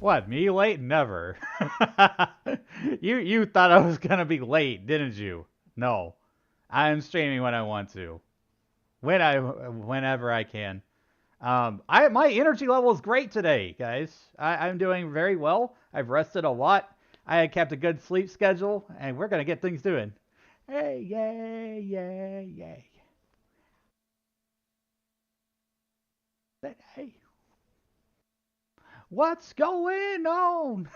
What, me late? Never. You thought I was gonna be late, didn't you? No. I'm streaming when I want to. Whenever I can. My energy level is great today, guys. I'm doing very well. I've rested a lot. I kept a good sleep schedule, and we're gonna get things doing. Hey, yay, yay, yay. Hey, what's going on?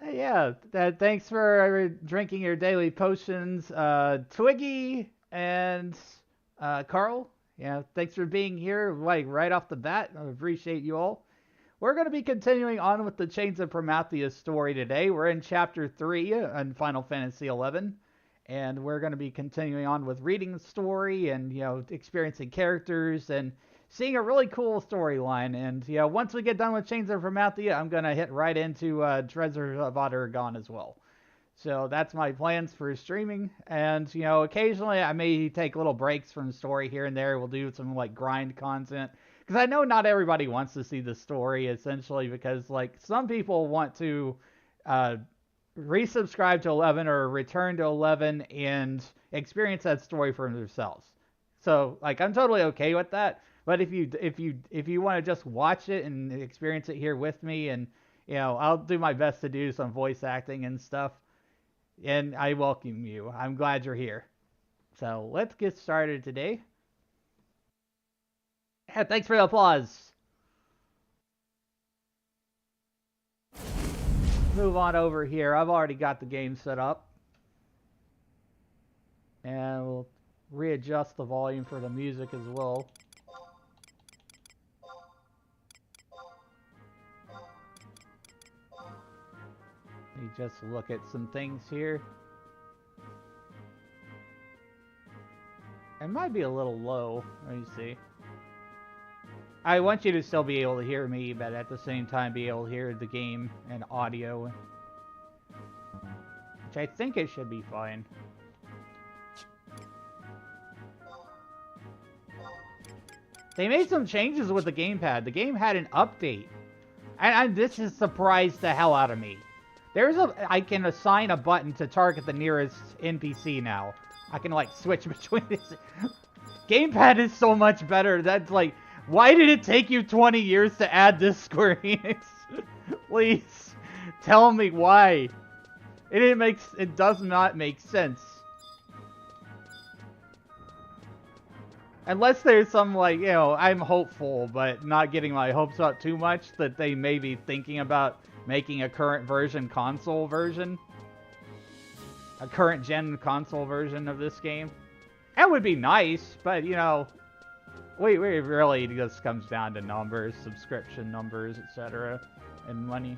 Yeah, thanks for drinking your daily potions, Twiggy and Carl. Yeah, thanks for being here, like right off the bat. I appreciate you all. We're going to be continuing on with the Chains of Promathia story today. We're in Chapter 3 in Final Fantasy XI, and we're going to be continuing on with reading the story and, experiencing characters and seeing a really cool storyline. And, once we get done with Chains of Promathia, I'm going to hit right into Treasures of Ottergon as well. So that's my plans for streaming. And, occasionally I may take little breaks from the story here and there. We'll do some, grind content. Because I know not everybody wants to see the story, essentially, because, some people want to resubscribe to 11 or return to 11 and experience that story for themselves. So, I'm totally okay with that. But if you want to just watch it and experience it here with me, and I'll do my best to do some voice acting and stuff. And I welcome you. I'm glad you're here. So let's get started today. Yeah, thanks for the applause. Move on over here. I've already got the game set up. And we'll readjust the volume for the music as well. Let me just look at some things here. It might be a little low. Let me see. I want you to still be able to hear me, but at the same time be able to hear the game and audio. Which I think it should be fine. They made some changes with the gamepad. The game had an update. And this has surprised the hell out of me. I can assign a button to target the nearest NPC now. I can, switch between this. Gamepad is so much better. That's, why did it take you 20 years to add this, Square Enix? Please, tell me why. It does not make sense. Unless there's some, I'm hopeful, but not getting my hopes up too much, that they may be thinking about making a current version console version. A current gen console version of this game. That would be nice, but, we really just comes down to numbers, subscription numbers, etc., and money.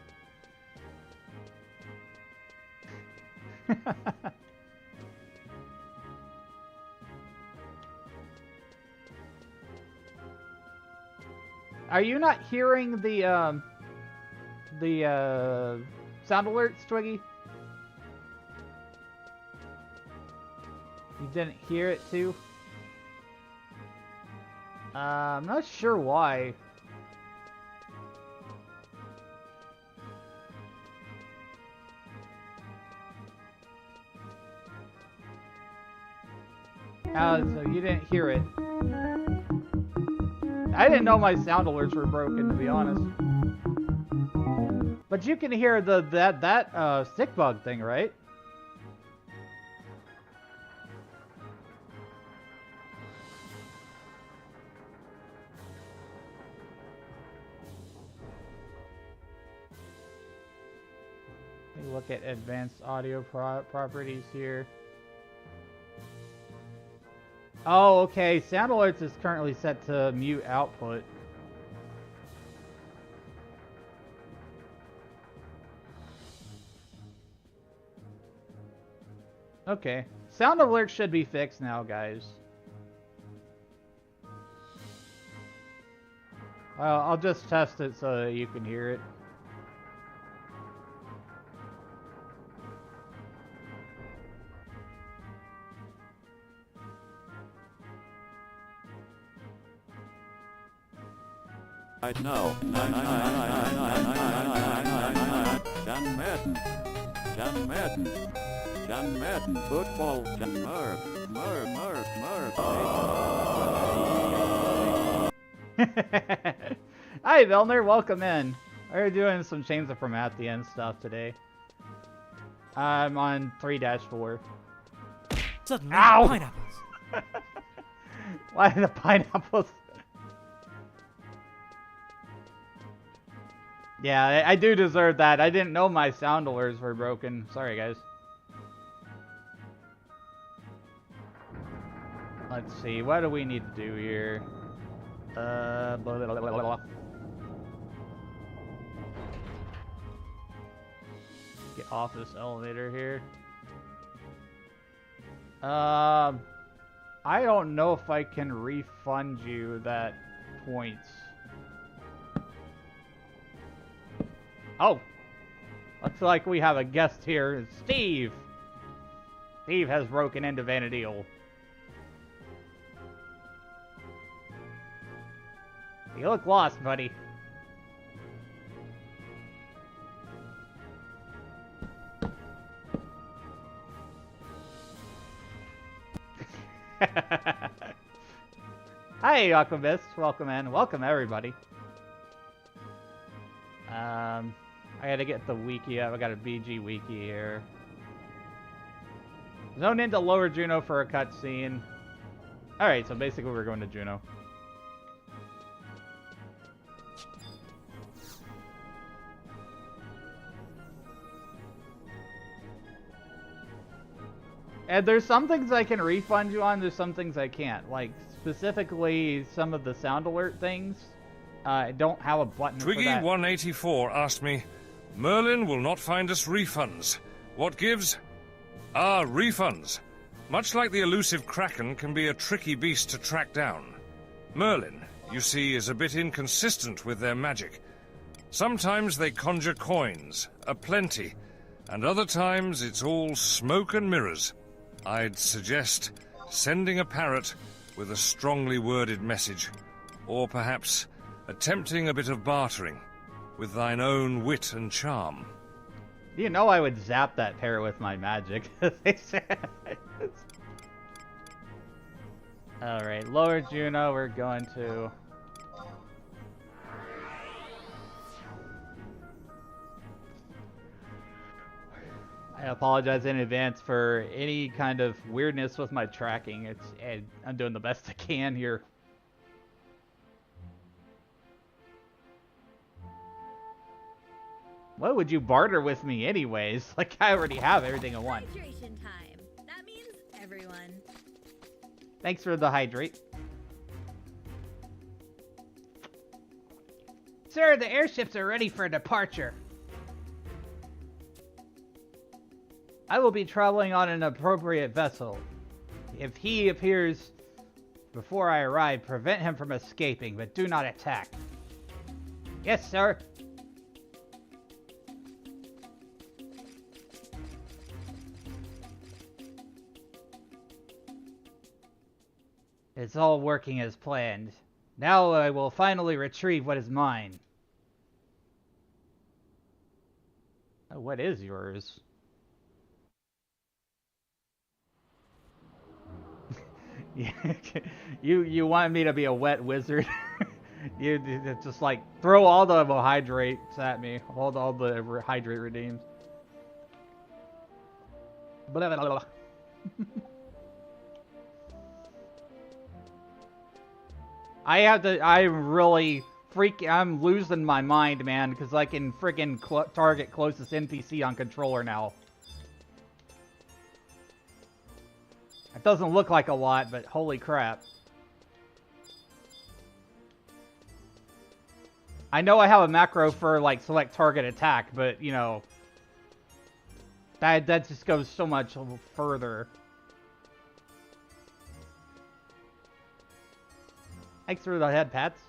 Are you not hearing the sound alerts, Twiggy? You didn't hear it too? I'm not sure why. So you didn't hear it. I didn't know my sound alerts were broken, to be honest. But you can hear that stick bug thing, right? Let me look at advanced audio properties here. Oh, okay. Sound alerts is currently set to mute output. Okay. Sound alerts should be fixed now, guys. I'll just test it so that you can hear it. I know. John Madden. John Madden. John Madden. Football. John Merv. Hi, Velner. Welcome in. We're doing some Chains of Promathia and stuff today. I'm on 3-4. Suddenly, Ow! pineapples. Why the pineapples? Yeah, I do deserve that. I didn't know my sound alerts were broken. Sorry, guys. Let's see. What do we need to do here? Blah, blah, blah, blah, blah. Get off this elevator here. I don't know if I can refund you that points. Oh! Looks like we have a guest here. It's Steve! Steve has broken into Vanadil. You look lost, buddy. Hi, Aquabist. Welcome in. Welcome, everybody. I gotta get the wiki up. I got a BG wiki here. Zone into Lower Juno for a cutscene. Alright, so basically we're going to Juno. And there's some things I can refund you on, there's some things I can't. Like, specifically, some of the sound alert things. I don't have a button for that. Twiggy184 asked me, Merlin will not find us refunds. What gives? Ah, refunds. Much like the elusive Kraken can be a tricky beast to track down. Merlin, you see, is a bit inconsistent with their magic. Sometimes they conjure coins, aplenty, and other times it's all smoke and mirrors. I'd suggest sending a parrot with a strongly worded message, or perhaps attempting a bit of bartering with thine own wit and charm. You know I would zap that parrot with my magic. Alright, Lower Juno, we're going to... I apologize in advance for any kind of weirdness with my tracking. I'm doing the best I can here. What would you barter with me anyways? Like, I already have everything I want. Hydration time. That means everyone. Thanks for the hydrate. Sir, the airships are ready for departure. I will be traveling on an appropriate vessel. If he appears before I arrive, prevent him from escaping, but do not attack. Yes, sir. It's all working as planned. Now I will finally retrieve what is mine. Oh, what is yours? You want me to be a wet wizard? You just like throw all the hydrates at me. Hold all the hydrate redeems. Blah, blah, blah. I'm losing my mind, man, because I can freaking target closest NPC on controller now. It doesn't look like a lot, but holy crap. I know I have a macro for, like, select target attack, but, you know, that just goes so much further. Thanks for the head pats.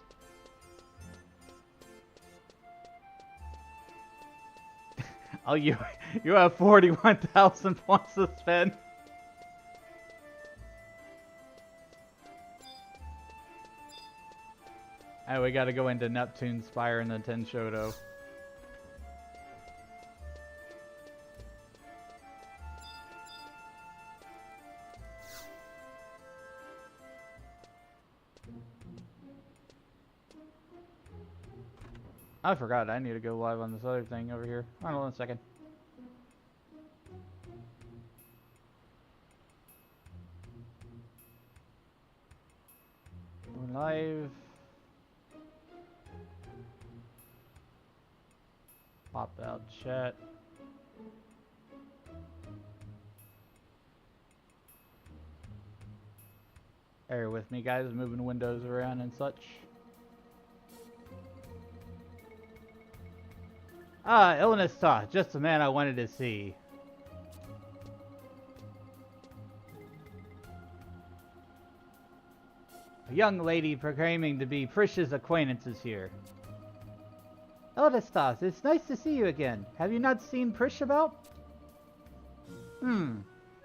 Oh, you have 41,000 points to spend. And we gotta go into Neptune's Spire and the Tenshoto. I forgot I need to go live on this other thing over here. Hold on a second. Going live. Pop out chat. Bear with me, guys. Moving windows around and such. Ah, illness talk. Just the man I wanted to see. A young lady proclaiming to be Prish's acquaintance is here. Eldestas, it's nice to see you again. Have you not seen Prish about?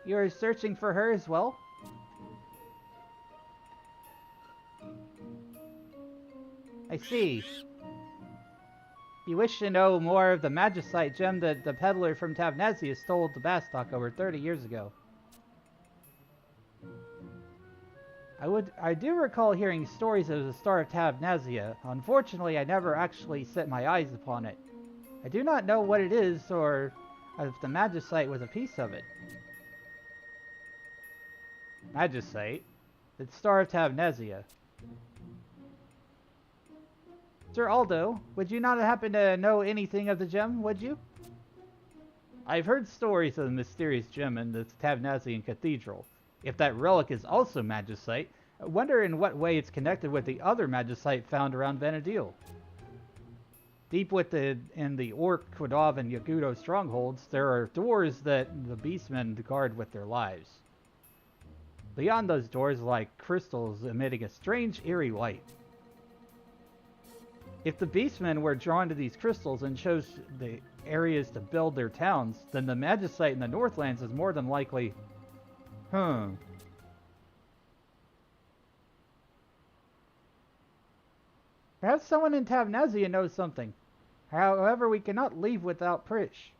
You're searching for her as well? I see. You wish to know more of the Magicite gem that the peddler from Tavnazia stole to Bastok over 30 years ago. I do recall hearing stories of the Star of Tavnazia. Unfortunately, I never actually set my eyes upon it. I do not know what it is, or if the Magicite was a piece of it. Magicite? The Star of Tavnazia. Sir Aldo, would you not happen to know anything of the gem, would you? I've heard stories of the mysterious gem in the Tavnazian Cathedral. If that relic is also Magicite, I wonder in what way it's connected with the other Magicite found around Vanadil. Deep in the Orc, Quadav, and Yagudo strongholds, there are doors that the beastmen guard with their lives. Beyond those doors lie crystals emitting a strange, eerie light. If the beastmen were drawn to these crystals and chose the areas to build their towns, then the Magicite in the Northlands is more than likely... Perhaps someone in Tavnazia knows something. However, we cannot leave without Prish.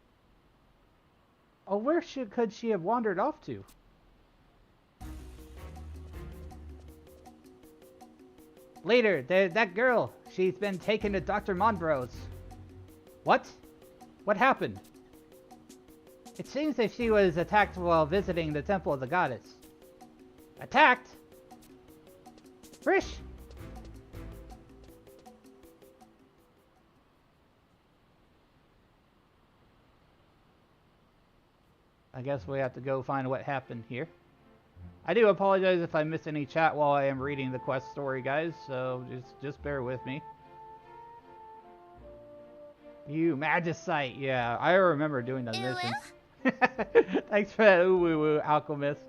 Oh, where could she have wandered off to? Later, that girl. She's been taken to Dr. Monbrose. What? What happened? It seems that she was attacked while visiting the Temple of the Goddess. Attacked? Prish? I guess we have to go find what happened here. I do apologize if I miss any chat while I am reading the quest story, guys, so just bear with me. You Magicite, yeah, I remember doing those missions. Thanks for that ooh-woo-woo, Alchemist.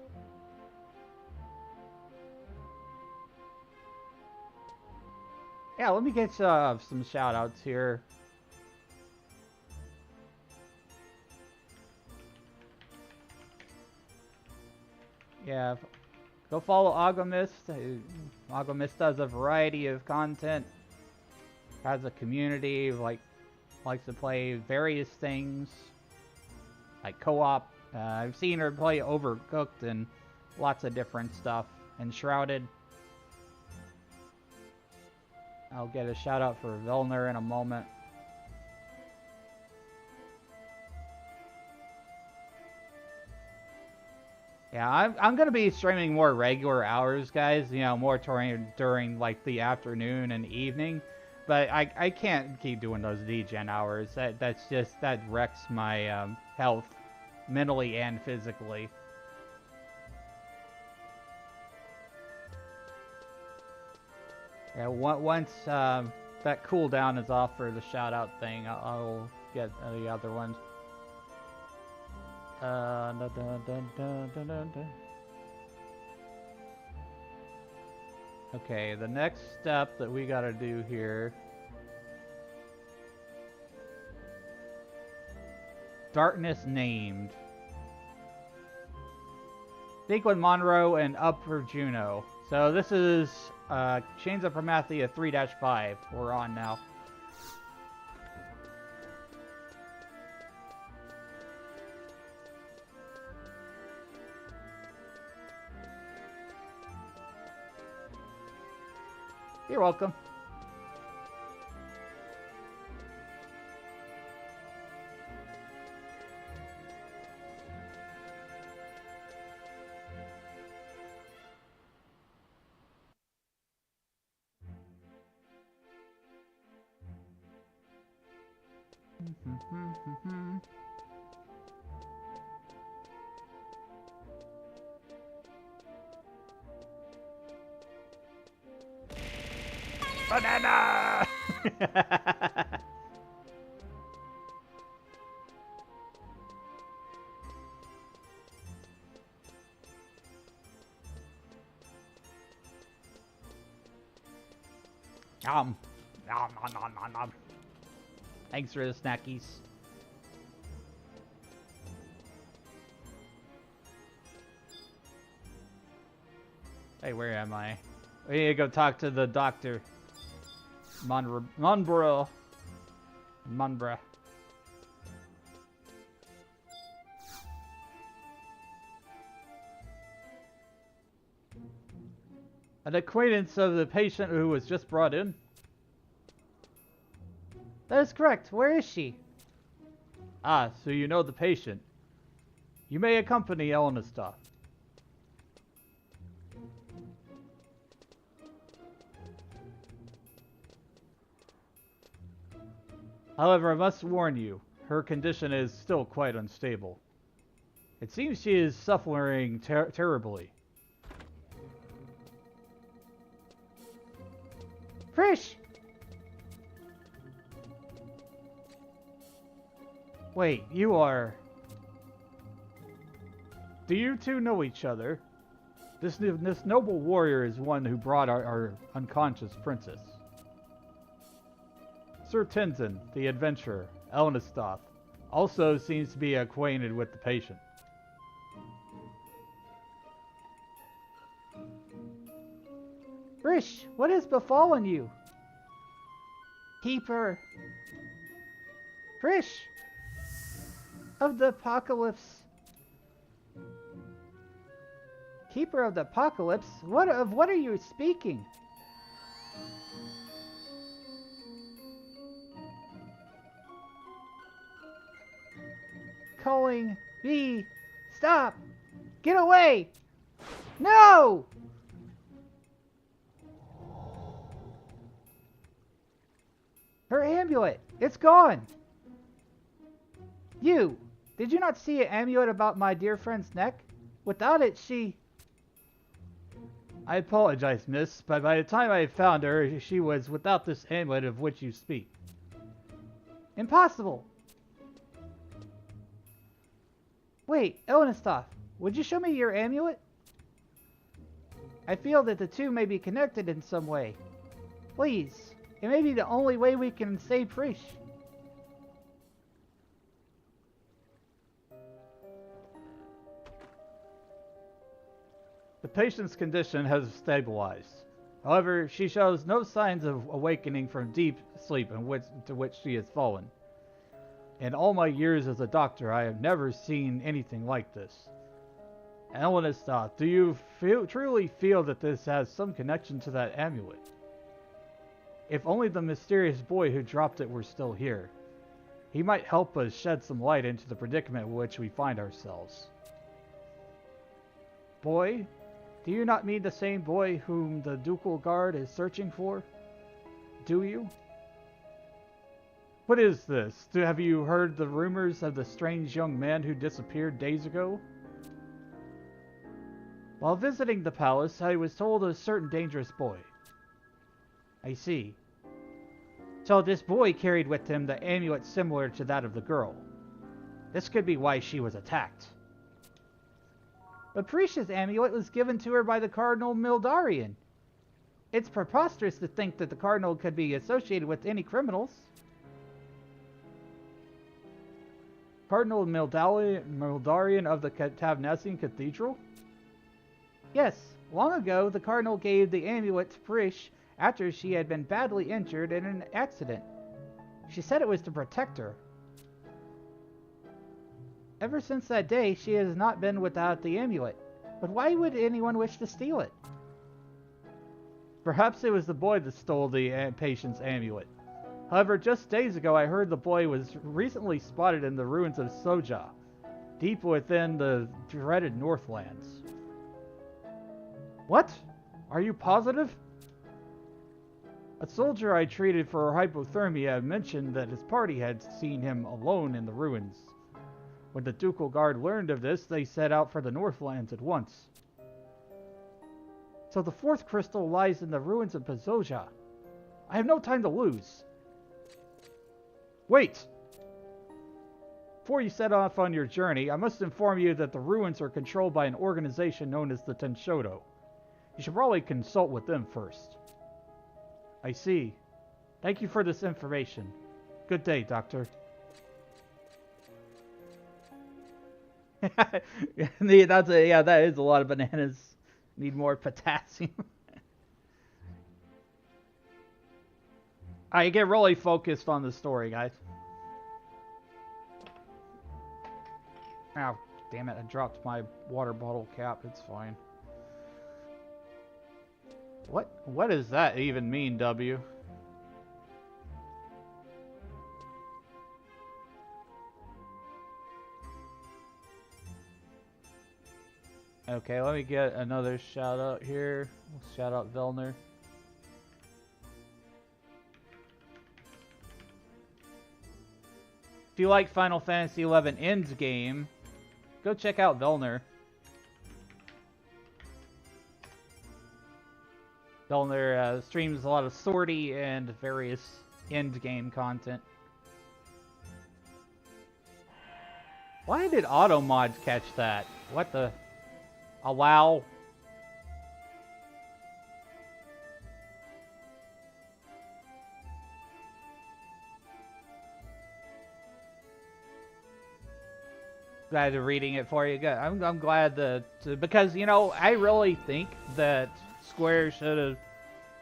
Yeah, let me get some shout-outs here. Yeah, go follow Alchemist. Alchemist does a variety of content. Has a community, likes to play various things. Like co-op. I've seen her play Overcooked and lots of different stuff. And Shrouded. I'll get a shout out for Velner in a moment. Yeah, I'm gonna be streaming more regular hours, guys. You know, more during like the afternoon and evening. But I can't keep doing those degen hours. That wrecks my health, mentally and physically. Yeah, once that cooldown is off for the shout out thing, I'll get the other ones. Okay, the next step that we gotta do here. Darkness named. Think with Monroe and up for Juno. So this is Chains of Promathia 3-5. We're on now. You're welcome. Banana! Nom. Nom, nom, nom, nom, nom. Thanks for the snackies. Hey, where am I? We need to go talk to the doctor. Monbra. An acquaintance of the patient who was just brought in. That is correct. Where is she? Ah, so you know the patient. You may accompany Elenista. However, I must warn you, her condition is still quite unstable. It seems she is suffering terribly. Frisch! Wait, you are... Do you two know each other? This noble warrior is one who brought our unconscious princess. Sir Tenzin, the adventurer, Elnistoth, also seems to be acquainted with the patient. Frisch, what has befallen you? Keeper. Frisch! Of the Apocalypse. Keeper of the Apocalypse? What are you speaking? Calling me. Stop! Get away! No! Her amulet! It's gone! You! Did you not see an amulet about my dear friend's neck? Without it, she... I apologize, miss, but by the time I found her, she was without this amulet of which you speak. Impossible! Wait, Elenistoff, would you show me your amulet? I feel that the two may be connected in some way. Please, it may be the only way we can save Frisch. The patient's condition has stabilized. However, she shows no signs of awakening from deep sleep into which she has fallen. In all my years as a doctor, I have never seen anything like this. Elenistoff, do you truly feel that this has some connection to that amulet? If only the mysterious boy who dropped it were still here. He might help us shed some light into the predicament in which we find ourselves. Boy? Do you not mean the same boy whom the ducal guard is searching for? Do you? What is this? Have you heard the rumors of the strange young man who disappeared days ago? While visiting the palace, I was told of a certain dangerous boy. I see. So this boy carried with him the amulet similar to that of the girl. This could be why she was attacked. But Prisha's amulet was given to her by the Cardinal Mildarian. It's preposterous to think that the Cardinal could be associated with any criminals. Cardinal Mildarian of the Tavnesian Cathedral? Yes, Long ago, the Cardinal gave the amulet to Prish after she had been badly injured in an accident. She said it was to protect her. Ever since that day, she has not been without the amulet. But why would anyone wish to steal it? Perhaps it was the boy that stole the patient's amulet. However, just days ago I heard the boy was recently spotted in the ruins of Soja, deep within the dreaded Northlands. What? Are you positive? A soldier I treated for hypothermia mentioned that his party had seen him alone in the ruins. When the Ducal Guard learned of this, they set out for the Northlands at once. So the fourth crystal lies in the ruins of Pazoja. I have no time to lose. Wait! Before you set off on your journey, I must inform you that the ruins are controlled by an organization known as the Tenshodo. You should probably consult with them first. I see. Thank you for this information. Good day, Doctor. That is a lot of bananas. Need more potassium. I get really focused on the story, guys. Oh, damn it, I dropped my water bottle cap. It's fine. What does that even mean, W? Okay, let me get another shout out here. We'll shout out Velner. If you like Final Fantasy XI Endgame, go check out Velner. Velner streams a lot of sortie and various endgame content. Why did Automod catch that? What the... Allow. Glad to reading it for you. Good. I'm glad that because you know I really think that Square should have,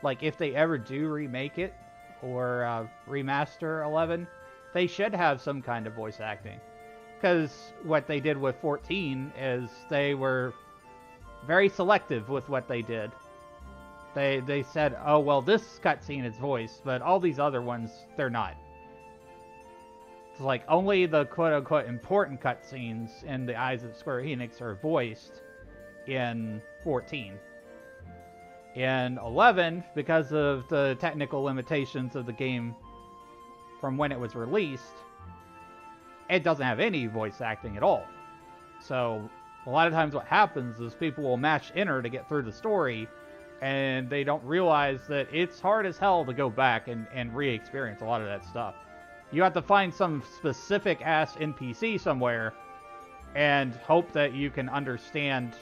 like, if they ever do remake it or remaster 11, they should have some kind of voice acting. Because what they did with 14 is they were very selective with what they did. They said, oh, well, this cutscene is voiced, but all these other ones, they're not. It's like, only the quote-unquote important cutscenes in the eyes of Square Enix are voiced in 14. In 11, because of the technical limitations of the game from when it was released, it doesn't have any voice acting at all. So a lot of times what happens is people will mash enter to get through the story, and they don't realize that it's hard as hell to go back and re-experience a lot of that stuff. You have to find some specific-ass NPC somewhere and hope that you can understand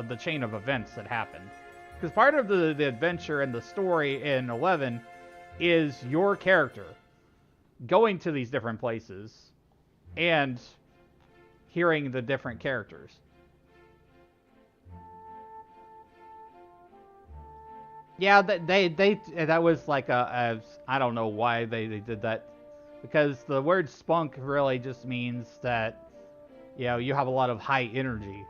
the chain of events that happened. Because part of the adventure and the story in 11 is your character going to these different places and hearing the different characters. Yeah, that was like I don't know why they did that. Because the word spunk really just means that, you know, you have a lot of high energy.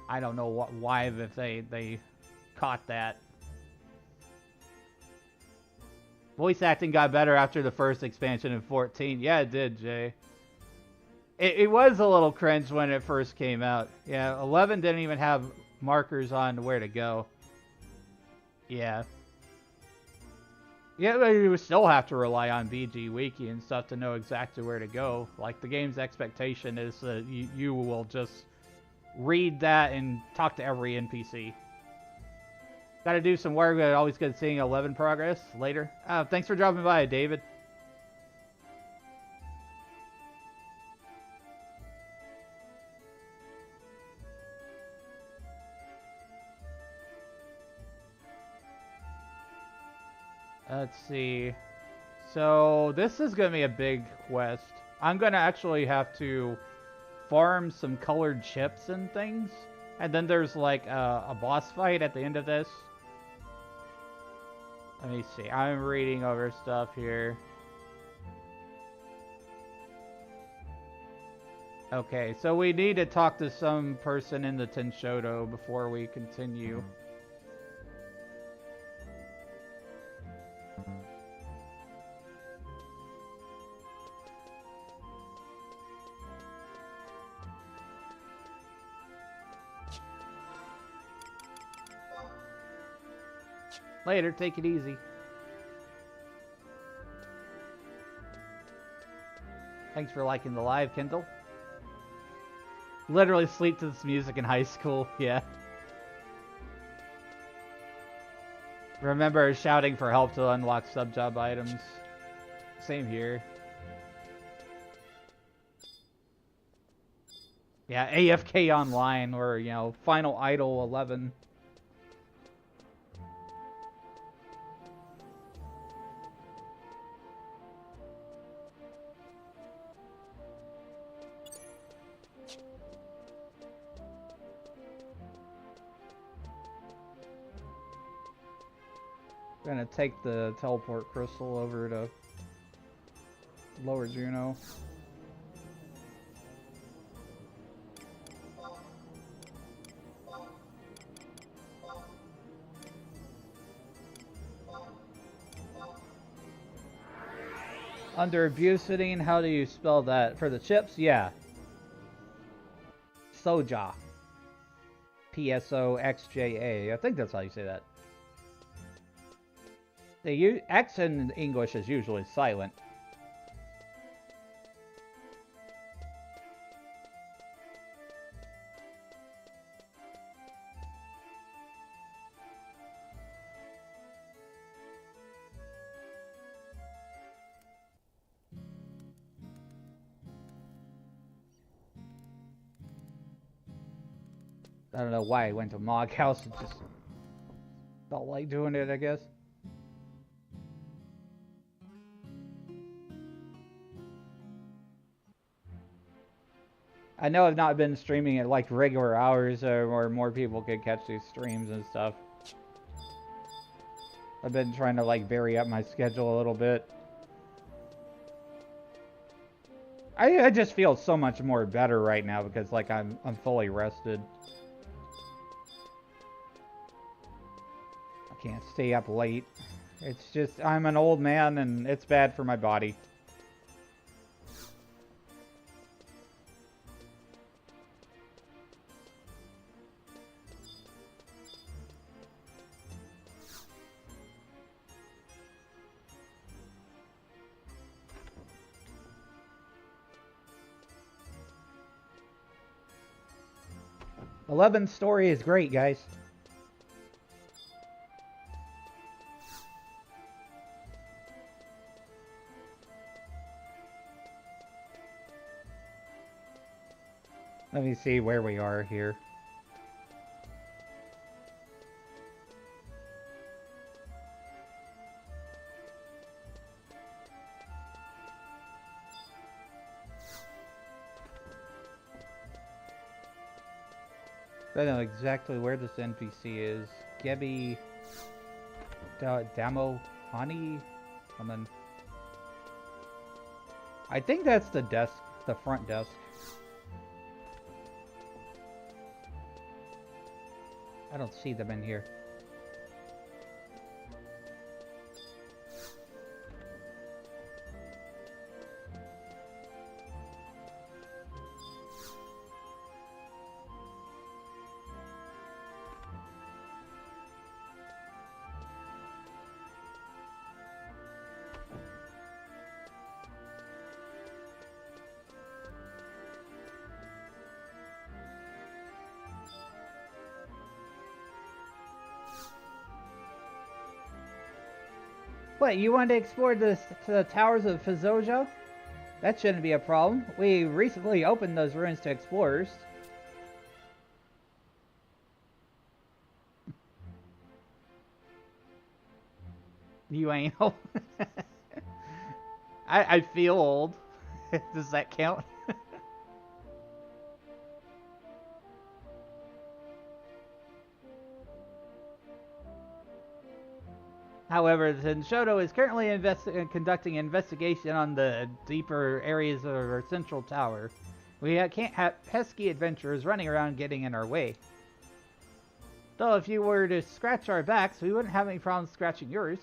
I don't know why they caught that. Voice acting got better after the first expansion in 14. Yeah, it did, Jay. It was a little cringe when it first came out. Yeah, 11 didn't even have markers on where to go. Yeah. Yeah, but you would still have to rely on BG Wiki and stuff to know exactly where to go. Like, the game's expectation is that you will just read that and talk to every NPC. Gotta do some work, but always good seeing 11 progress later. Thanks for dropping by, David. Let's see. So, this is going to be a big quest. I'm going to actually have to farm some colored chips and things. And then there's like a boss fight at the end of this. Let me see. I'm reading over stuff here. Okay, so we need to talk to some person in the Tenshoto before we continue. Later, take it easy. Thanks for liking the live, Kendall. Literally sleep to this music in high school, yeah. Remember shouting for help to unlock sub-job items. Same here. Yeah, AFK Online, or, you know, Final Idol 11. Gonna take the teleport crystal over to Lower Juno. Under Bucidine, how do you spell that? For the chips? Yeah. Soja. Psoxja. I think that's how you say that. The X in English is usually silent. I don't know why I went to Mog House. It just felt like doing it, I guess. I know I've not been streaming at like regular hours or more people could catch these streams and stuff. I've been trying to like vary up my schedule a little bit. I just feel so much more better right now because like I'm fully rested. I can't stay up late. It's just I'm an old man and it's bad for my body. Eleven's story is great, guys. Let me see where we are here. I don't know exactly where this NPC is. Gebi Damo Hani? I think that's the desk, the front desk. I don't see them in here. What, you want to explore the towers of Fizoja? That shouldn't be a problem. We recently opened those ruins to explorers. You ain't old. I feel old. Does that count? However, Tenshoto is currently conducting investigation on the deeper areas of our central tower. We can't have pesky adventurers running around getting in our way. Though if you were to scratch our backs, we wouldn't have any problems scratching yours.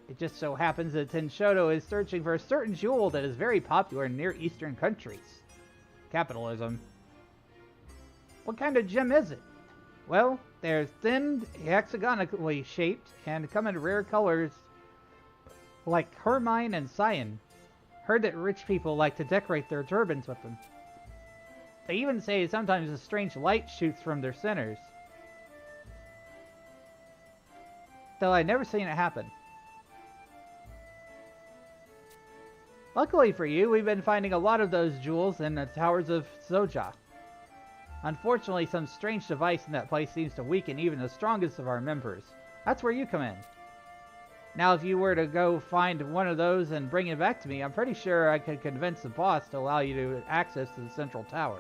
It just so happens that Tenshoto is searching for a certain jewel that is very popular in Near Eastern countries. Capitalism. What kind of gem is it? Well, they're thin, hexagonally shaped, and come in rare colors like carmine and cyan. Heard that rich people like to decorate their turbans with them. They even say sometimes a strange light shoots from their centers. Though I've never seen it happen. Luckily for you, we've been finding a lot of those jewels in the towers of Zoja. Unfortunately, some strange device in that place seems to weaken even the strongest of our members. That's where you come in. Now, if you were to go find one of those and bring it back to me, I'm pretty sure I could convince the boss to allow you to access to the central tower.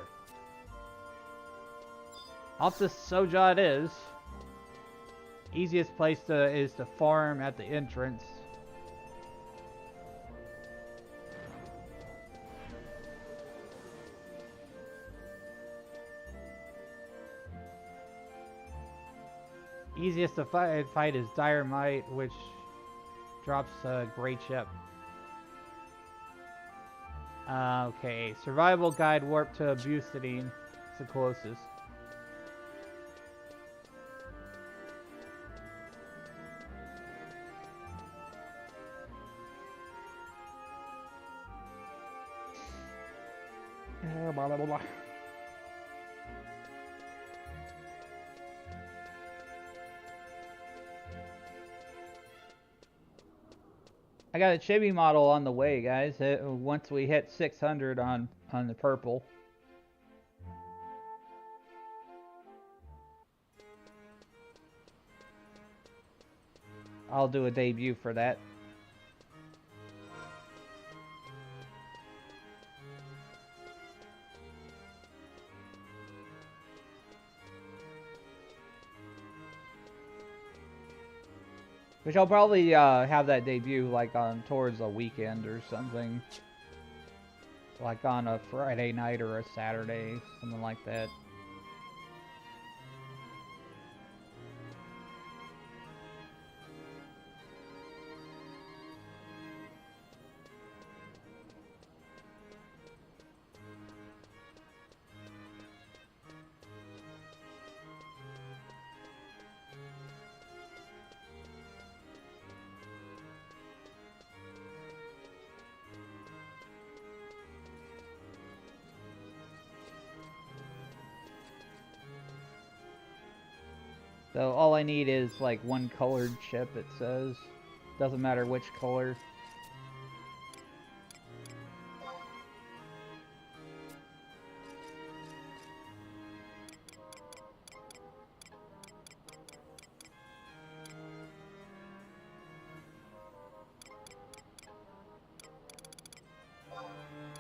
Off to Soja it is. Easiest place is to farm at the entrance. Easiest to fight is Dynamite, which drops a great chip. Okay, survival guide warp to Bustadine. It's the closest. Blah, blah, blah, blah. I got a chibi model on the way, guys. Once we hit 600 on the purple. I'll do a debut for that. Which I'll probably have that debut like on towards a weekend or something. Like on a Friday night or a Saturday, something like that. So all I need is like one colored chip, it says. Doesn't matter which color.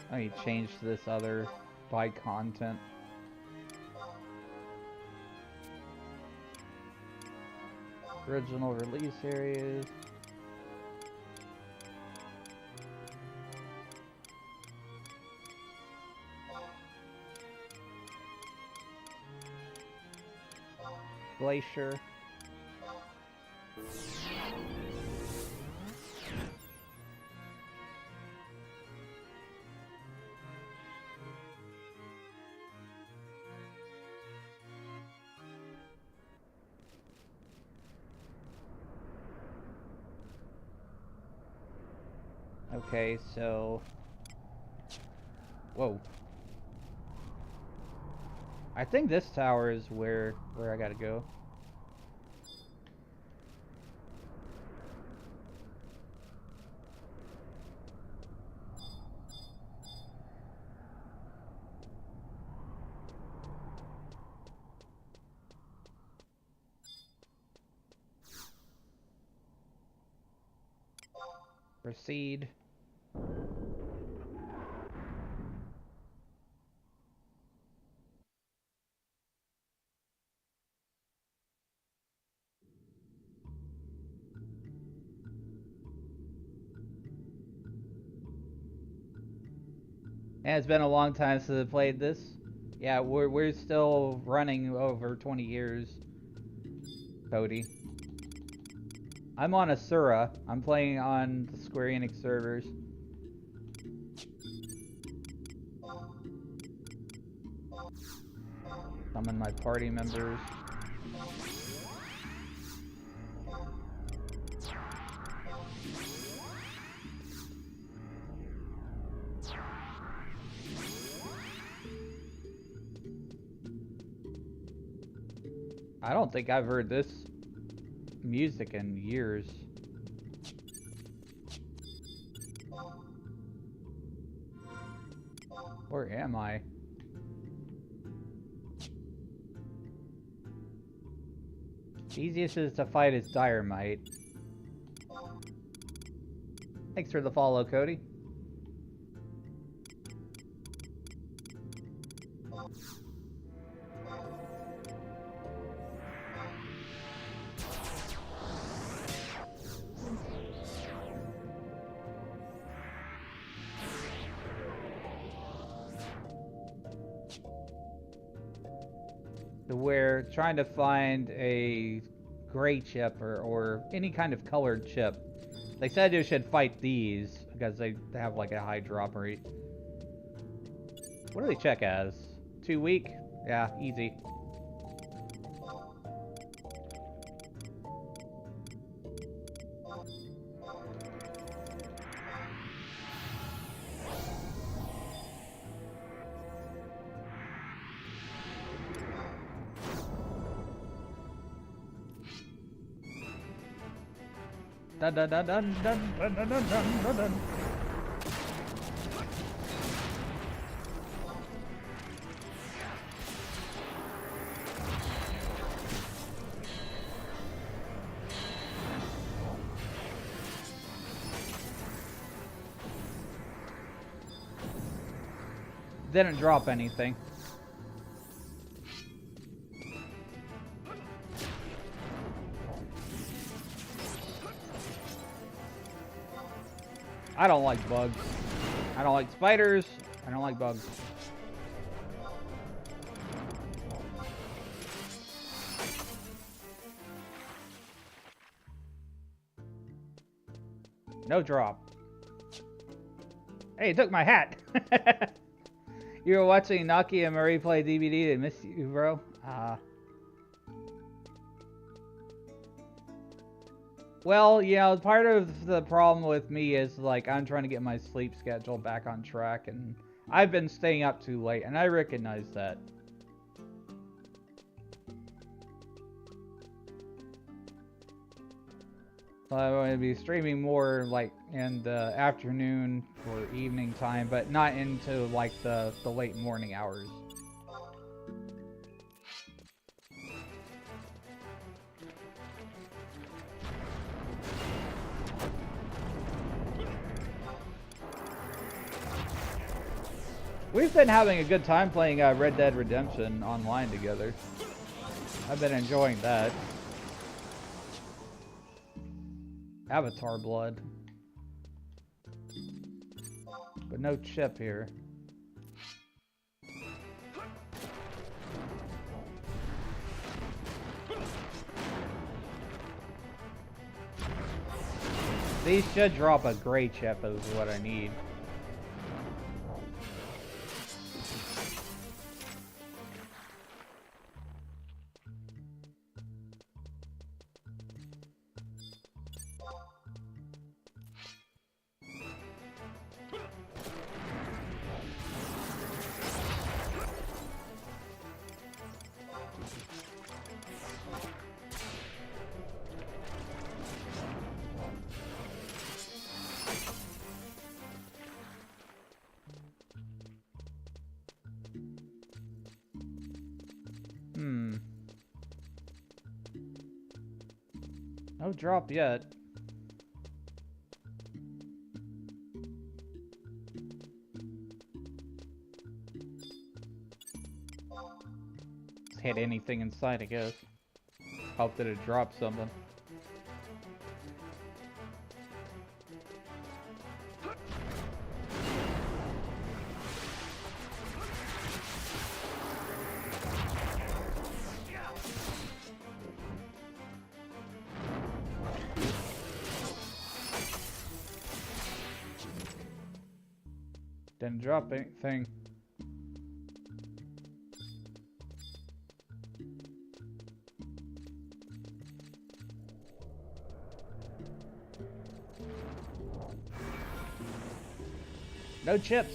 I need to change this other by content. Original release areas. Glacier. Okay, so... Whoa. I think this tower is where I gotta go. Proceed. And it's been a long time since I played this. Yeah, we're still running over 20 years. Cody. I'm on Asura. I'm playing on the Square Enix servers. Summon my party members. I don't think I've heard this music in years. Where am I? The easiest is to fight is Dynamite. Thanks for the follow, Cody. We're trying to find a gray chip or any kind of colored chip. They said you should fight these because they have like a high drop rate. What do they check as? 2 weak? Yeah, easy. Dun dun dun dun dun dun dun dun dun dun. Didn't drop anything. I don't like bugs. I don't like spiders. I don't like bugs. No drop. Hey, it took my hat. You were watching Naki and Marie play DVD. They missed you, bro. Well, you know, part of the problem with me is, like, I'm trying to get my sleep schedule back on track, and I've been staying up too late, and I recognize that. So I'm going to be streaming more, like, in the afternoon or evening time, but not into, like, the late morning hours. We've been having a good time playing Red Dead Redemption online together. I've been enjoying that. Avatar blood. But no chip here. These should drop a gray chip is what I need. No drop yet. Just hit anything inside, I guess. Hope that it drops something. Didn't drop anything. No chips.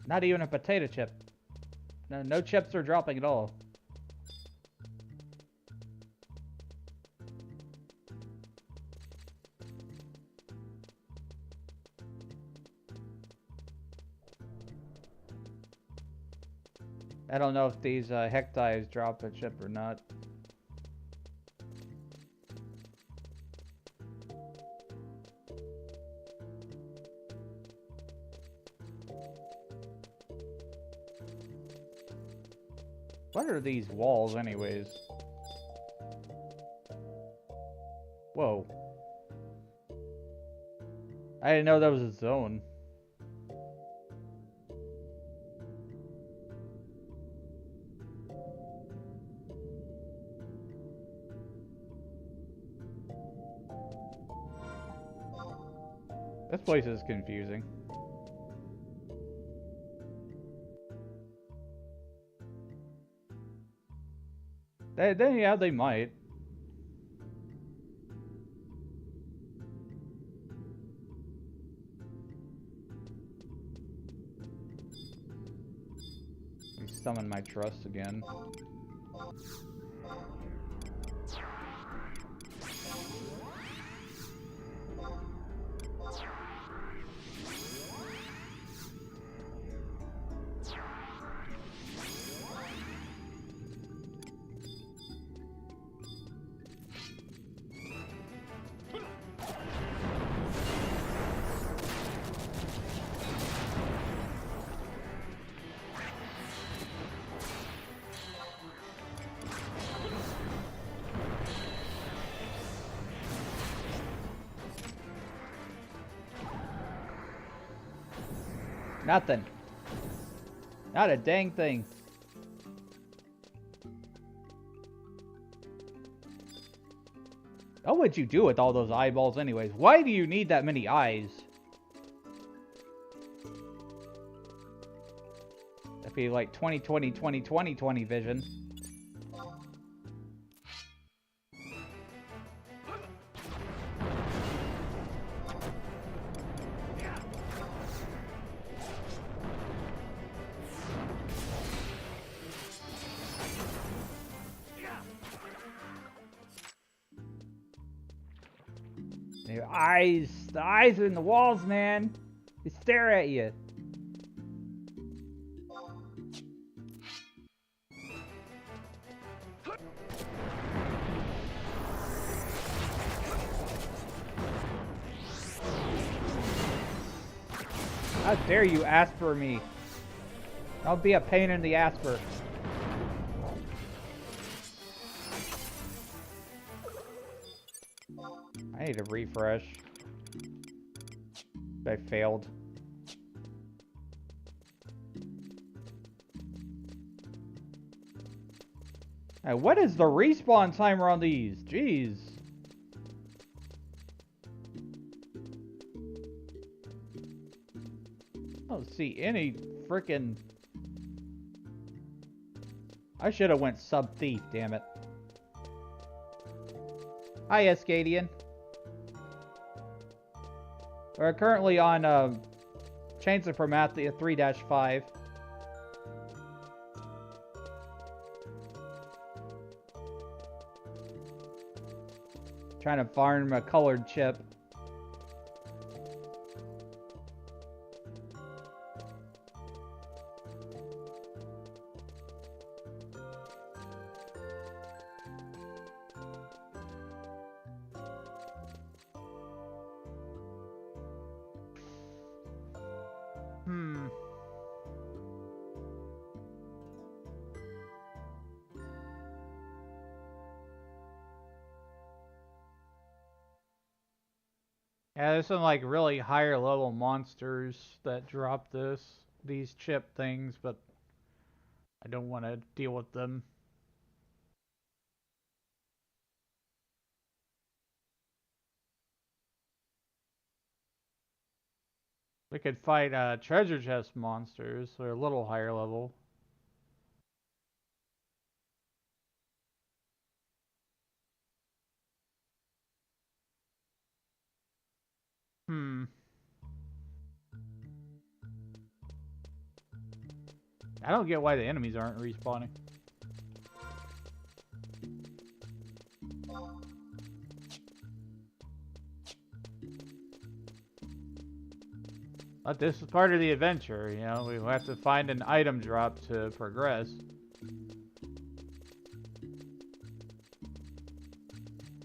Not even a potato chip. No chips are dropping at all. I don't know if these hectides drop a chip or not. What are these walls anyways? Whoa. I didn't know that was a zone. This place is confusing. Yeah, they might. Let me summon my trust again. Nothing. Not a dang thing. What would you do with all those eyeballs anyways? Why do you need that many eyes? That'd be like 2020 vision. The eyes are in the walls, man. They stare at you. How dare you asper me? I'll be a pain in the asper. I need to refresh. I failed. Hey, what is the respawn timer on these? Jeez. I don't see any frickin'... I should have went sub-thief, damn it. Hi, Escadian. We're currently on Chains of Promathia 3-5. Trying to farm a colored chip. Yeah, there's some like really higher level monsters that drop these chip things, but I don't want to deal with them. We could fight treasure chest monsters. They're a little higher level. I don't get why the enemies aren't respawning. But this is part of the adventure, you know, we have to find an item drop to progress.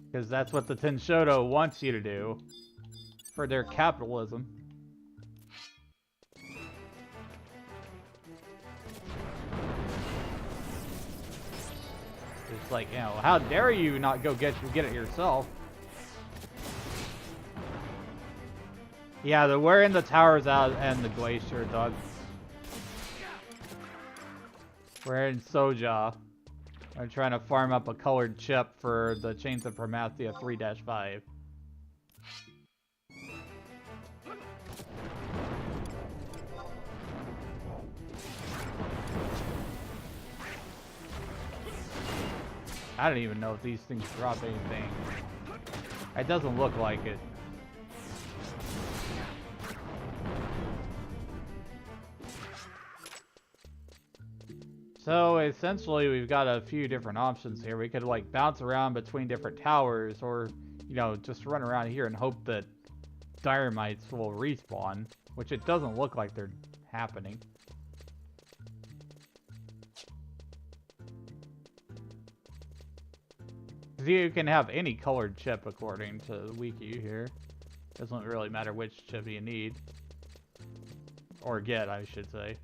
Because that's what the Tenshodo wants you to do. For their capitalism. It's like, you know, how dare you not go get it yourself? Yeah, we're in the towers out and the glacier, dog. We're in Soja. I'm trying to farm up a colored chip for the Chains of Promathia 3-5. I don't even know if these things drop anything. It doesn't look like it. So essentially we've got a few different options here. We could like bounce around between different towers, or, you know, just run around here and hope that Dynamites will respawn, which it doesn't look like they're happening. You can have any colored chip according to the wiki here. Doesn't really matter which chip you need. Or get, I should say.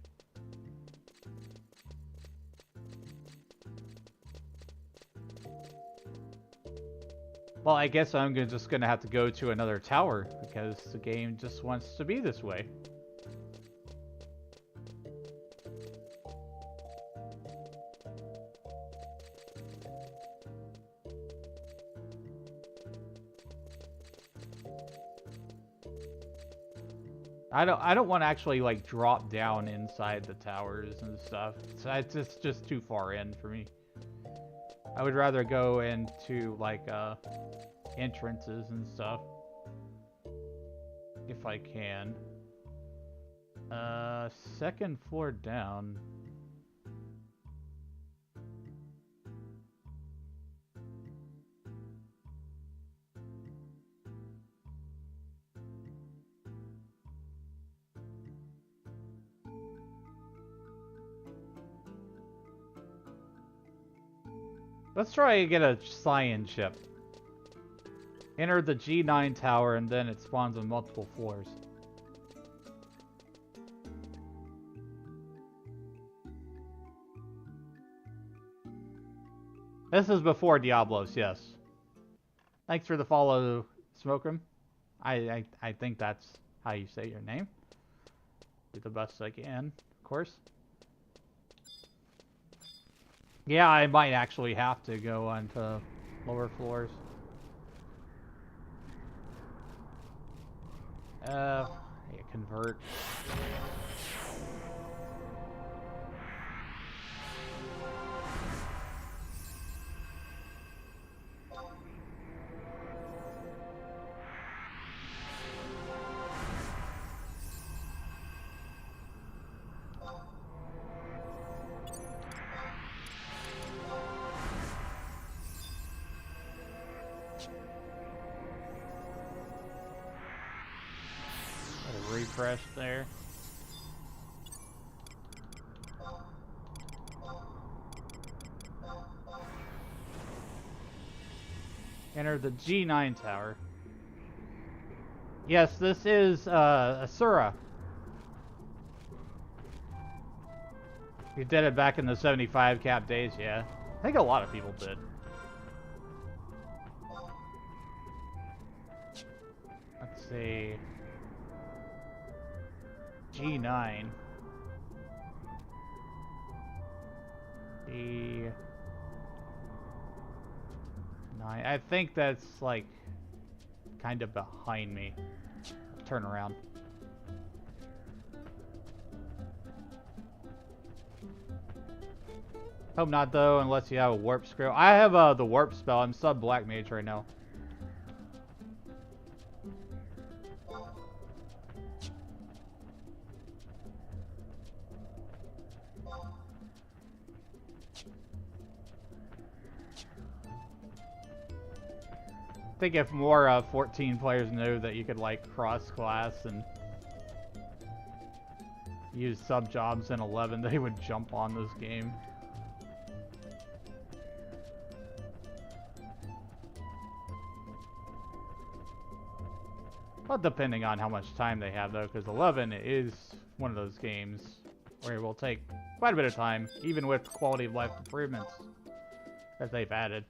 Well, I guess I'm just gonna have to go to another tower, because the game just wants to be this way. I don't want to actually like drop down inside the towers and stuff. So it's just too far in for me. I would rather go into like entrances and stuff if I can. Second floor down. Let's try and get a cyan chip. Enter the G9 tower and then it spawns on multiple floors. This is before Diablos, yes. Thanks for the follow, Smokem. I think that's how you say your name. Do the best I can, of course. Yeah, I might actually have to go onto lower floors. Yeah, convert. Refresh there. Enter the G9 tower. Yes, this is Asura. You did it back in the 75 cap days, yeah. I think a lot of people did. Let's see. G9. G9. I think that's like kind of behind me. Turn around. Hope not though, unless you have a warp scroll. I have the warp spell. I'm sub black mage right now. I think if more 14 players knew that you could like cross class and use sub jobs in 11, they would jump on this game. Well, depending on how much time they have though, because 11 is one of those games where it will take quite a bit of time, even with quality of life improvements that they've added.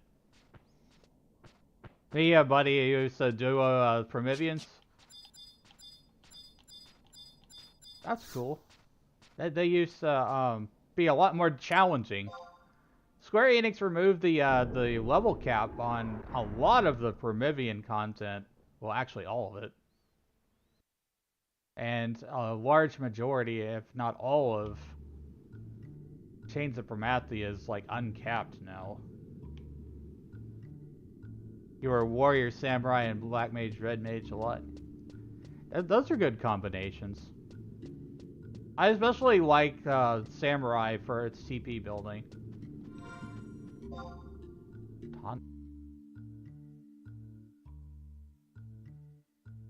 Me, buddy, used to do Prometheans. That's cool. They used to be a lot more challenging. Square Enix removed the level cap on a lot of the Promethean content. Well, actually all of it. And a large majority, if not all of Chains of Promathia is like uncapped now. You were warrior, samurai, and black mage, red mage a lot. Those are good combinations. I especially like samurai for its TP building.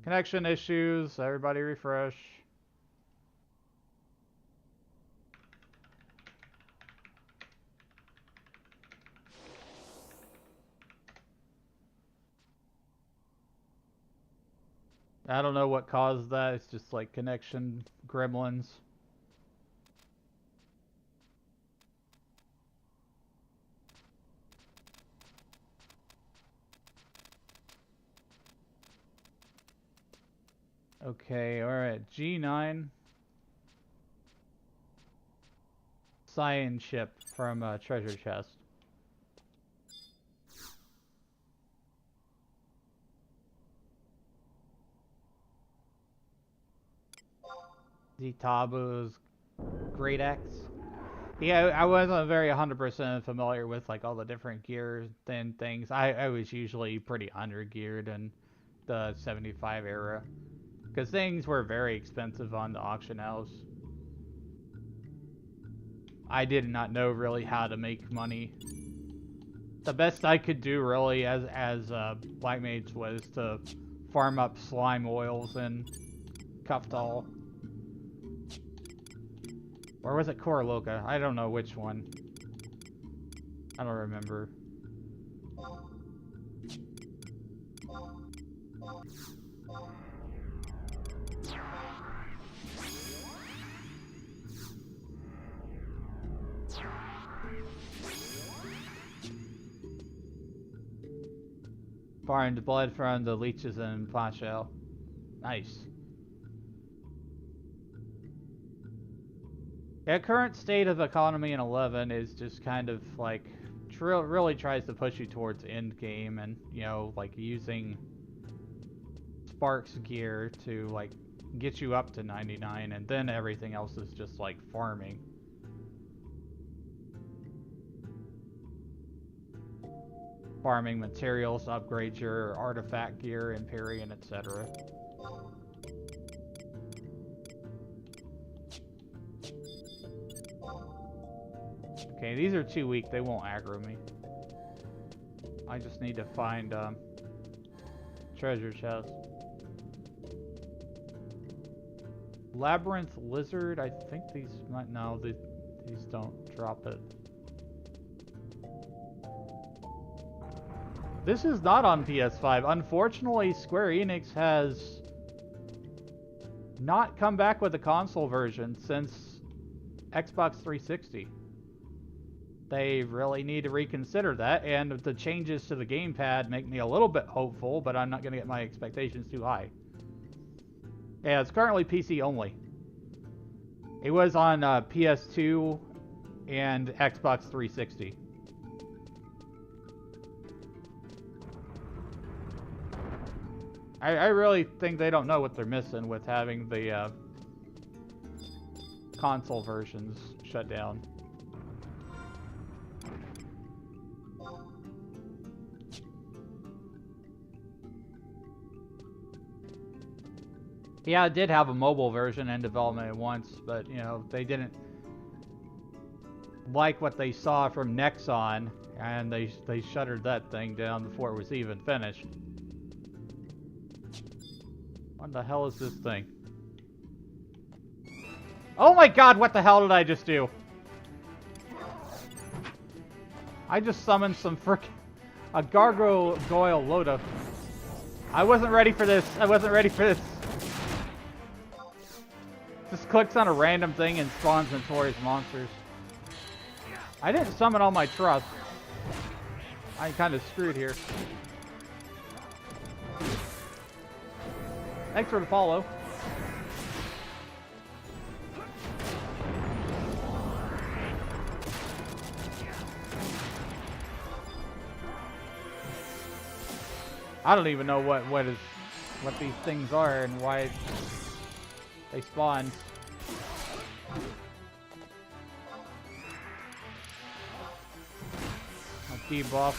Connection issues, everybody refresh. I don't know what caused that, it's just like connection gremlins. Okay, alright, G9. Cyan ship from treasure chest. Zitabu's Great Axe. Yeah, I wasn't very 100% familiar with like all the different gears and things. I was usually pretty under-geared in the 75 era. Because things were very expensive on the auction house. I did not know really how to make money. The best I could do really as Black Mage was to farm up slime oils and Kuftal. Or was it Koraloka? I don't know which one. I don't remember. Farmed blood from the leeches in Pashel. Nice. Yeah, current state of economy in 11 is just kind of like really tries to push you towards end game and, you know, like using Sparks gear to like get you up to 99 and then everything else is just like farming. Farming materials to upgrade your artifact gear, Empyrean, etc. Okay, these are too weak, they won't aggro me. I just need to find treasure chest. Labyrinth Lizard, I think these might, no, these don't drop it. This is not on PS5. Unfortunately, Square Enix has not come back with a console version since Xbox 360. They really need to reconsider that, and the changes to the gamepad make me a little bit hopeful, but I'm not going to get my expectations too high. Yeah, it's currently PC only. It was on PS2 and Xbox 360. I really think they don't know what they're missing with having the console versions shut down. Yeah, it did have a mobile version in development at once, but, you know, they didn't like what they saw from Nexon, and they shuttered that thing down before it was even finished. What the hell is this thing? Oh my god, what the hell did I just do? I just summoned some a gargoyle Loda. I wasn't ready for this. I wasn't ready for this. Just clicks on a random thing and spawns notorious monsters. I didn't summon all my trust. I'm kind of screwed here. Thanks for the follow. I don't even know what these things are and why they spawn. A debuff.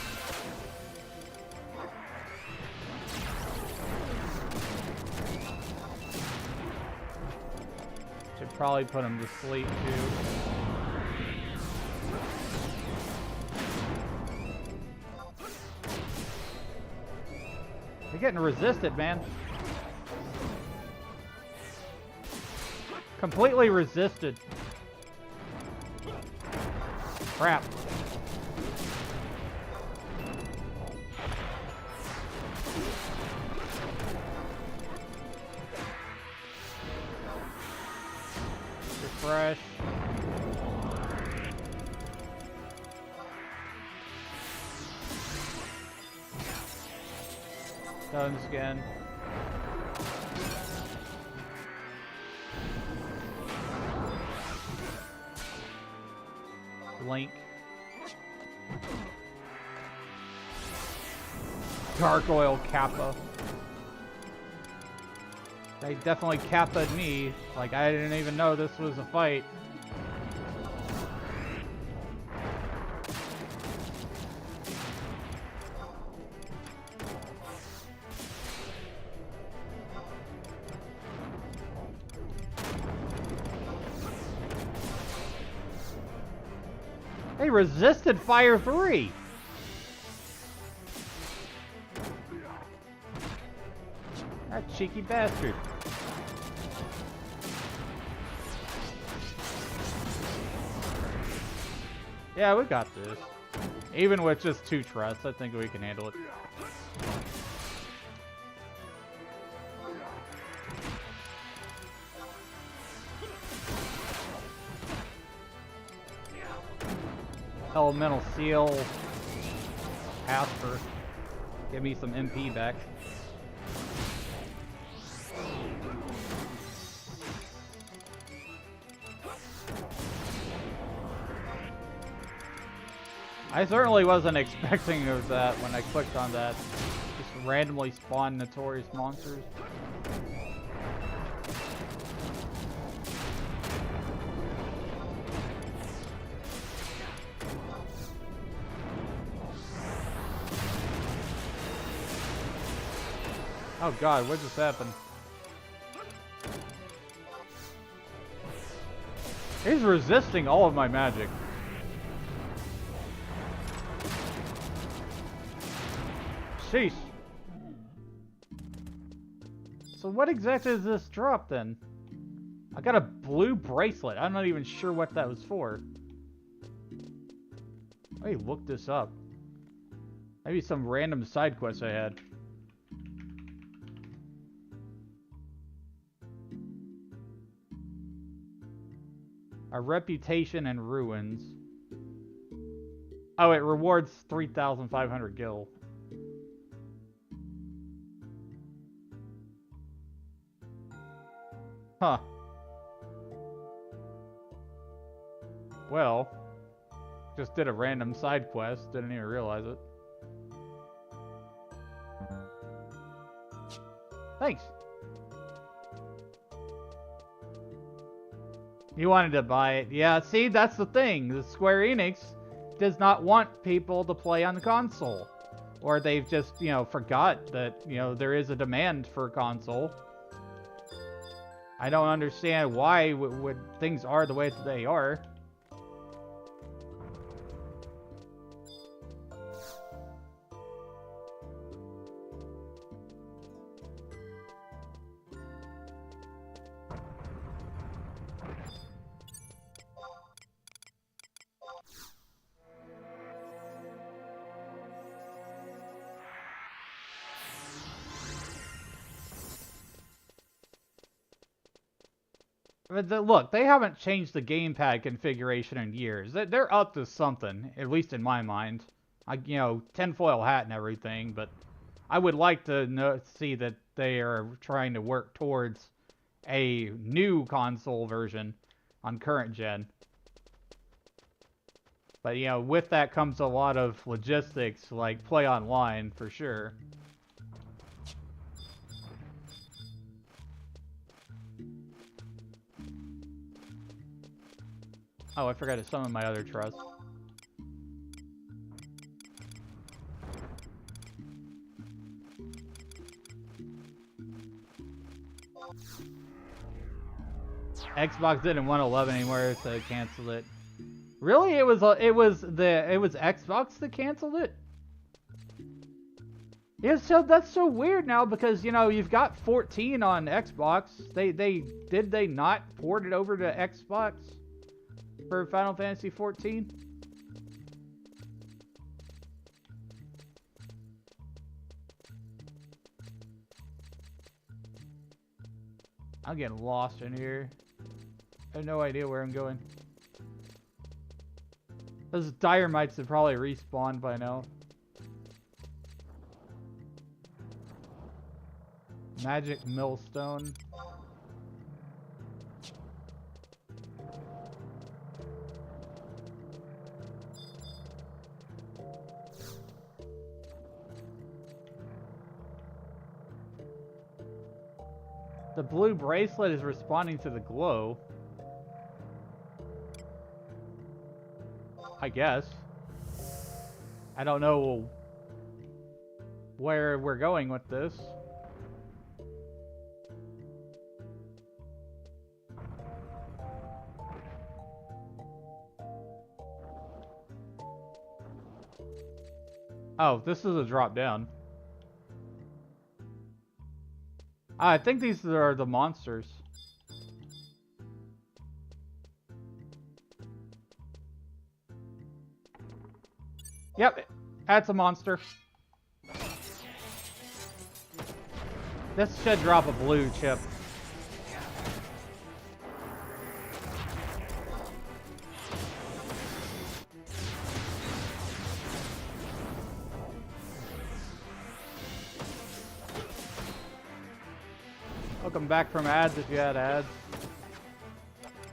Should probably put him to sleep too. You're getting resisted, man. Completely resisted. Crap. Refresh. Stones again. Link. Gargoyle Kappa. They definitely Kappa'd me. Like, I didn't even know this was a fight. They resisted Fire 3! That cheeky bastard. Yeah, we got this. Even with just 2 trusts, I think we can handle it. Elemental Seal. Asper. Give me some MP back. I certainly wasn't expecting of that when I clicked on that. Just randomly spawn notorious monsters. Oh god, what just happened? He's resisting all of my magic. Sheesh. So what exactly is this drop then? I got a blue bracelet. I'm not even sure what that was for. Let me look this up. Maybe some random side quest I had. A reputation and ruins. Oh, it rewards 3,500 gil. Huh. Well, just did a random side quest, didn't even realize it. Thanks. You wanted to buy it. Yeah, see, that's the thing. The Square Enix does not want people to play on the console. Or they've just, you know, forgot that, you know, there is a demand for console. I don't understand why things are the way that they are. But look, they haven't changed the gamepad configuration in years. They're up to something, at least in my mind. You know, tinfoil hat and everything, but I would like to see that they are trying to work towards a new console version on current gen. But, you know, with that comes a lot of logistics, like play online, for sure. Oh, I forgot to summon my other trust. Xbox didn't want 11 anymore, so it canceled it. Really? It was Xbox that canceled it? Yeah, so that's so weird now because, you know, you've got 14 on Xbox. Did they not port it over to Xbox for Final Fantasy 14? I'm getting lost in here. I have no idea where I'm going. Those dire mites have probably respawned by now. Magic millstone. The blue bracelet is responding to the glow. I guess. I don't know where we're going with this. Oh, this is a drop down. I think these are the monsters. Yep, that's a monster. This should drop a blue chip. Welcome back from ads if you had ads.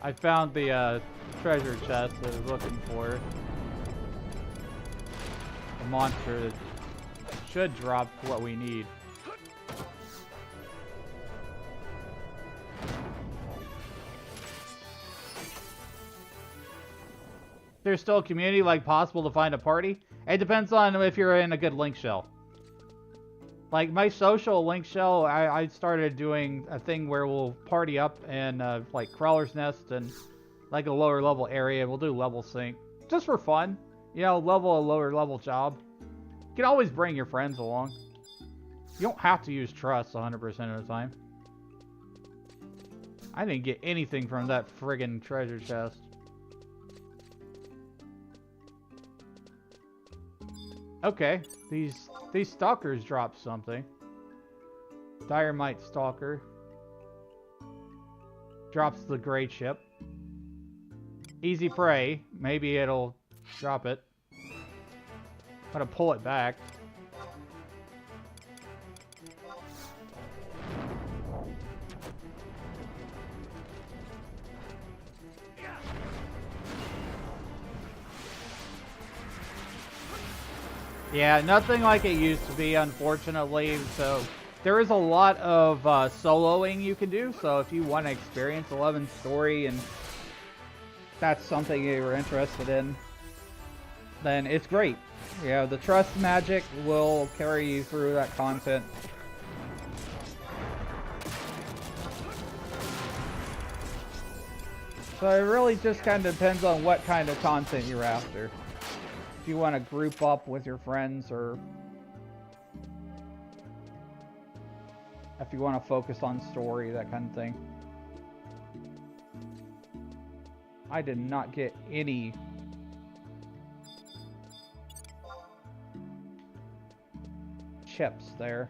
I found the treasure chest I was looking for. A monster that should drop what we need. There's still a community like possible to find a party. It depends on if you're in a good link shell. Like my social link shell, I started doing a thing where we'll party up in like Crawler's Nest and like a lower level area. We'll do level sync just for fun. You know, level a lower level job. You can always bring your friends along. You don't have to use trust 100% of the time. I didn't get anything from that friggin' treasure chest. Okay, these stalkers drop something. Dynamite stalker. Drops the gray chip. Easy prey. Maybe it'll drop it. I'm gonna pull it back. Yeah, nothing like it used to be, unfortunately. So there is a lot of soloing you can do. So if you want to experience 11's story and that's something you're interested in, then it's great. Yeah, the trust magic will carry you through that content. So it really just kind of depends on what kind of content you're after. If you want to group up with your friends, or if you want to focus on story, that kind of thing. I did not get any chips there.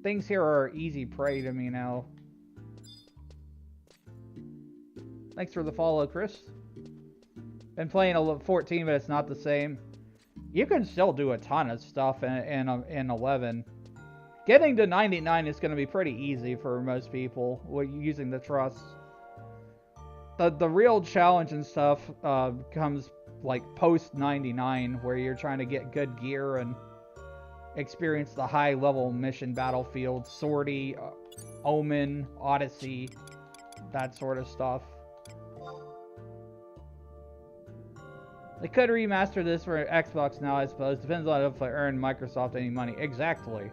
Things here are easy prey to me now. Thanks for the follow, Chris. Been playing 14, but it's not the same. You can still do a ton of stuff in 11. Getting to 99 is going to be pretty easy for most people using the trust. The real challenge and stuff comes like post 99, where you're trying to get good gear and experience the high level mission battlefield, Sortie, Omen, Odyssey, that sort of stuff. They could remaster this for Xbox now, I suppose. Depends on if I earn Microsoft any money. Exactly.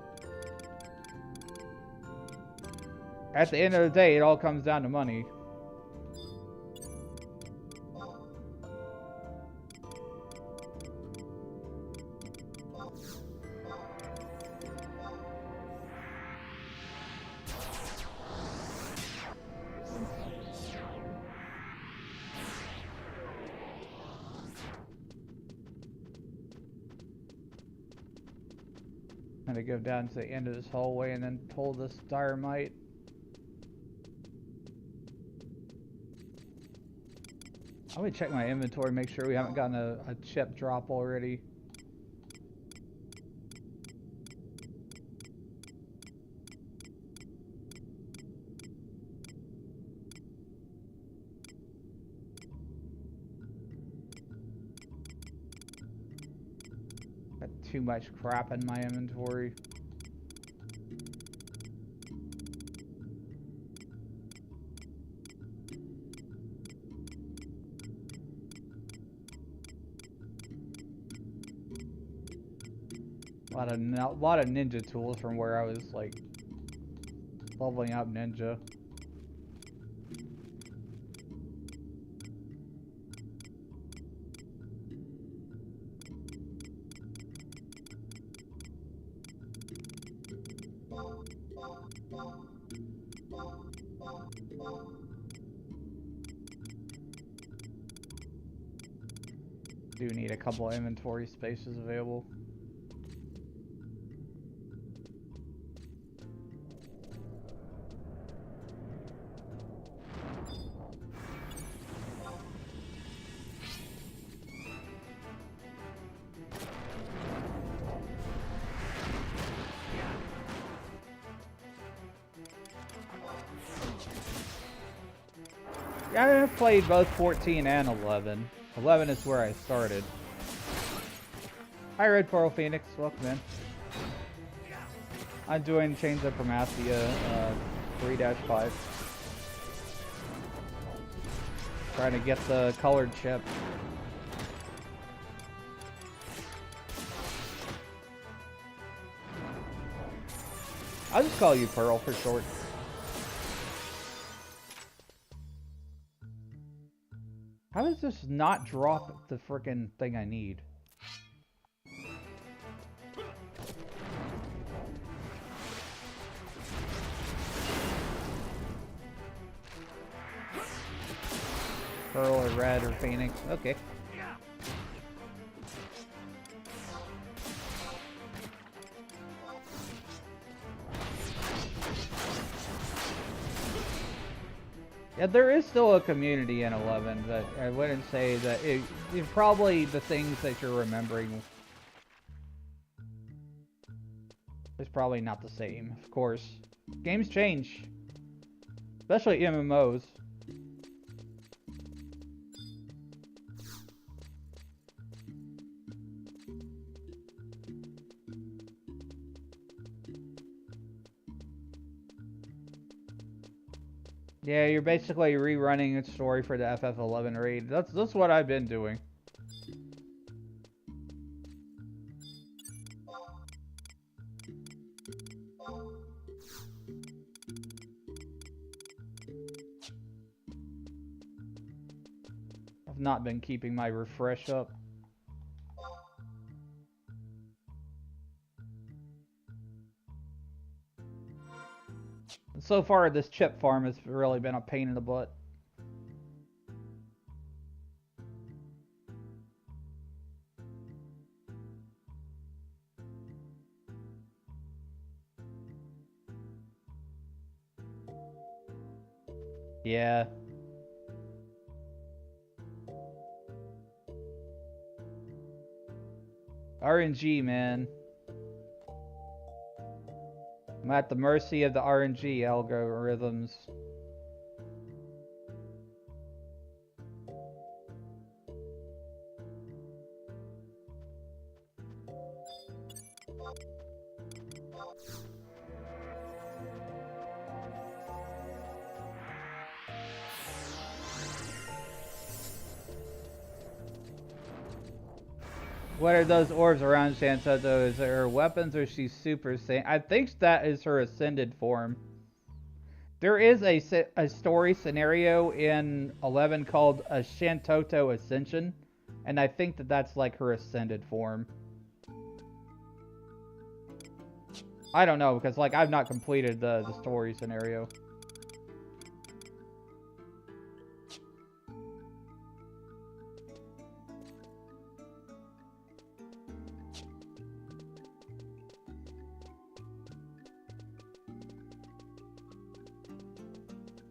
At the end of the day, it all comes down to money. I'm gonna go down to the end of this hallway and then pull this dynamite. I'm gonna check my inventory, make sure we haven't gotten a chip drop already. Got too much crap in my inventory. A lot of ninja tools from where I was like leveling up ninja. Do need a couple inventory spaces available. Yeah, I've played both 14 and 11. 11 is where I started. Hi, Red Pearl Phoenix. Welcome in. I'm doing Chains of Promathia 3-5. Trying to get the colored chip. I'll just call you Pearl for short. How does this not drop the frickin' thing I need? Pearl or Red or Phoenix. Okay. Yeah, there is still a community in 11, but I wouldn't say that it's probably the things that you're remembering is probably not the same. Of course, games change, especially MMOs. Yeah, you're basically rerunning a story for the FF11 raid. That's what I've been doing. I've not been keeping my refresh up. So far, this chip farm has really been a pain in the butt. Yeah. RNG, man. I'm at the mercy of the RNG algorithms. What are those orbs around Shantoto? Is it her weapons or is she Super Saiyan? I think that is her ascended form. There is a story scenario in 11 called a Shantoto Ascension, and I think that that's like her ascended form. I don't know, because like I've not completed the story scenario.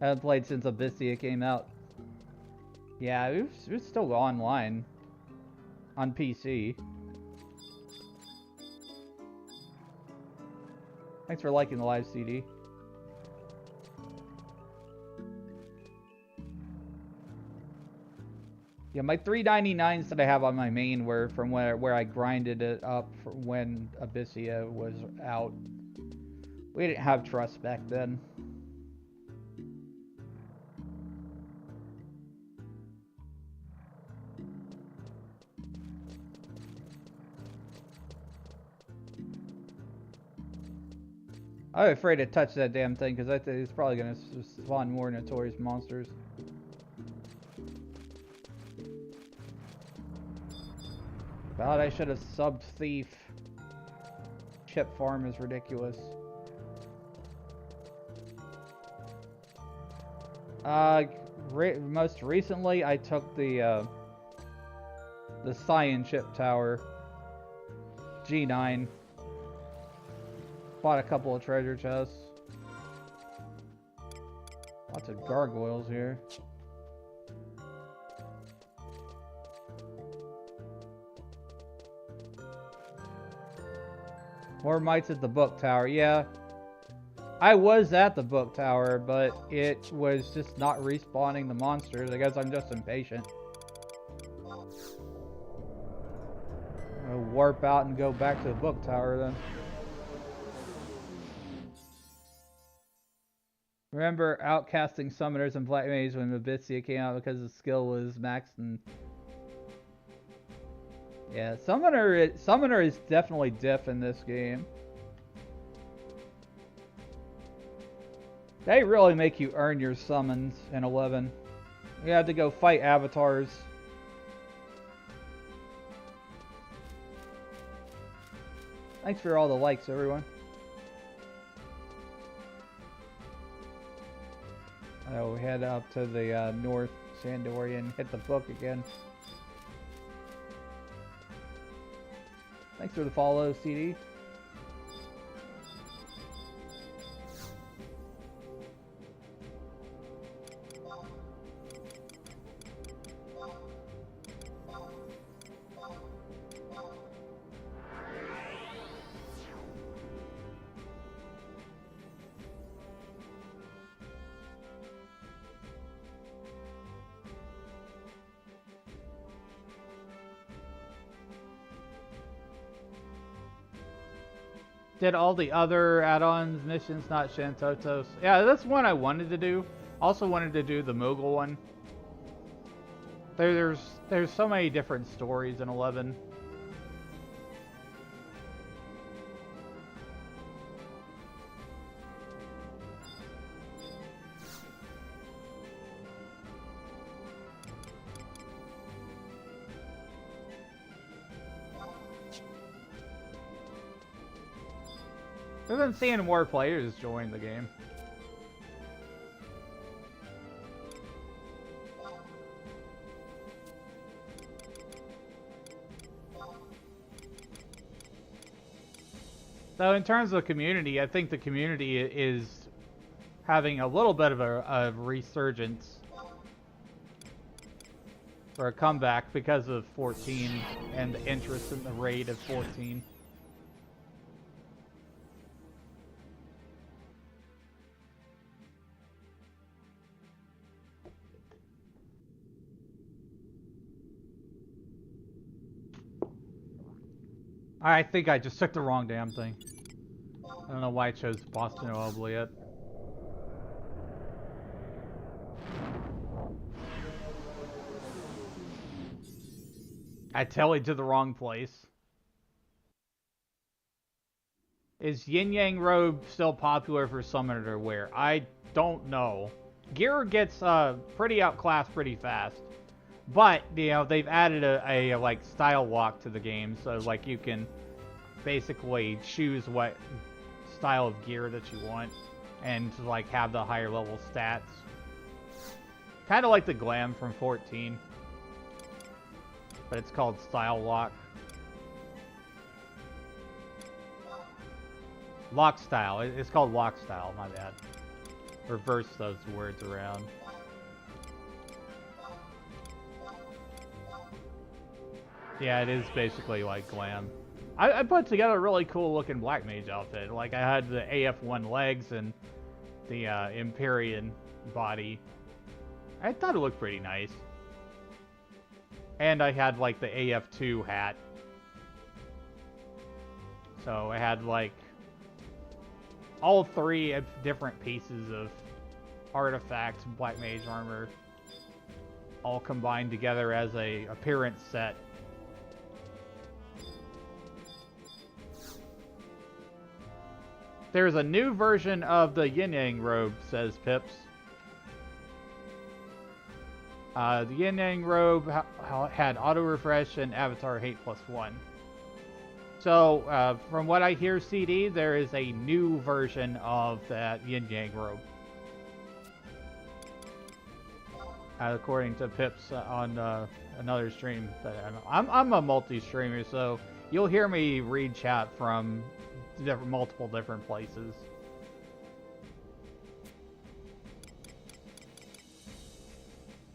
I haven't played since Abyssia came out. Yeah, it was still online. On PC. Thanks for liking the live CD. Yeah, my 399s that I have on my main were from where I grinded it up from when Abyssia was out. We didn't have trust back then. I'm afraid to touch that damn thing because I think it's probably going to spawn more notorious monsters. God, I should have subbed Thief. Chip farm is ridiculous. Most recently, I took the Cyan Chip Tower. G9. Bought a couple of treasure chests. Lots of gargoyles here. More mites at the book tower. Yeah. I was at the book tower, but it was just not respawning the monsters. I guess I'm just impatient. I'm gonna warp out and go back to the book tower then. Remember outcasting summoners and black mages when Abyssia came out because the skill was maxed and... Yeah, summoner is definitely diff in this game. They really make you earn your summons in 11. You have to go fight avatars. Thanks for all the likes, everyone. Oh, we head up to the North Sandorian, hit the book again. Thanks for the follow, CD. Did all the other add-ons missions, not Shantotos. Yeah, that's one I wanted to do. Also wanted to do the Mogul one. There's so many different stories in 11. I've been seeing more players join the game. So in terms of community, I think the community is having a little bit of a resurgence or a comeback because of 14 and the interest in the raid of 14. I think I just took the wrong damn thing. I don't know why I chose Boston Oubliette. I totally did the wrong place. Is Yin Yang Robe still popular for summoner to wear? I don't know. Gear gets pretty outclassed pretty fast. But, you know, they've added a like style walk to the game, so like you can basically choose what style of gear that you want and like have the higher level stats. Kind of like the glam from 14. But it's called style lock. Lock style. It's called lock style, my bad. Reverse those words around. Yeah, it is basically like glam. I put together a really cool looking Black Mage outfit. Like I had the AF1 legs and the Empyrean body. I thought it looked pretty nice. And I had like the AF2 hat. So I had like all three different pieces of artifacts, Black Mage armor, all combined together as a appearance set. There's a new version of the Yin Yang robe, says Pips. The Yin Yang robe had auto refresh and avatar hate +1. So, from what I hear, CD, there is a new version of that Yin Yang robe. According to Pips on another stream that I'm a multi-streamer, so you'll hear me read chat from multiple different places.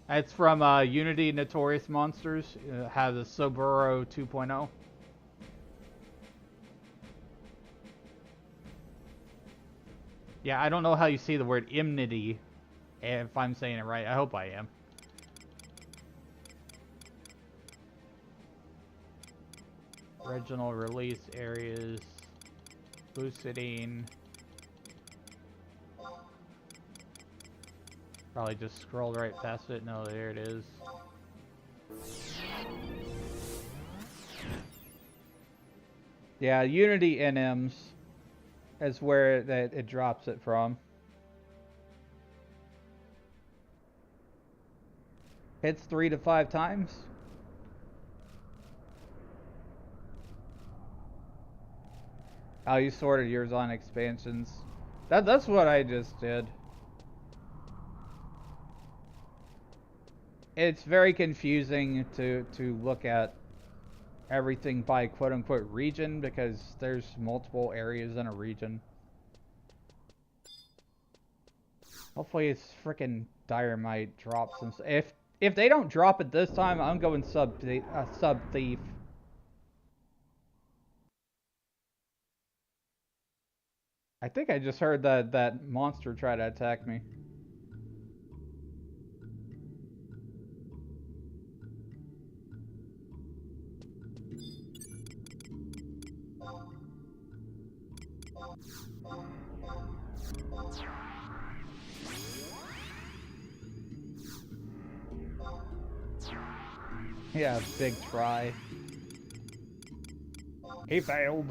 It's from Unity Notorious Monsters. It has a Soburo 2.0. Yeah, I don't know how you see the word enmity, if I'm saying it right. I hope I am. Original release areas. Lucidine. Probably just scrolled right past it. No, there it is. Yeah, Unity NMs is where it drops it from. Hits 3 to 5 times. Oh, you sorted yours on expansions. That's what I just did. It's very confusing to look at everything by quote-unquote region because there's multiple areas in a region. Hopefully it's frickin' Dynamite drops some. If they don't drop it this time, I'm going sub thief. I think I just heard that monster try to attack me. Yeah, big try. He failed.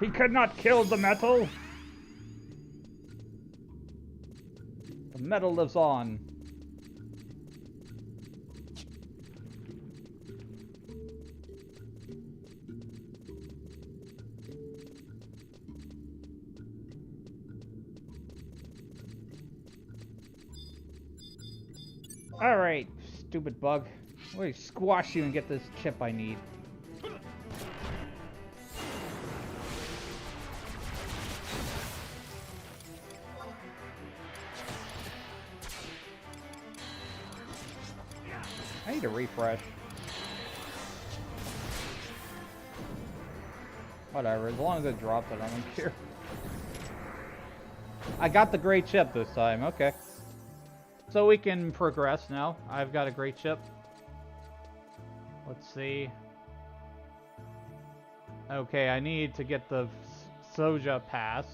He could not kill the metal. The metal lives on. Alright, stupid bug. Let me squash you and get this chip I need. I need a refresh. Whatever, as long as it drops it, I don't care. I got the great chip this time, okay. So we can progress now. I've got a great chip. Let's see. Okay, I need to get the Soja pass.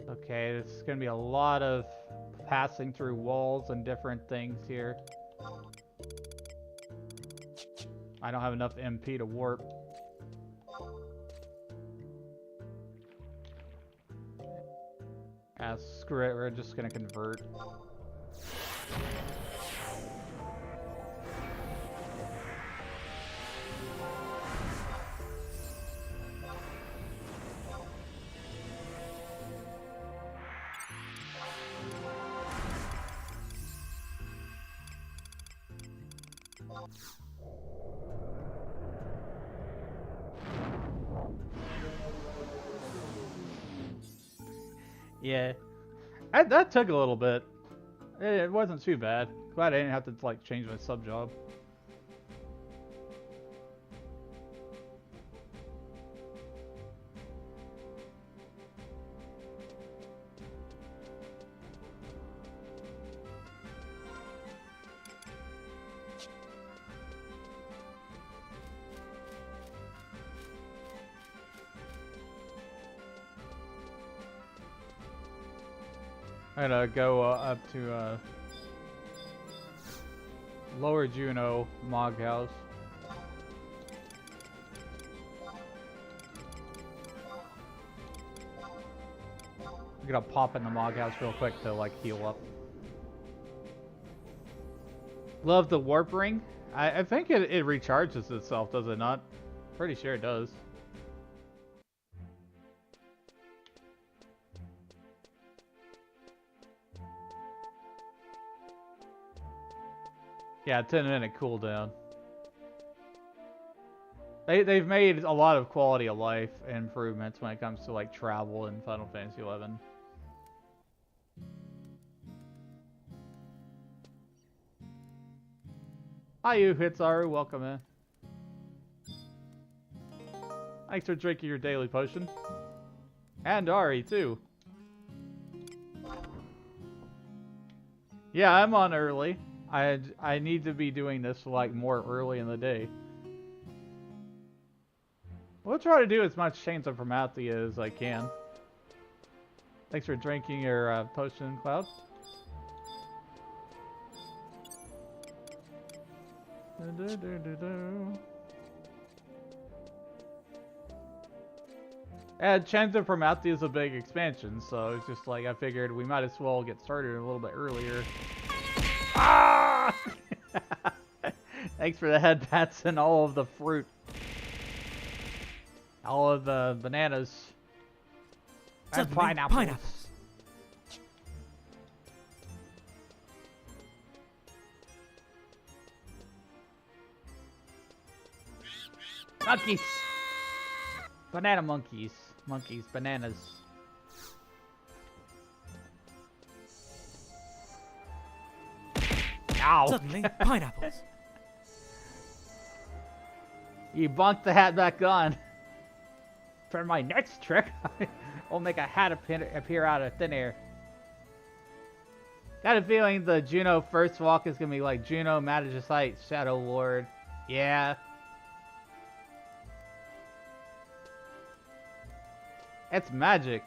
Okay, this is gonna be a lot of passing through walls and different things here. I don't have enough MP to warp. Ah, screw it, we're just gonna convert. Yeah, that took a little bit. It wasn't too bad. Glad I didn't have to like change my sub job. I'm gonna go up to Lower Juno Mog House. I'm gonna pop in the Mog House real quick to like heal up. Love the warp ring. I think it recharges itself, does it not? Pretty sure it does. Yeah, 10-minute cooldown. They've made a lot of quality of life improvements when it comes to like travel in Final Fantasy XI. Hi, you Hitsaru, welcome in. Thanks for drinking your daily potion. And Ari too. Yeah, I'm on early. I need to be doing this like more early in the day. We'll try to do as much Chains of Promathia as I can. Thanks for drinking your potion, Cloud. And Chains of Promathia is a big expansion, so it's just like I figured we might as well get started a little bit earlier. Ah! Thanks for the headbats and all of the fruit. All of the bananas. And pineapples. Monkeys! Banana monkeys. Monkeys, bananas. Ow! Suddenly, pineapples. You bonked the hat back on. For my next trick, I'll make a hat appear out of thin air. Got a feeling the Juno first walk is gonna be like Juno, Magicite, Shadow Lord. Yeah. It's magic.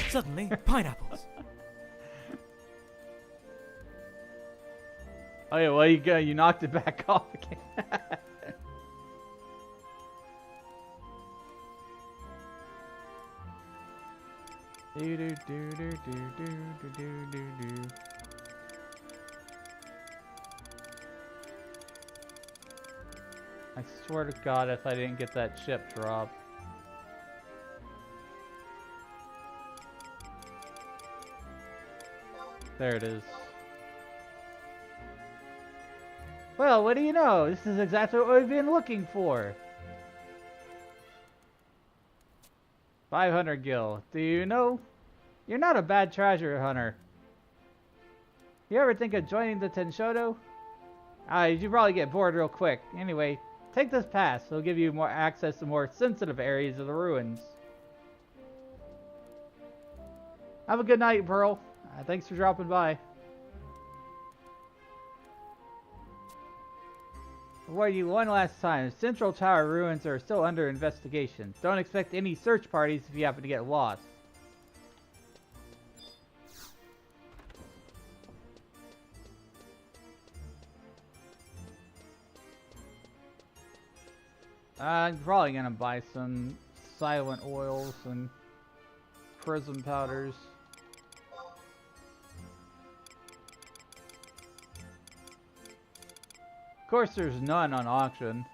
Suddenly, pineapples. Oh yeah, well you knocked it back off again. do do do do do do do do do. I swear to God, if I didn't get that chip drop. There it is. Well, what do you know? This is exactly what we've been looking for. 500 gil. Do you know? You're not a bad treasure hunter. You ever think of joining the Tenshodo? You probably get bored real quick. Anyway, take this pass. It'll give you more access to more sensitive areas of the ruins. Have a good night, Pearl. Thanks for dropping by. I'll warn you one last time. Central Tower ruins are still under investigation. Don't expect any search parties if you happen to get lost. I'm probably gonna buy some silent oils and prism powders. Of course, there's none on auction.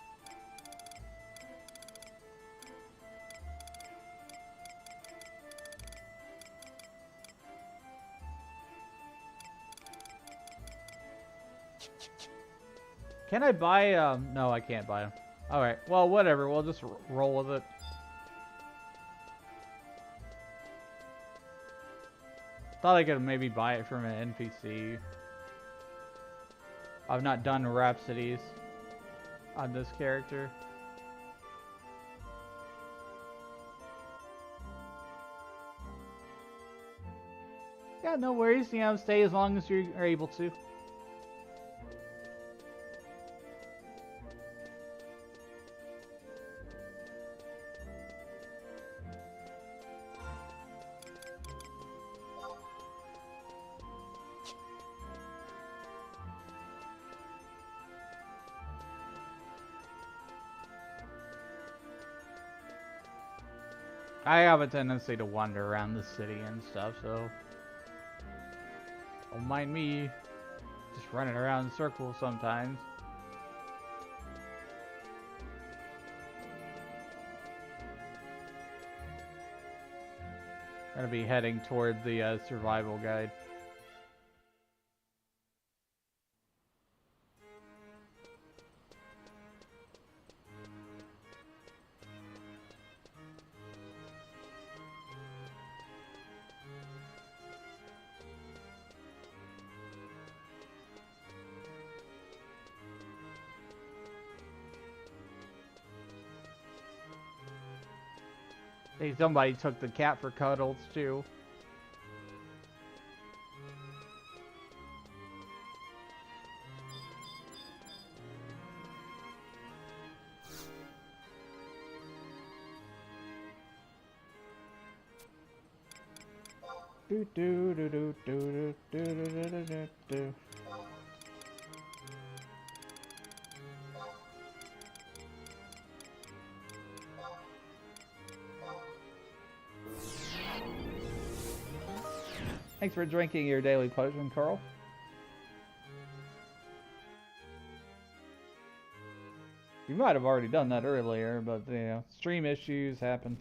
Can I buy, no, I can't buy them. Alright, well, whatever. We'll just roll with it. Thought I could maybe buy it from an NPC. I've not done Rhapsodies on this character. Yeah, no worries. You know, stay as long as you are able to. I have a tendency to wander around the city and stuff, so don't mind me just running around in circles sometimes. Gonna be heading toward the survival guide. Hey, somebody took the cat for cuddles too. Do do do do do do do do do do do. Thanks for drinking your daily potion, Carl. You might have already done that earlier, but you know, stream issues happen.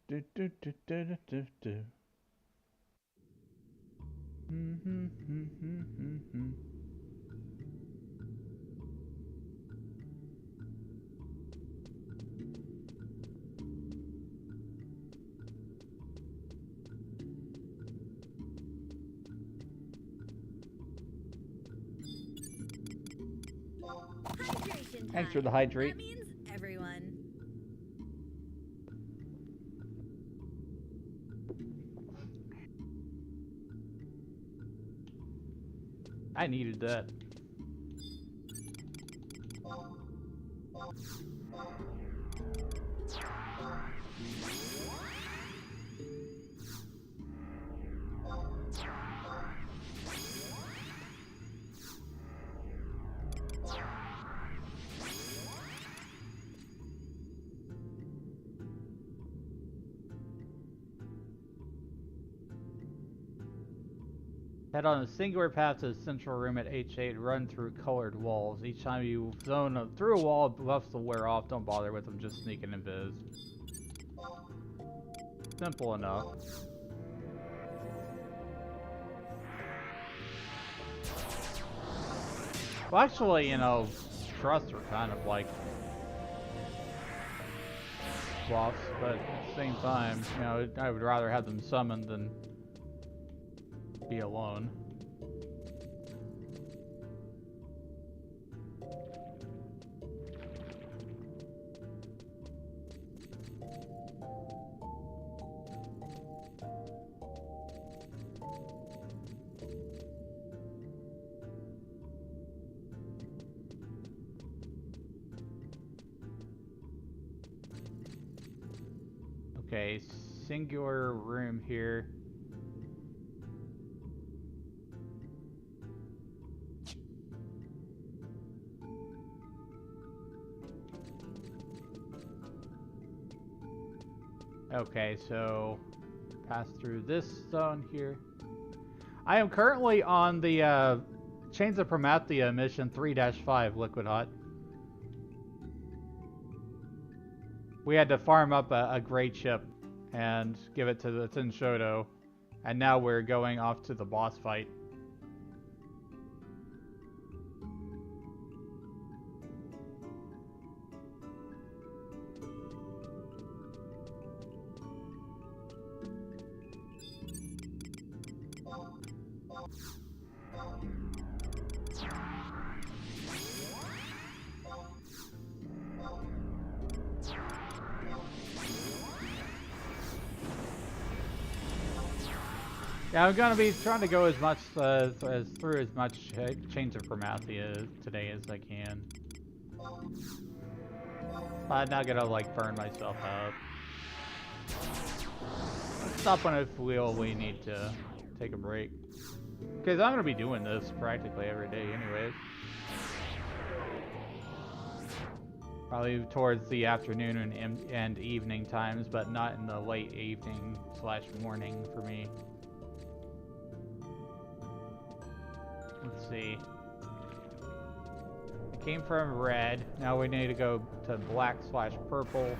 Do, do, do, do, do, do, do. time. Thanks for the hydrate. That means everyone. I needed that. Head on a singular path to the central room at H8. Run through colored walls. Each time you zone through a wall, buffs will wear off. Don't bother with them, just sneak and invis. Simple enough. Well, actually, you know, trusts are kind of like buffs, but at the same time, you know, I would rather have them summoned than be alone. Okay, singular room here. Okay, so pass through this zone here. I am currently on the Chains of Promathia mission 3-5 Liquid Hot. We had to farm up a great ship and give it to the Tenshodo, and now we're going off to the boss fight. Yeah, I'm gonna be trying to go as much through as much Chains of Promathia today as I can. I'm not gonna like burn myself out. Let's stop on if we need to take a break, because I'm gonna be doing this practically every day, anyways. Probably towards the afternoon and evening times, but not in the late evening / morning for me. Let's see. It came from red. Now we need to go to black / purple.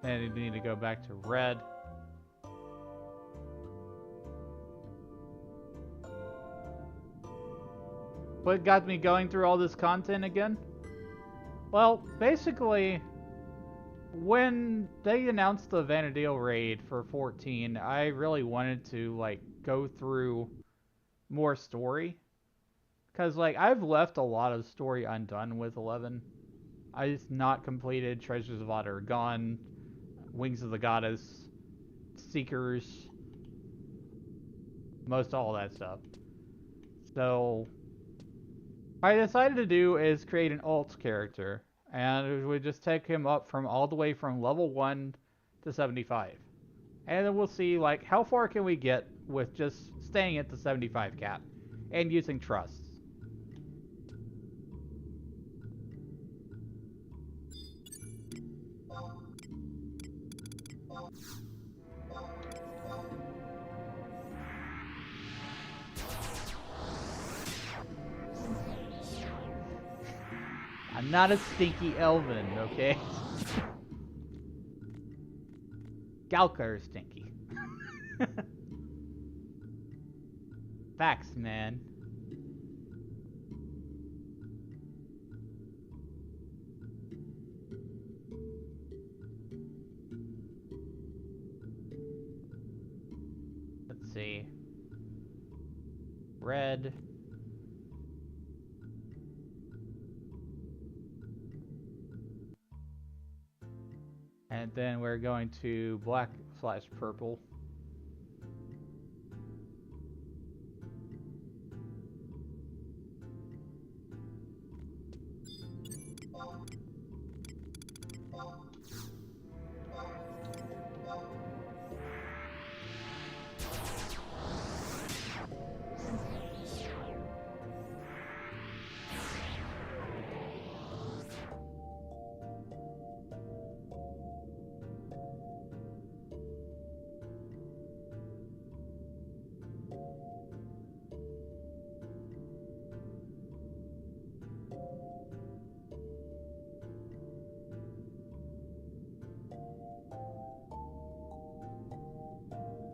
And we need to go back to red. What got me going through all this content again? Well, basically, when they announced the Vanadil raid for 14, I really wanted to, like, go through more story. Because, like, I've left a lot of story undone with 11. I just not completed Treasures of Otter Gone, Wings of the Goddess, Seekers, most all that stuff. So what I decided to do is create an alt character, and it would just take him up from all the way from level 1 to 75. And then we'll see, like, how far can we get with just staying at the 75 cap and using trusts. I'm not a stinky elven, okay? Galka is stinky. Facts, man. red. And then we're going to black/purple.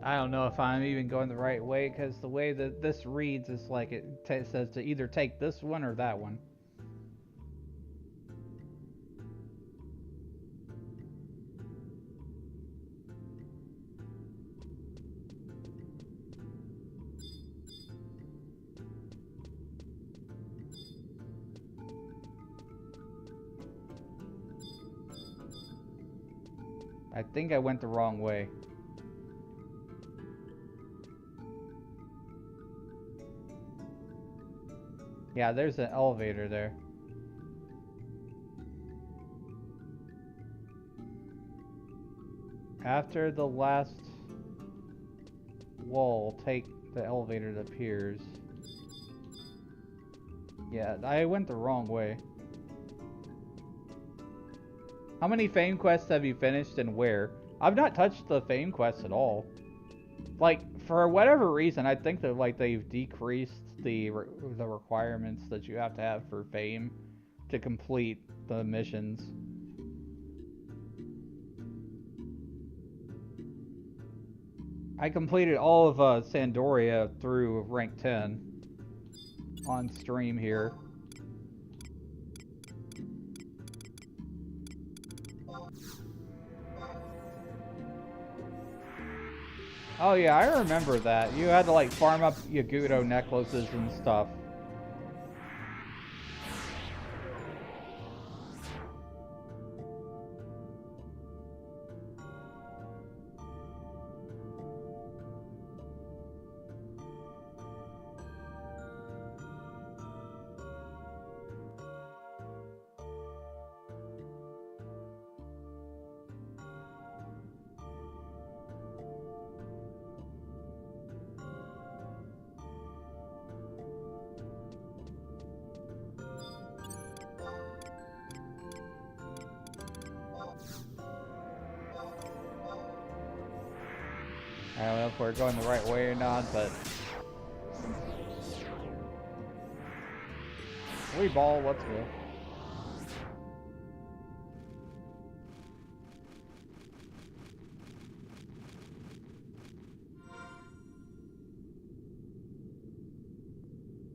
I don't know if I'm even going the right way, because the way that this reads is like it says to either take this one or that one. I think I went the wrong way. Yeah, there's an elevator there. After the last wall, take the elevator that appears. Yeah, I went the wrong way. How many fame quests have you finished and where? I've not touched the fame quests at all. Like, for whatever reason, I think that like they've decreased the requirements that you have to have for fame to complete the missions. I completed all of Sandoria through rank 10 on stream here. Oh yeah, I remember that. You had to like farm up Yagudo necklaces and stuff. I don't know if we're going the right way or not, but... We ball, let's go.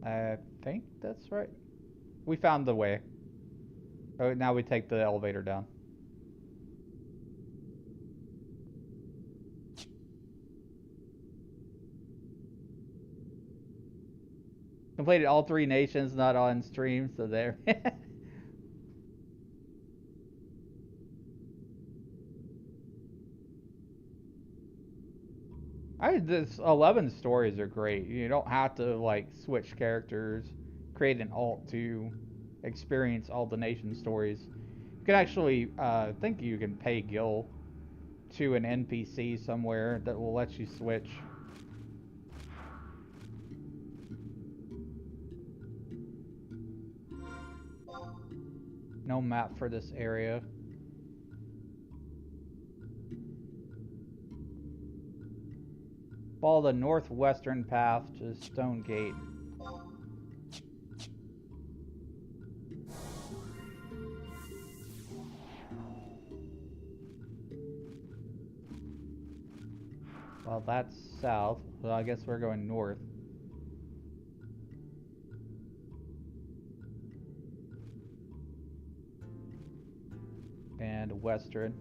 I think that's right. We found the way. Oh, now we take the elevator down. Completed all 3 nations, not on stream, so there. This 11 stories are great. You don't have to like switch characters, create an alt to experience all the nation stories. You can actually, I think you can pay Gil to an NPC somewhere that will let you switch. No map for this area. Follow the northwestern path to Stone Gate. Well, that's south, so I guess we're going north. And western.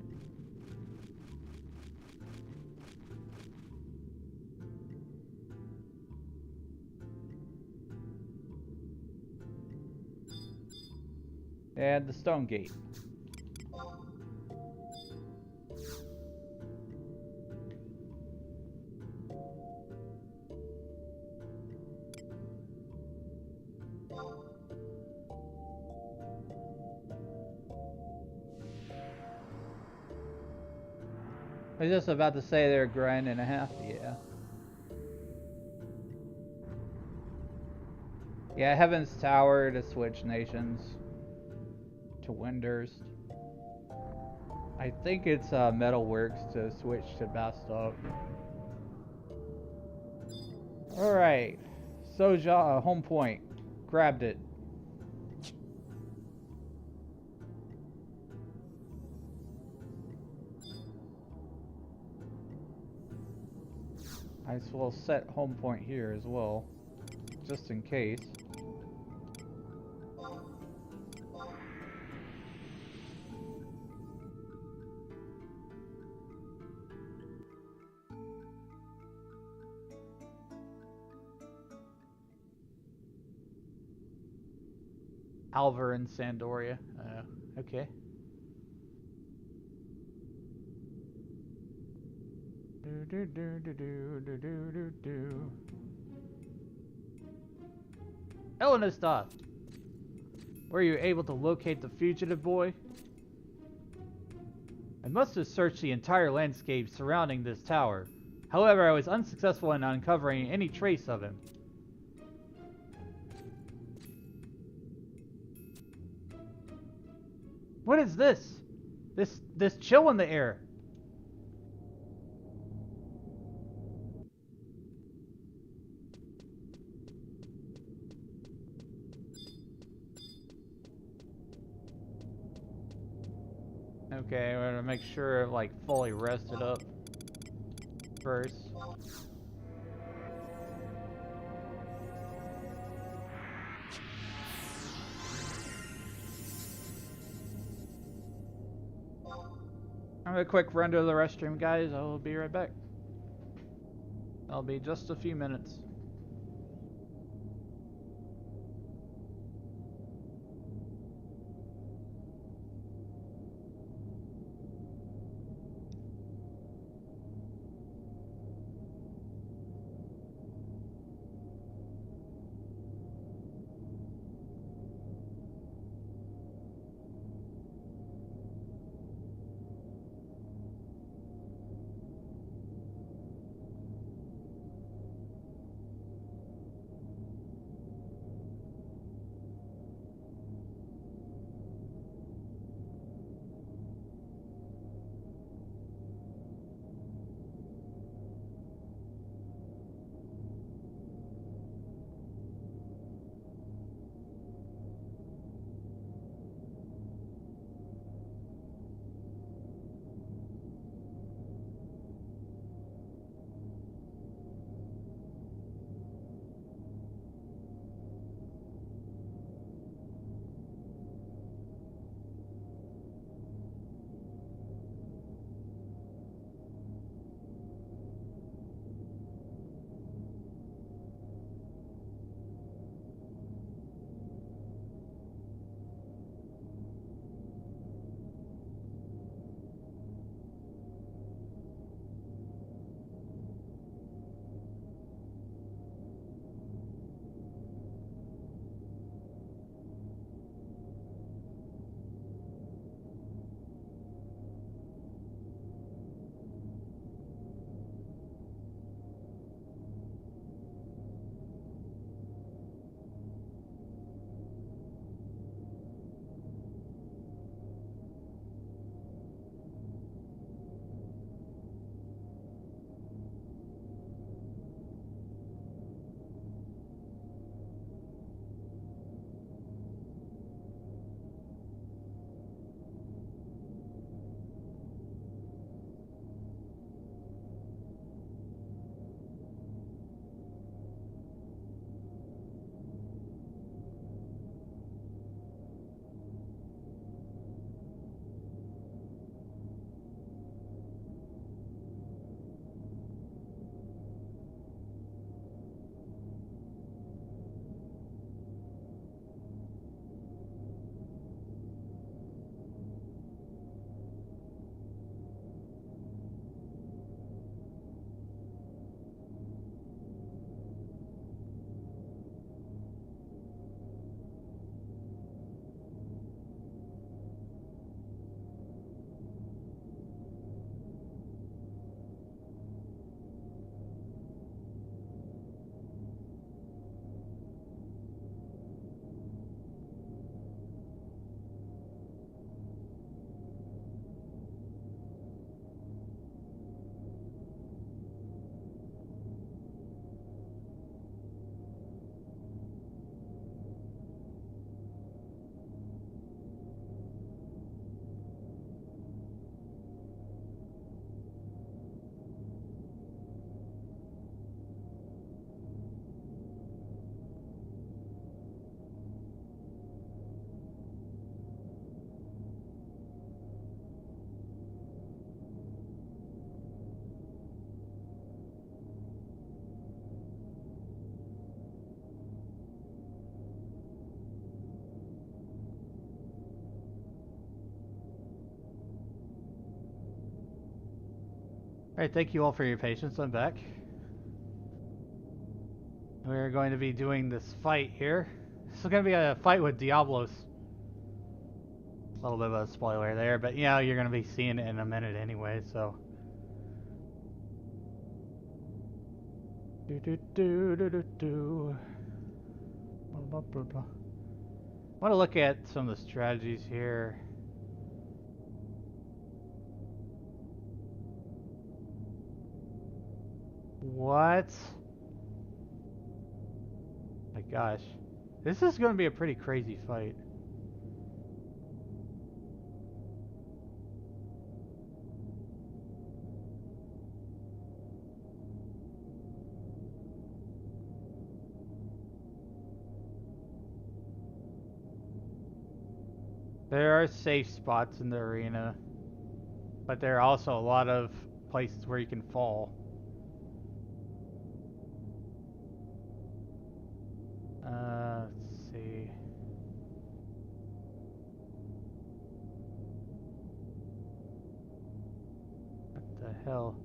And the stone gate. I was just about to say they're grinding a half, yeah. Yeah, Heaven's Tower to switch nations to Windurst. I think it's Metalworks to switch to Bastok. Alright, Soja, home point. Grabbed it. I as well set home point here as well, just in case. Alvar and Sandoria. Okay. Elenistad! Were you able to locate the fugitive boy? I must have searched the entire landscape surrounding this tower. However, I was unsuccessful in uncovering any trace of him. What is this? This chill in the air. Okay, I'm gonna make sure I'm like fully rested up first. I'm gonna quick run to the restroom, guys. I will be right back. I'll be just a few minutes. Alright, thank you all for your patience. I'm back. We're going to be doing this fight here. This is going to be a fight with Diablos. A little bit of a spoiler there, but yeah, you're going to be seeing it in a minute anyway, so. I want to look at some of the strategies here. What? My gosh. This is going to be a pretty crazy fight. There are safe spots in the arena, but there are also a lot of places where you can fall. Let's see. What the hell?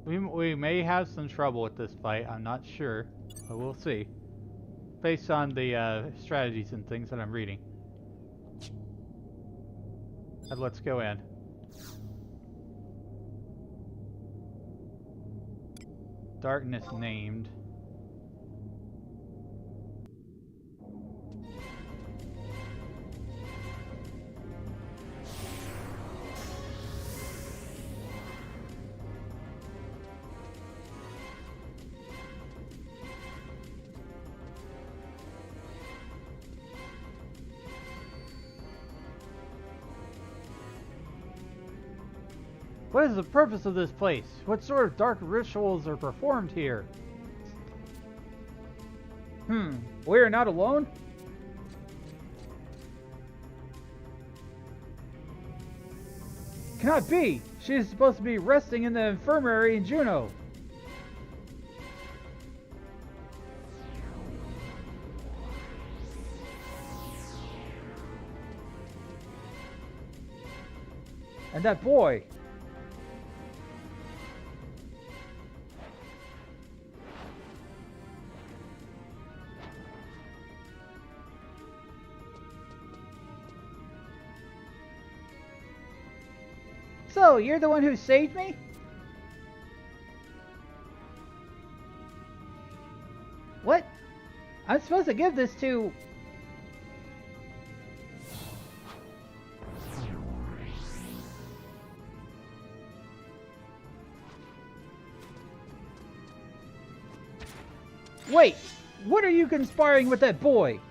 We may have some trouble with this fight. I'm not sure, but we'll see. Based on the strategies and things that I'm reading. But let's go in. Darkness named. What is the purpose of this place? What sort of dark rituals are performed here? We are not alone? Cannot be! She is supposed to be resting in the infirmary in Juneau. And that boy! So, you're the one who saved me? What? I'm supposed to give this to... Wait! What are you conspiring with that boy?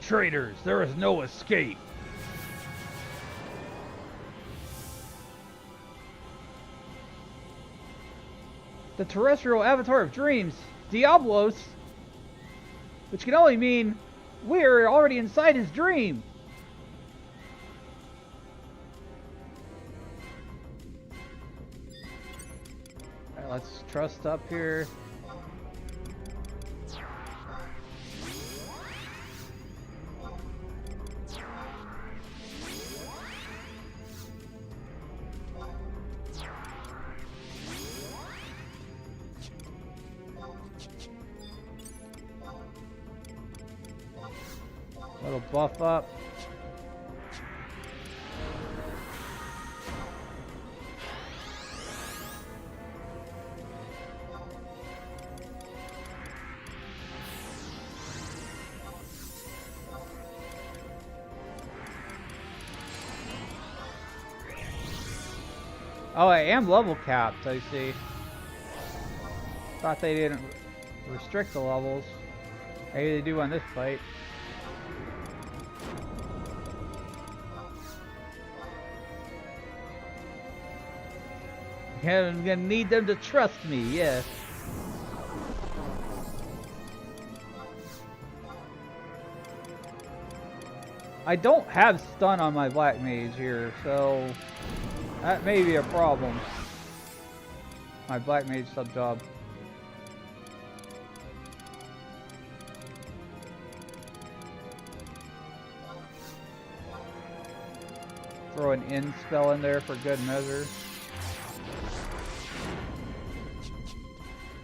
Traitors, there is no escape. The terrestrial avatar of dreams, Diablos, which can only mean we're already inside his dream. Alright, let's trust up here. Little buff up. Oh, I am level capped, I see. Thought they didn't restrict the levels. Maybe they do on this fight. Yeah, I'm gonna need them to trust me, yeah. I don't have stun on my black mage here, so that may be a problem. My black mage sub job. Throw an in spell in there for good measure.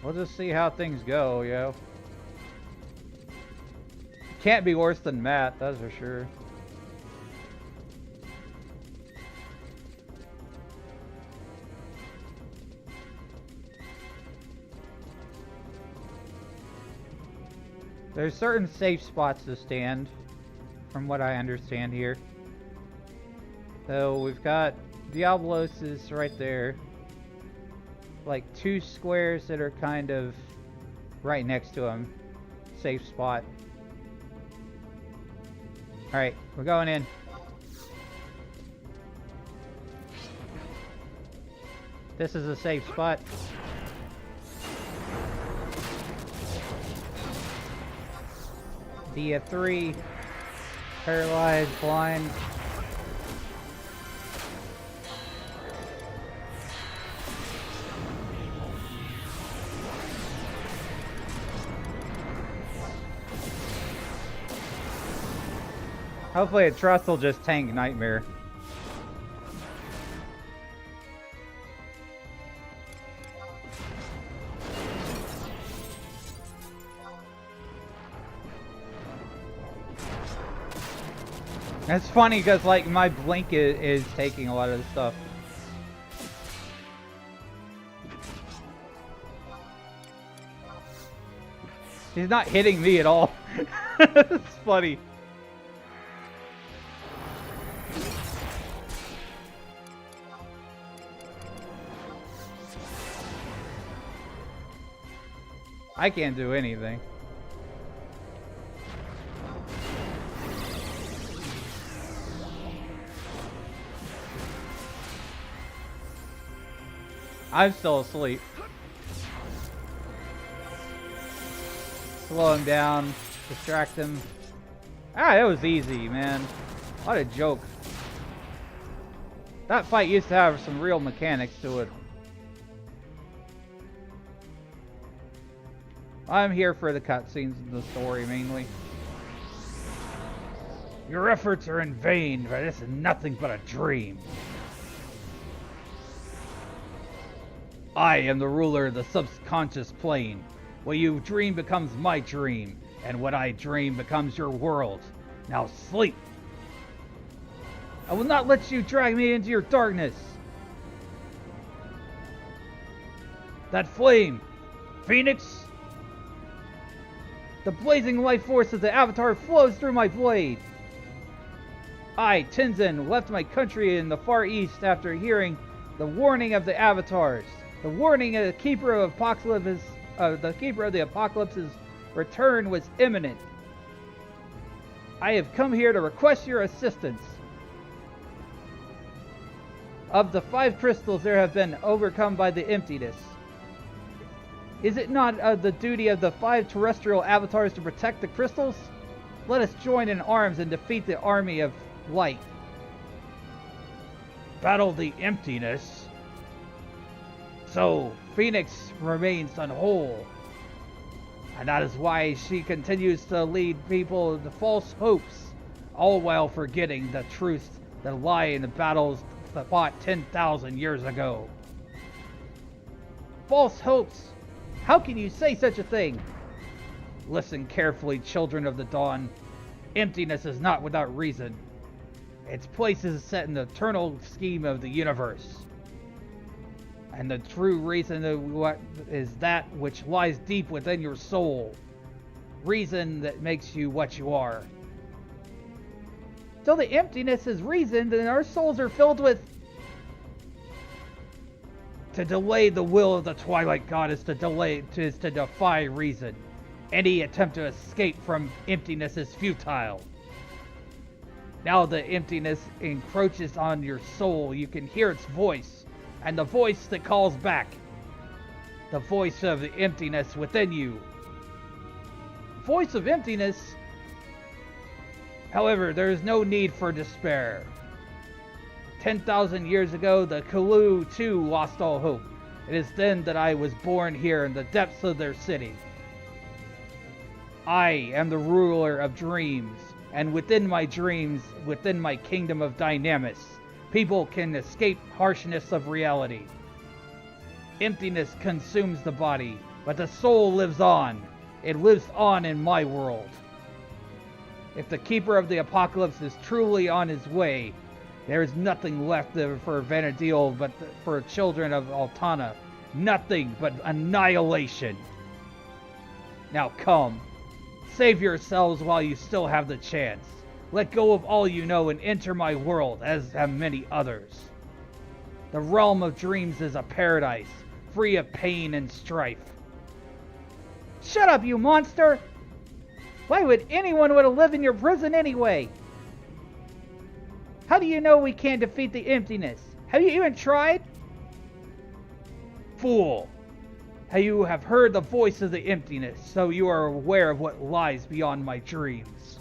We'll just see how things go, yo. Can't be worse than Matt, that's for sure. There's certain safe spots to stand, from what I understand here. So we've got Diablos is right there. Like 2 squares that are kind of right next to him. Safe spot. Alright, we're going in. This is a safe spot. Pt.2, paralyzed, blind. Hopefully a trust will just tank Nightmare. That's funny because like my blink is taking a lot of the stuff. He's not hitting me at all. It's funny. I can't do anything. I'm still asleep. Slow him down, distract him. Ah, that was easy, man. What a joke. That fight used to have some real mechanics to it. I'm here for the cutscenes and the story, mainly. Your efforts are in vain, for this is nothing but a dream. I am the ruler of the subconscious plane. What you dream becomes my dream, and what I dream becomes your world. Now sleep! I will not let you drag me into your darkness! That flame! Phoenix! The blazing life force of the Avatar flows through my blade! I, Tenzin, left my country in the Far East after hearing the warning of the Avatars. The warning of the Keeper of the Apocalypse's return was imminent. I have come here to request your assistance. Of the 5 crystals there have been overcome by the emptiness. Is it not the duty of the 5 terrestrial avatars to protect the crystals? Let us join in arms and defeat the army of light. Battle the emptiness? So, Phoenix remains unwhole. And that is why she continues to lead people to false hopes, all while forgetting the truths that lie in the battles that fought 10,000 years ago. False hopes? How can you say such a thing? Listen carefully, children of the dawn. Emptiness is not without reason. Its place is set in the eternal scheme of the universe. And the true reason of what is that which lies deep within your soul. Reason that makes you what you are. So the emptiness is reason, then our souls are filled with To delay the will of the Twilight God is to defy reason. Any attempt to escape from emptiness is futile. Now the emptiness encroaches on your soul. You can hear its voice, and the voice that calls back. The voice of the emptiness within you. Voice of emptiness. However, there is no need for despair. 10,000 years ago, the Ch3 lost all hope. It is then that I was born here in the depths of their city. I am the ruler of dreams, and within my dreams, within my kingdom of Dynamis, people can escape harshness of reality. Emptiness consumes the body, but the soul lives on. It lives on in my world. If the Keeper of the Apocalypse is truly on his way, there is nothing left for Vanadil but for children of Altana. Nothing but annihilation. Now come. Save yourselves while you still have the chance. Let go of all you know and enter my world, as have many others. The realm of dreams is a paradise, free of pain and strife. Shut up, you monster! Why would anyone want to live in your prison anyway? How do you know we can't defeat the emptiness? Have you even tried? Fool! How you have heard the voice of the emptiness, so you are aware of what lies beyond my dreams.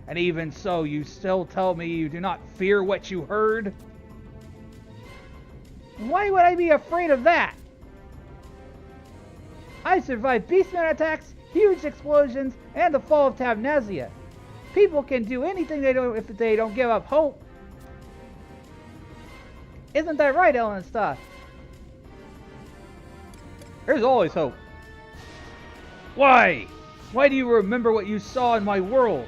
And even so, you still tell me you do not fear what you heard? Why would I be afraid of that? I survived beastman attacks, huge explosions, and the fall of Tabnazia. People can do anything if they don't give up hope. Isn't that right, Ellen Stott? There's always hope. Why? Why do you remember what you saw in my world?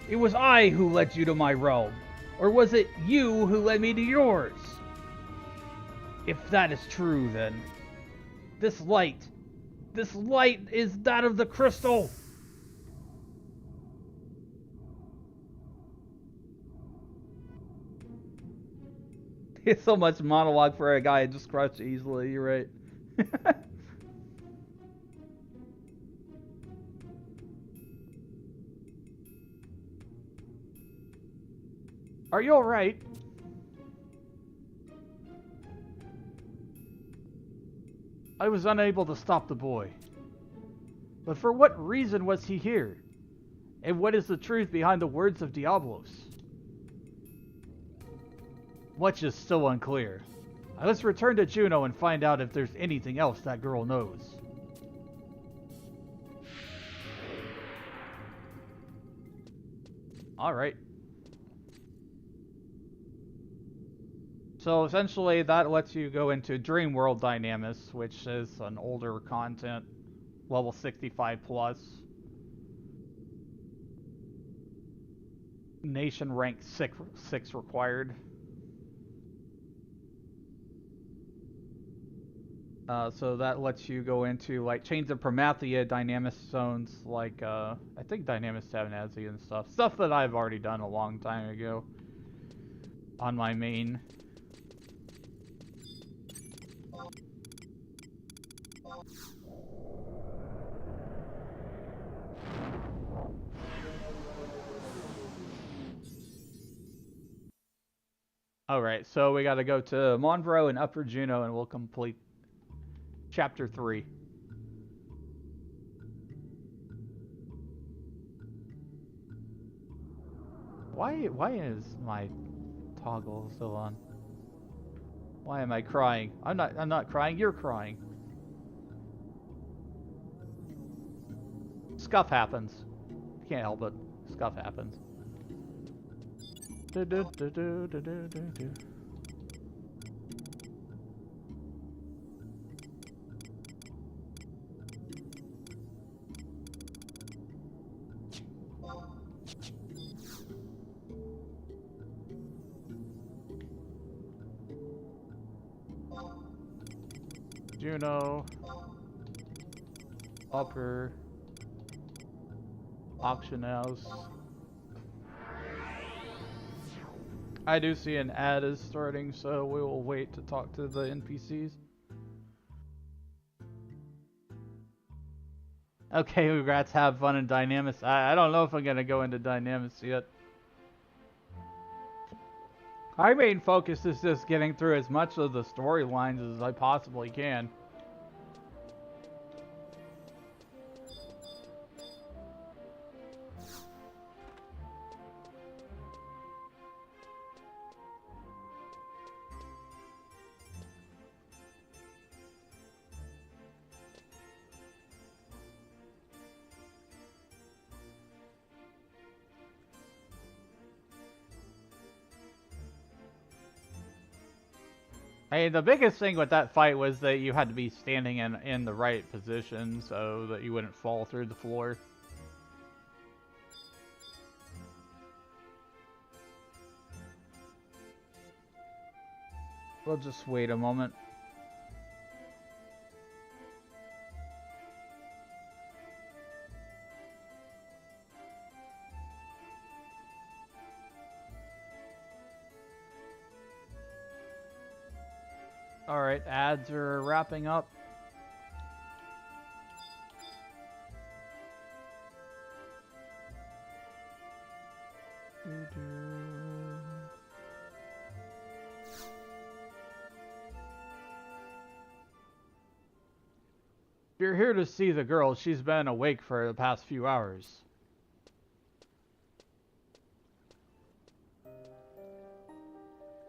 It was I who led you to my realm. Or was it you who led me to yours? If that is true, then this light is that of the crystal. It's so much monologue for a guy just crushed easily, you're right. Are you alright? I was unable to stop the boy. But for what reason was he here? And what is the truth behind the words of Diablos? Much is still unclear. Let's return to Juno and find out if there's anything else that girl knows. Alright. So essentially that lets you go into Dream World Dynamis, which is an older content, level 65 plus. Nation rank 6 required. So that lets you go into like Chains of Promathia, Dynamis zones, like I think Dynamis Tabnazia and stuff that I've already done a long time ago on my main. Alright, so we gotta go to Monbro and Upper Juno and we'll complete Chapter 3. Why is my toggle still on? Why am I crying? I'm not crying, you're crying. Scuff happens. Can't help it. Scuff happens. Juno, Upper, Auction House. I do see an ad is starting, so we will wait to talk to the NPCs. Okay, congrats, have fun in Dynamis. I don't know if I'm gonna go into Dynamis yet. My main focus is just getting through as much of the storylines as I possibly can. Hey, the biggest thing with that fight was that you had to be standing in the right position so that you wouldn't fall through the floor. We'll just wait a moment. Alright, ads are wrapping up. You're here to see the girl. She's been awake for the past few hours.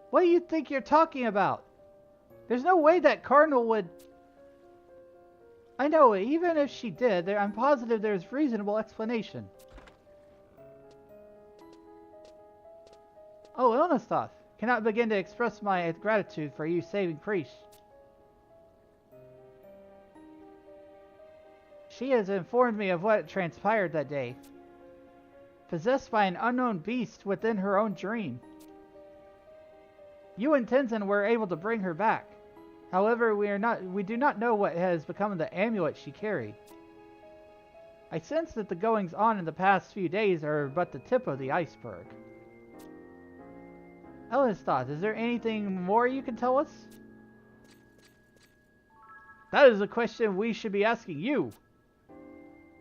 What do you think you're talking about? There's no way that Cardinal would... I know, even if she did, I'm positive there's reasonable explanation. Oh, Ilnastoth, cannot begin to express my gratitude for you saving Priest. She has informed me of what transpired that day. Possessed by an unknown beast within her own dream. You and Tenzin were able to bring her back. However, we do not know what has become of the amulet she carried. I sense that the goings on in the past few days are but the tip of the iceberg. Ilnastoth, is there anything more you can tell us? That is a question we should be asking you.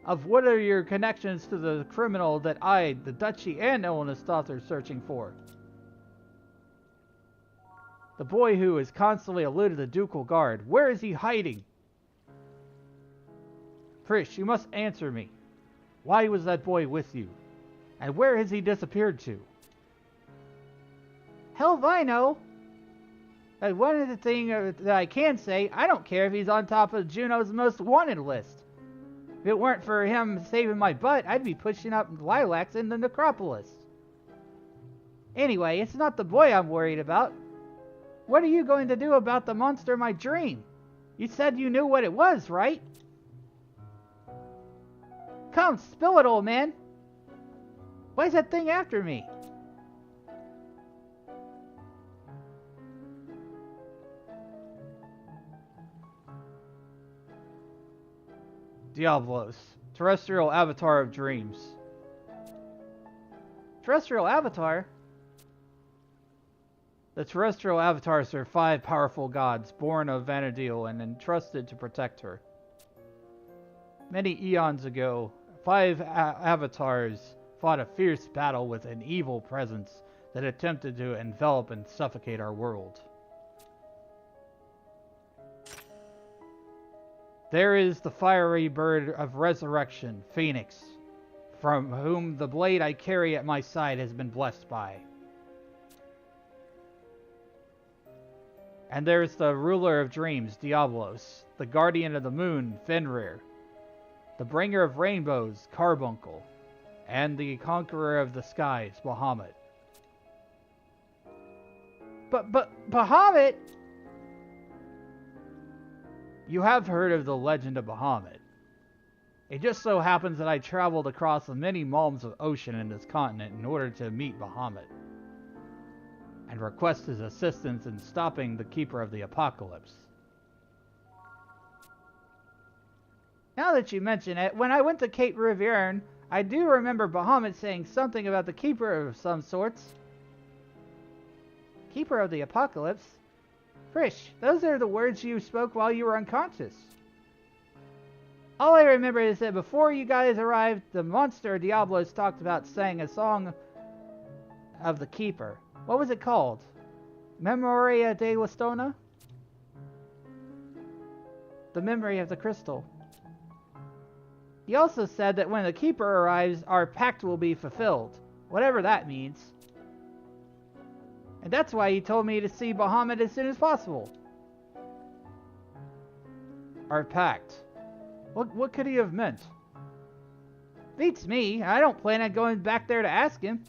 Of what are your connections to the criminal that I, the Duchy, and Ilnastoth are searching for? The boy who has constantly eluded the Ducal Guard. Where is he hiding? Prish, you must answer me. Why was that boy with you? And where has he disappeared to? Hell if I know. One of the things that I can say, I don't care if he's on top of Juno's most wanted list. If it weren't for him saving my butt, I'd be pushing up lilacs in the necropolis. Anyway, it's not the boy I'm worried about. What are you going to do about the monster in my dream? You said you knew what it was, right? Come, spill it, old man. Why is that thing after me? Diablos, terrestrial avatar of dreams. Terrestrial avatar? The terrestrial avatars are 5 powerful gods born of Vanadil and entrusted to protect her. Many eons ago, 5 avatars fought a fierce battle with an evil presence that attempted to envelop and suffocate our world. There is the fiery bird of resurrection, Phoenix, from whom the blade I carry at my side has been blessed by. And there's the ruler of dreams, Diablos, the guardian of the moon, Fenrir, the bringer of rainbows, Carbuncle, and the conqueror of the skies, Bahamut. But Bahamut? You have heard of the legend of Bahamut. It just so happens that I traveled across the many malms of ocean in this continent in order to meet Bahamut and request his assistance in stopping the Keeper of the Apocalypse. Now that you mention it, when I went to Cape Rivierne, I do remember Bahamut saying something about the Keeper of some sorts. Keeper of the Apocalypse? Frisch, those are the words you spoke while you were unconscious. All I remember is that before you guys arrived, the monster Diablos talked about saying a song of the Keeper. What was it called? Memoria de la Stona? The memory of the crystal. He also said that when the Keeper arrives, our pact will be fulfilled. Whatever that means. And that's why he told me to see Bahamut as soon as possible. Our pact. What could he have meant? Beats me. I don't plan on going back there to ask him.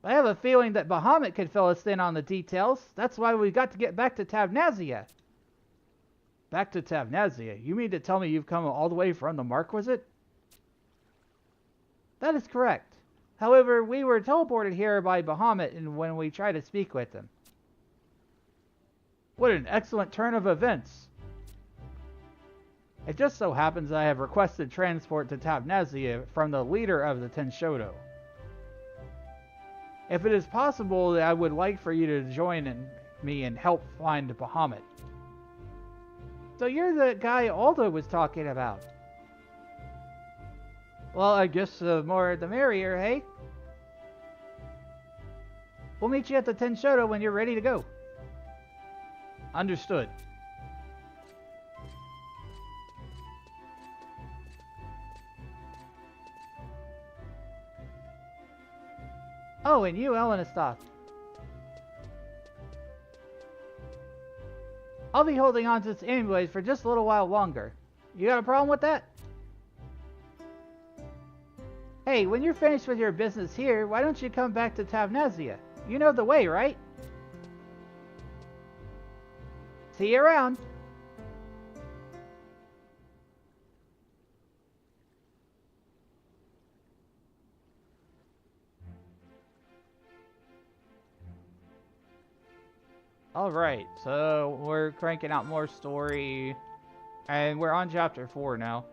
I have a feeling that Bahamut could fill us in on the details. That's why we've got to get back to Tabnazia. Back to Tabnazia? You mean to tell me you've come all the way from the Marquisate? That is correct. However, we were teleported here by Bahamut when we tried to speak with him. What an excellent turn of events. It just so happens I have requested transport to Tabnazia from the leader of the Tenshodo. If it is possible, I would like for you to join me and help find Bahamut. So you're the guy Aldo was talking about. Well, I guess the more the merrier, hey? We'll meet you at the Tenshodo when you're ready to go. Understood. Oh, and you, Elenastoff. I'll be holding on to this anyways for just a little while longer. You got a problem with that? Hey, when you're finished with your business here, why don't you come back to Tabnazia? You know the way, right? See you around. Alright, so we're cranking out more story, and we're on chapter 4 now.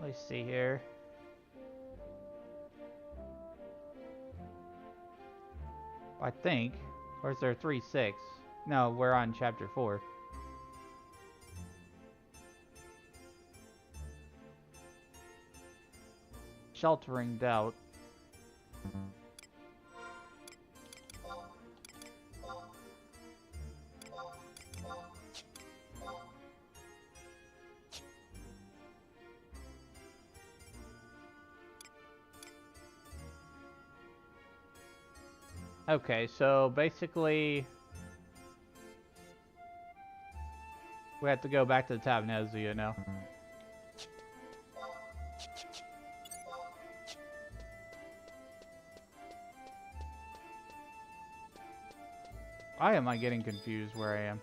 Let's see here. I think. Or is there 3-6? No, we're on chapter 4. Sheltering Doubt. Okay, so basically we have to go back to Tabnazia now. Why am I getting confused where I am?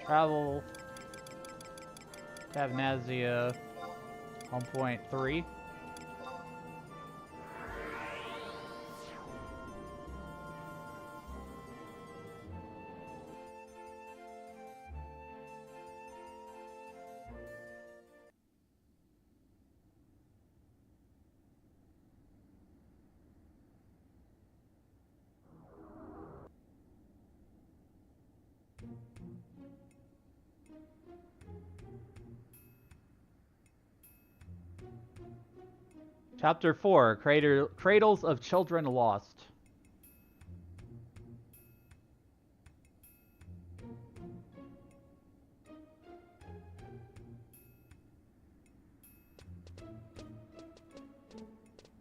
Travel, Tabnazia, on point 3. Chapter 4, Cradles of Children Lost.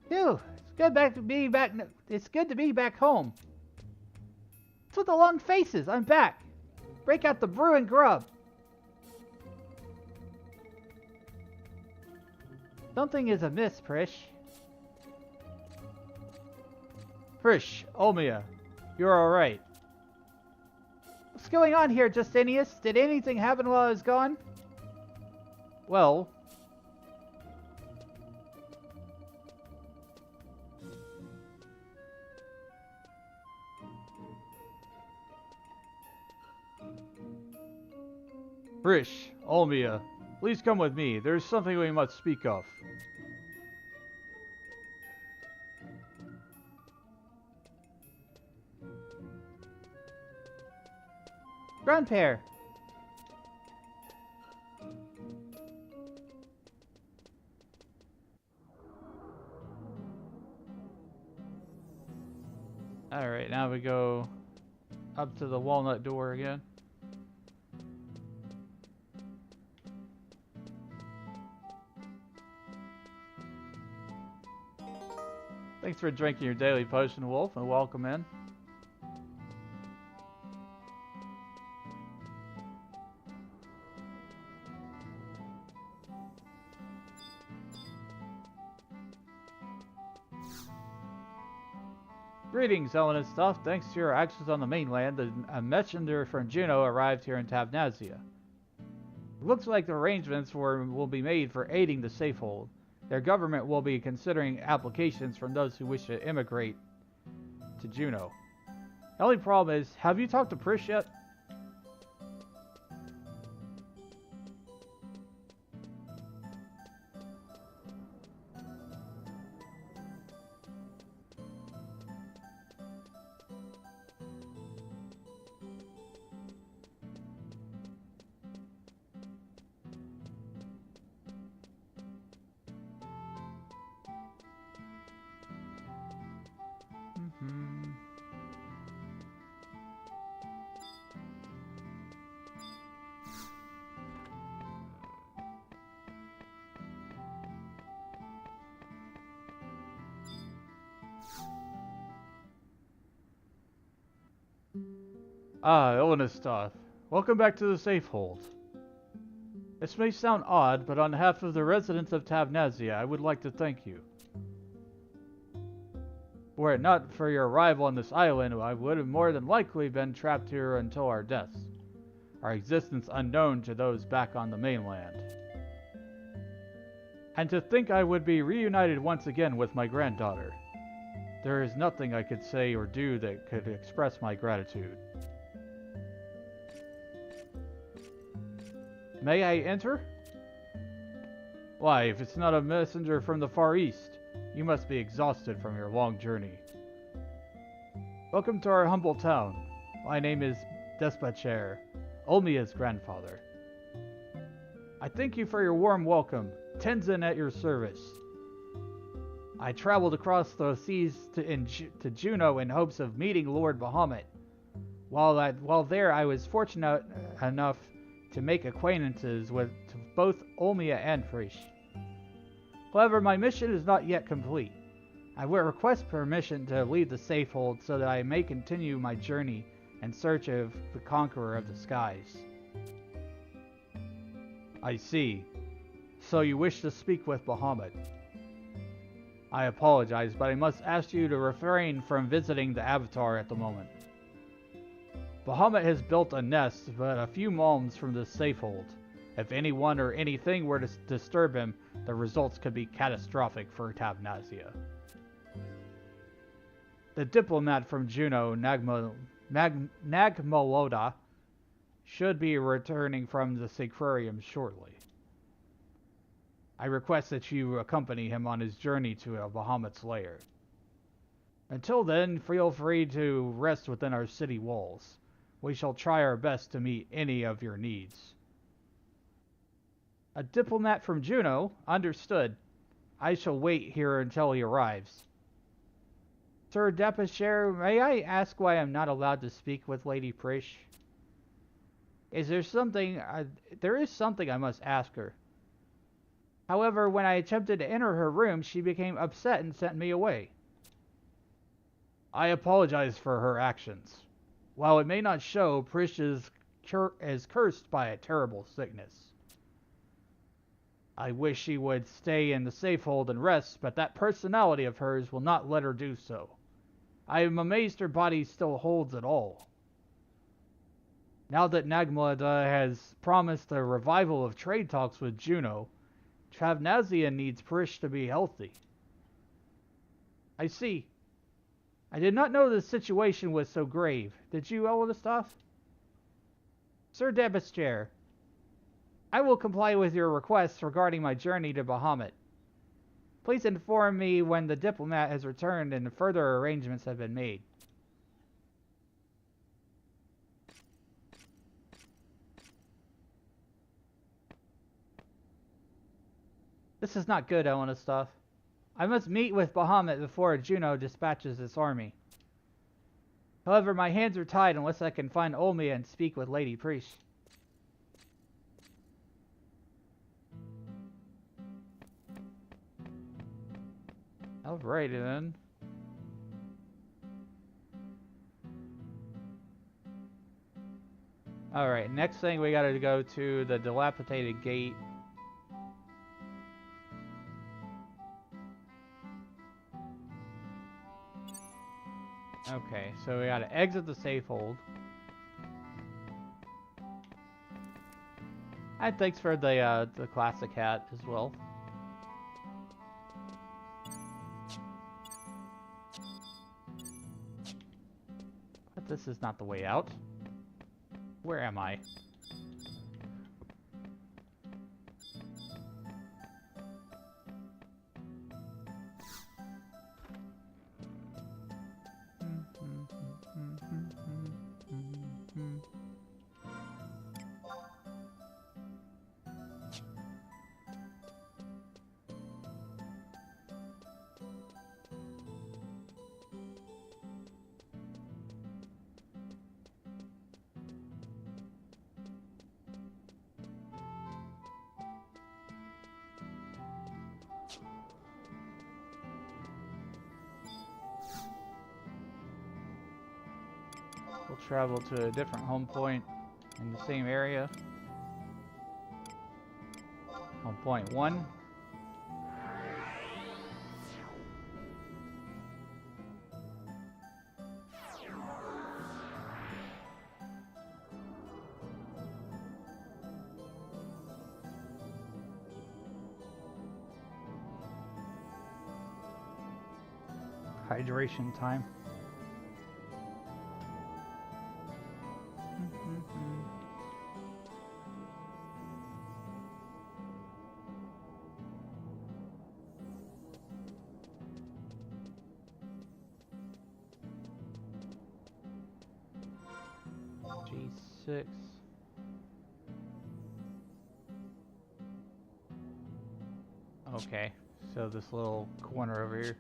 Phew, it's good to be back home. What's with the long faces? I'm back. Break out the brew and grub. Something is amiss, Frisch. Frisch, Olmia, you're alright. What's going on here, Justinius? Did anything happen while I was gone? Well... Prish, Olmia, please come with me. There's something we must speak of. Grandpere! Alright, now we go up to the walnut door again. Thanks for drinking your daily potion, Wolf, and welcome in. Greetings, Ellen and stuff. Thanks to your actions on the mainland, a messenger from Juno arrived here in Tabnazia. It looks like the arrangements will be made for aiding the safehold. Their government will be considering applications from those who wish to immigrate to Juno. The only problem is, have you talked to Prish yet? Ah, Illinistar. Welcome back to the Safehold. This may sound odd, but on behalf of the residents of Tabnazia, I would like to thank you. Were it not for your arrival on this island, I would have more than likely been trapped here until our deaths, our existence unknown to those back on the mainland. And to think I would be reunited once again with my granddaughter. There is nothing I could say or do that could express my gratitude. May I enter? Why, if it's not a messenger from the Far East, you must be exhausted from your long journey. Welcome to our humble town. My name is Despacher, Olmia's grandfather. I thank you for your warm welcome. Tenzin at your service. I traveled across the seas to Juno in hopes of meeting Lord Bahamut. While there, I was fortunate enough to make acquaintances with both Olmia and Frisch. However, my mission is not yet complete. I will request permission to leave the Safehold so that I may continue my journey in search of the Conqueror of the Skies. I see. So you wish to speak with Bahamut. I apologize, but I must ask you to refrain from visiting the Avatar at the moment. Bahamut has built a nest but a few malms from the Safehold. If anyone or anything were to disturb him, the results could be catastrophic for Tabnazia. The diplomat from Juno, Nagmaloda, should be returning from the Sacrarium shortly. I request that you accompany him on his journey to Bahamut's lair. Until then, feel free to rest within our city walls. We shall try our best to meet any of your needs. A diplomat from Juno? Understood. I shall wait here until he arrives. Sir Despacher, may I ask why I'm not allowed to speak with Lady Prish? There is something I must ask her. However, when I attempted to enter her room, she became upset and sent me away. I apologize for her actions. While it may not show, Prish is cursed by a terrible sickness. I wish she would stay in the Safehold and rest, but that personality of hers will not let her do so. I am amazed her body still holds at all. Now that Nagmada has promised a revival of trade talks with Juno, Tabnazia needs Prish to be healthy. I see. I did not know the situation was so grave. Did you, Ellistoff? Sir Despacher, I will comply with your request regarding my journey to Bahamut. Please inform me when the diplomat has returned and further arrangements have been made. This is not good, Elena stuff. I must meet with Bahamut before Juno dispatches this army. However, my hands are tied unless I can find Olmia and speak with Lady Priest. Alrighty then. Alright, next thing we gotta go to the dilapidated gate. Okay, so we gotta exit the safe hold. And thanks for the classic hat as well. But this is not the way out. Where am I? We'll travel to a different home point in the same area. Home point 1. Hydration time. G6. Okay, so this little corner over here.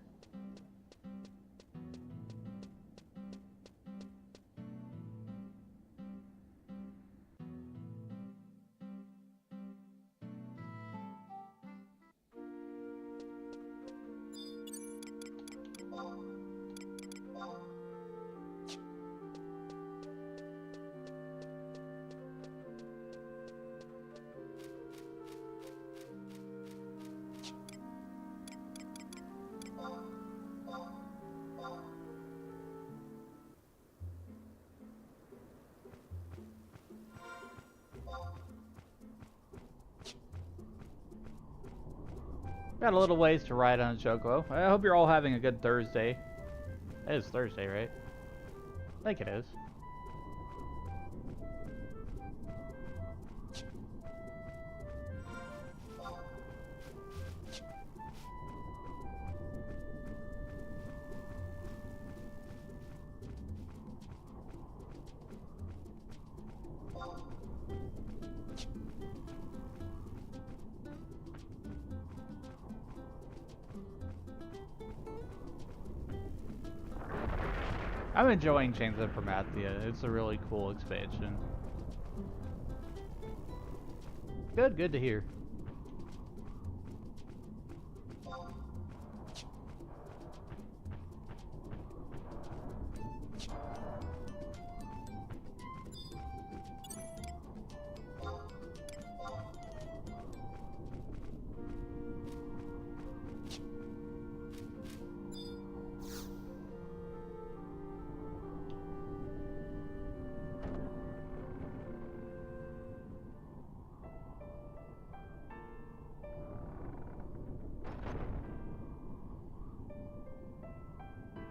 Got a little ways to ride on a Chocobo. I hope you're all having a good Thursday. It is Thursday, right? I think it is. I'm enjoying Chains of Promathia. It's a really cool expansion. Good to hear.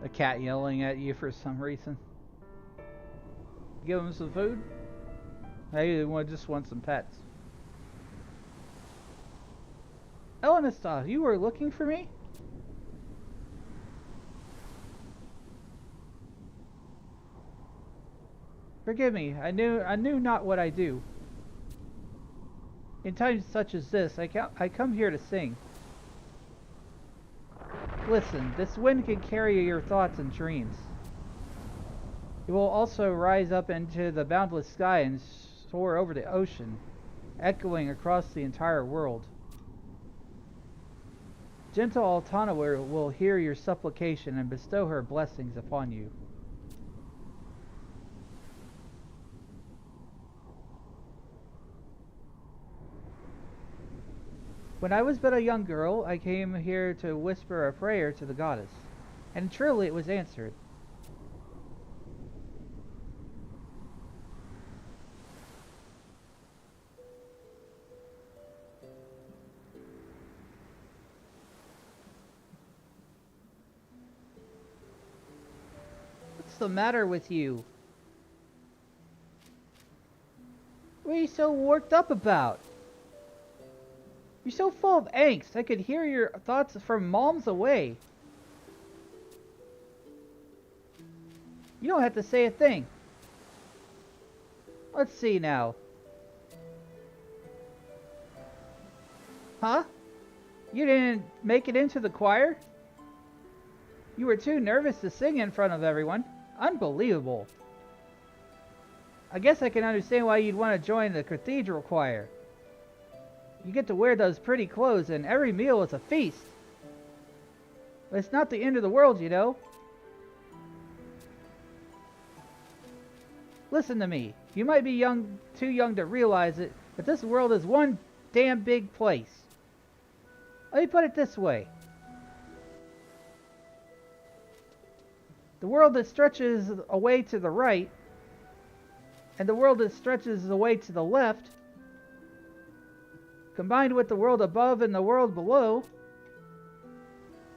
A cat yelling at you for some reason. Give him some food? Maybe they just want some pets. Elenista, you were looking for me? Forgive me, I knew not what I do. In times such as this, I come here to sing. Listen, this wind can carry your thoughts and dreams. It will also rise up into the boundless sky and soar over the ocean, echoing across the entire world. Gentle Altana will hear your supplication and bestow her blessings upon you. When I was but a young girl, I came here to whisper a prayer to the goddess, and truly it was answered. What's the matter with you? What are you so worked up about? You're so full of angst. I could hear your thoughts from miles away. You don't have to say a thing. Let's see now. Huh? You didn't make it into the choir? You were too nervous to sing in front of everyone. Unbelievable. I guess I can understand why you'd want to join the cathedral choir. You get to wear those pretty clothes, and every meal is a feast. But it's not the end of the world, you know. Listen to me. You might be too young to realize it, but this world is one damn big place. Let me put it this way. The world that stretches away to the right, and the world that stretches away to the left, combined with the world above and the world below,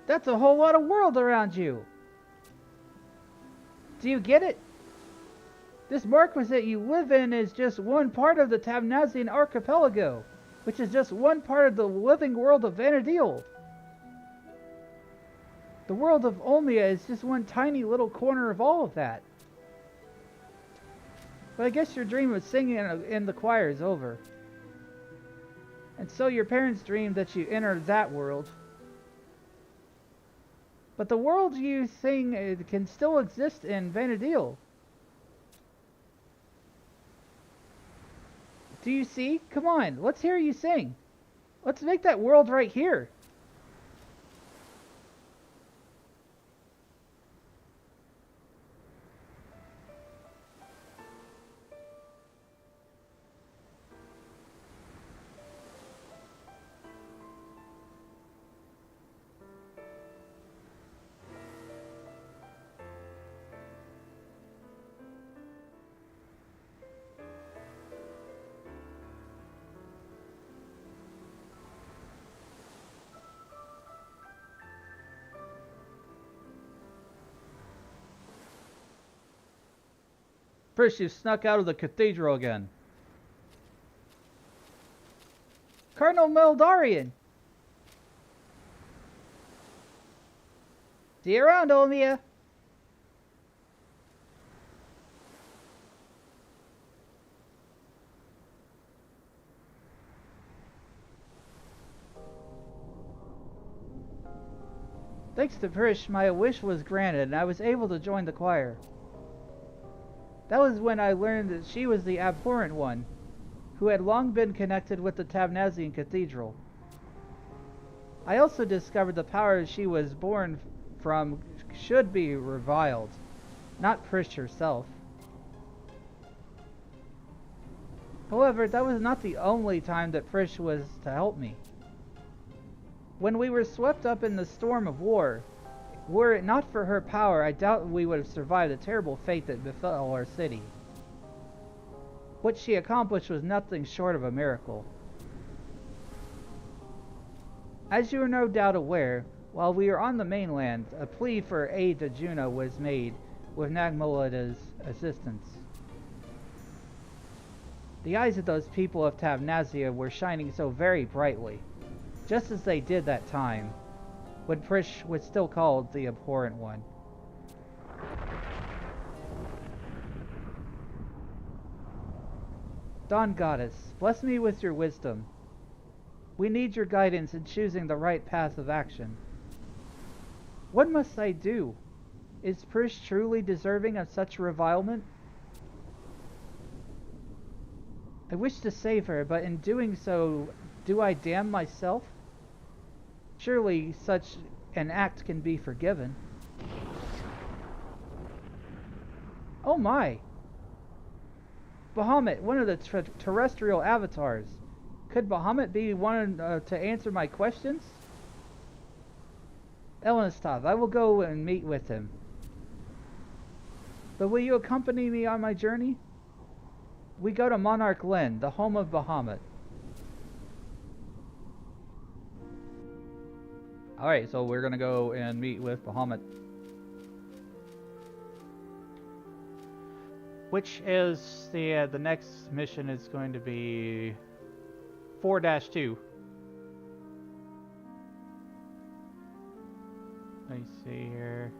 that's a whole lot of world around you. Do you get it? This marquisate you live in is just one part of the Tabnazian archipelago, which is just one part of the living world of Vanadil. The world of Olmia is just one tiny little corner of all of that. But I guess your dream of singing in the choir is over. And so your parents dreamed that you entered that world. But the world you sing can still exist in Vanadil. Do you see? Come on, let's hear you sing. Let's make that world right here. First, you snuck out of the cathedral again. Cardinal Meldarian! See you around, Olmia! Thanks to Prish, my wish was granted and I was able to join the choir. That was when I learned that she was the abhorrent one, who had long been connected with the Tabnazian Cathedral. I also discovered the power she was born from should be reviled, not Prish herself. However, that was not the only time that Prish was to help me. When we were swept up in the storm of war, were it not for her power, I doubt we would have survived the terrible fate that befell our city. What she accomplished was nothing short of a miracle. As you are no doubt aware, while we were on the mainland, a plea for aid to Juno was made with Nagmolada's assistance. The eyes of those people of Tabnazia were shining so very brightly. just as they did that time, when Prish was still called the Abhorrent One. Dawn Goddess, bless me with your wisdom. We need your guidance in choosing the right path of action. What must I do? Is Prish truly deserving of such revilement? I wish to save her, but in doing so, do I damn myself? Surely such an act can be forgiven. Oh my! Bahamut, one of the terrestrial avatars. Could Bahamut be one to answer my questions? Elenistov, I will go and meet with him. But will you accompany me on my journey? We go to Monarch Len, the home of Bahamut. Alright, so we're gonna go and meet with Bahamut. Which is the next mission is going to be 4-2. Let me see here.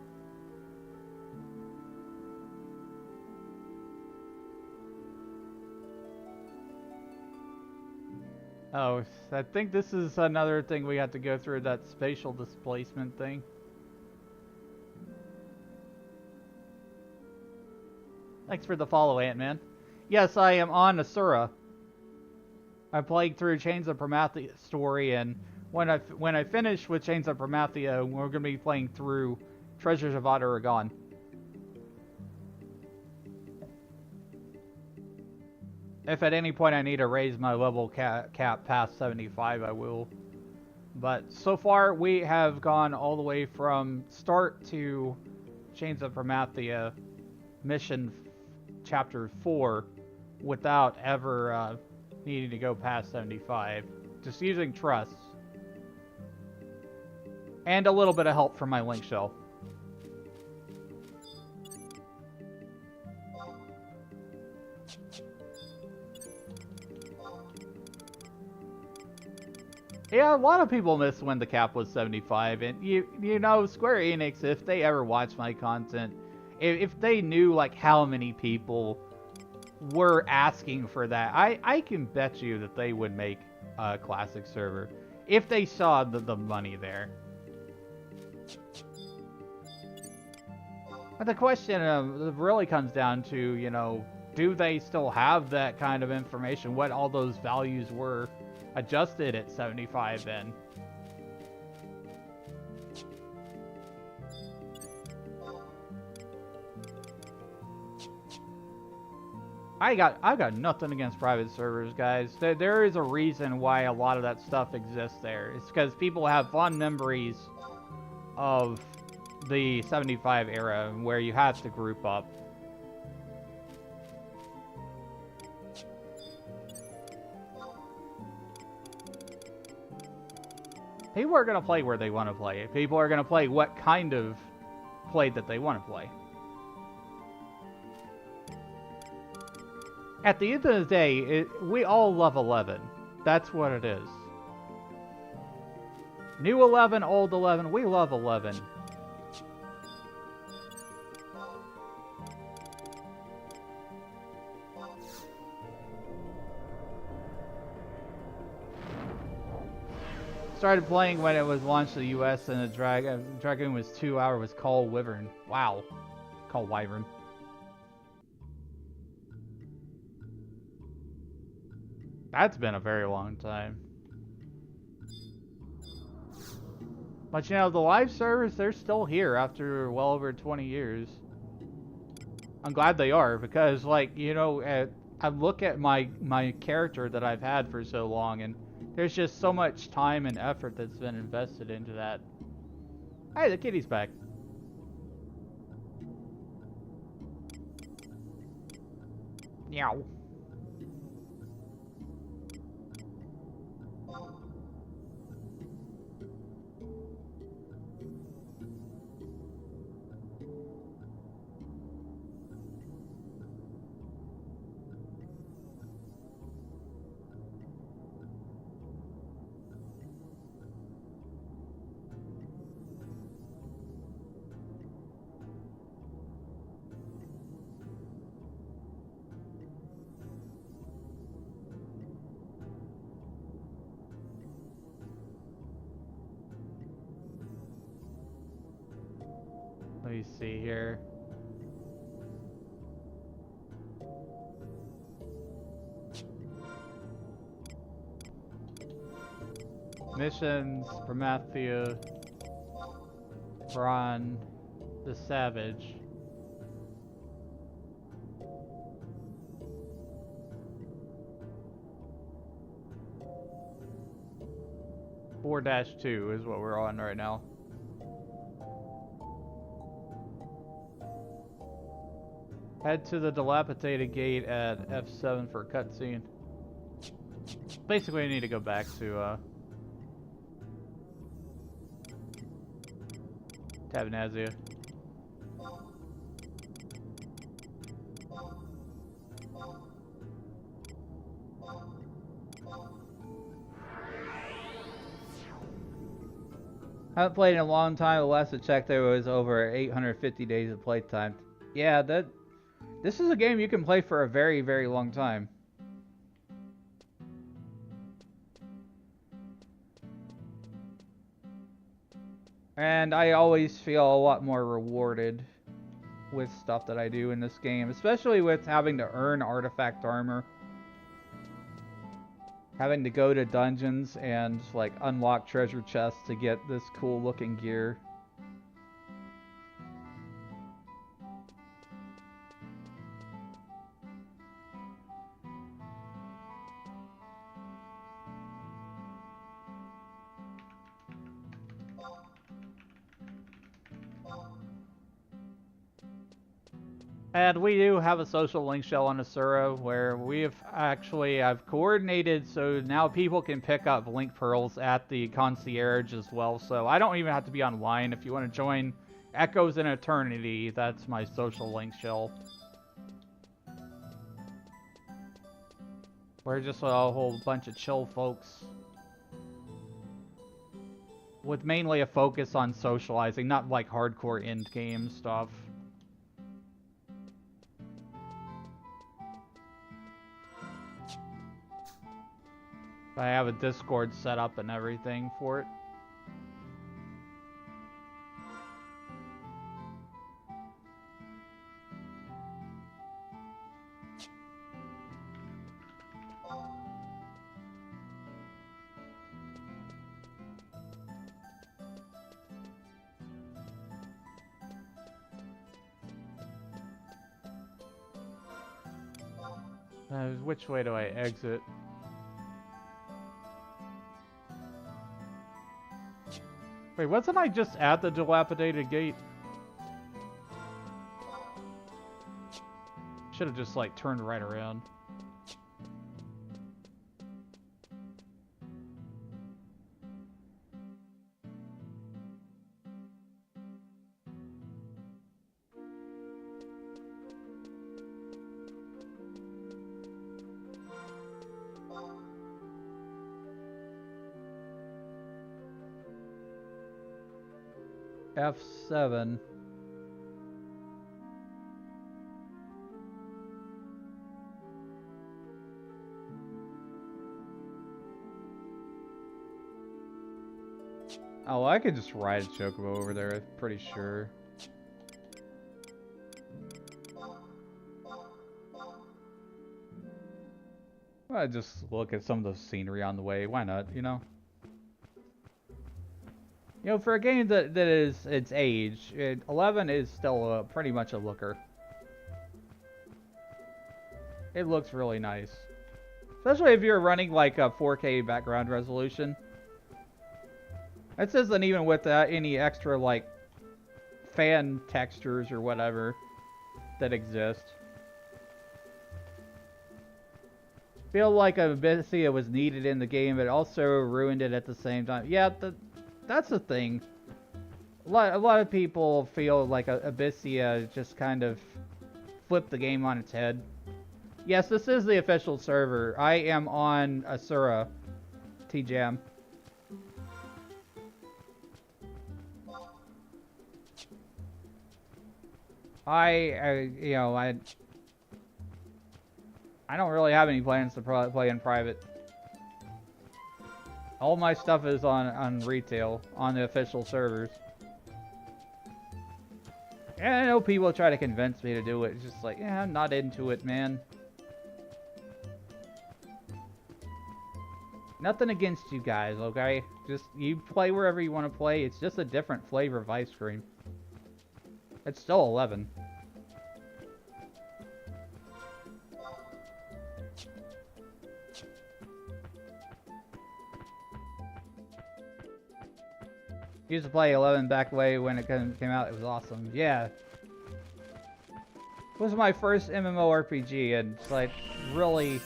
Oh, I think this is another thing we have to go through, that spatial displacement thing. Thanks for the follow, Ant-Man. Yes, I am on Asura. I'm playing through Chains of Promathia story, and when I finish with Chains of Promathia, we're going to be playing through Treasures of Otter Aragon. If at any point I need to raise my level cap past 75, I will. But so far, we have gone all the way from start to Chains of Promathia mission chapter 4 without ever needing to go past 75. Just using trust. And a little bit of help from my link shell. Yeah, a lot of people miss when the cap was 75, and you know, Square Enix, if they ever watch my content, if they knew like how many people were asking for that, I can bet you that they would make a classic server if they saw the money there. But the question really comes down to, you know, do they still have that kind of information? What all those values were adjusted at 75 then? I got nothing against private servers, guys. There is a reason why a lot of that stuff exists there. It's because people have fond memories of the 75 era where you had to group up. People are going to play where they want to play. People are going to play what kind of play that they want to play. At the end of the day, we all love 11. That's what it is. New 11, old 11, we love 11. Started playing when it was launched in the US, and the dragon was 2 hours, was called Wyvern. Wow. Called Wyvern. That's been a very long time. But you know, the live servers, they're still here after well over 20 years. I'm glad they are, because like, you know, I look at my character that I've had for so long, and there's just so much time and effort that's been invested into that. Hey, the kitty's back. Meow. me see here. Missions, Promathia, Braun, the Savage. (4-2) is what we're on right now. Head to the dilapidated gate at F7 for cutscene. Basically, I need to go back to Tabernazia. Haven't played in a long time. The last I checked, there was over 850 days of playtime. Yeah, this is a game you can play for a very, very long time. And I always feel a lot more rewarded with stuff that I do in this game, especially with having to earn artifact armor. Having to go to dungeons and like unlock treasure chests to get this cool looking gear. And we do have a social link shell on Asura where I've coordinated so now people can pick up link pearls at the concierge as well. So I don't even have to be online. If you want to join Echoes in Eternity, that's my social link shell. We're just a whole bunch of chill folks with mainly a focus on socializing, not like hardcore end game stuff. I have a Discord set up and everything for it. Which way do I exit? Wait, wasn't I just at the dilapidated gate? Should have just like turned right around. F7. Oh, I could just ride a chocobo over there, I'm pretty sure. I'll just look at some of the scenery on the way, why not, you know? You know, for a game that is its age, 11 is still pretty much a looker. It looks really nice. Especially if you're running like a 4K background resolution. This isn't even with any extra like fan textures or whatever that exist. Feel like Abyssea was needed in the game, but also ruined it at the same time. Yeah, that's the thing. A lot of people feel like Abyssea just kind of flipped the game on its head. Yes, this is the official server. I am on Asura TJam. I don't really have any plans to play in private. All my stuff is on retail, on the official servers. And I know people try to convince me to do it. It's just like, yeah, I'm not into it, man. Nothing against you guys, okay? Just, you play wherever you want to play. It's just a different flavor of ice cream. It's still 11. Used to play 11 back way when it came out. It was awesome. Yeah. It was my first MMORPG, and it's like, really...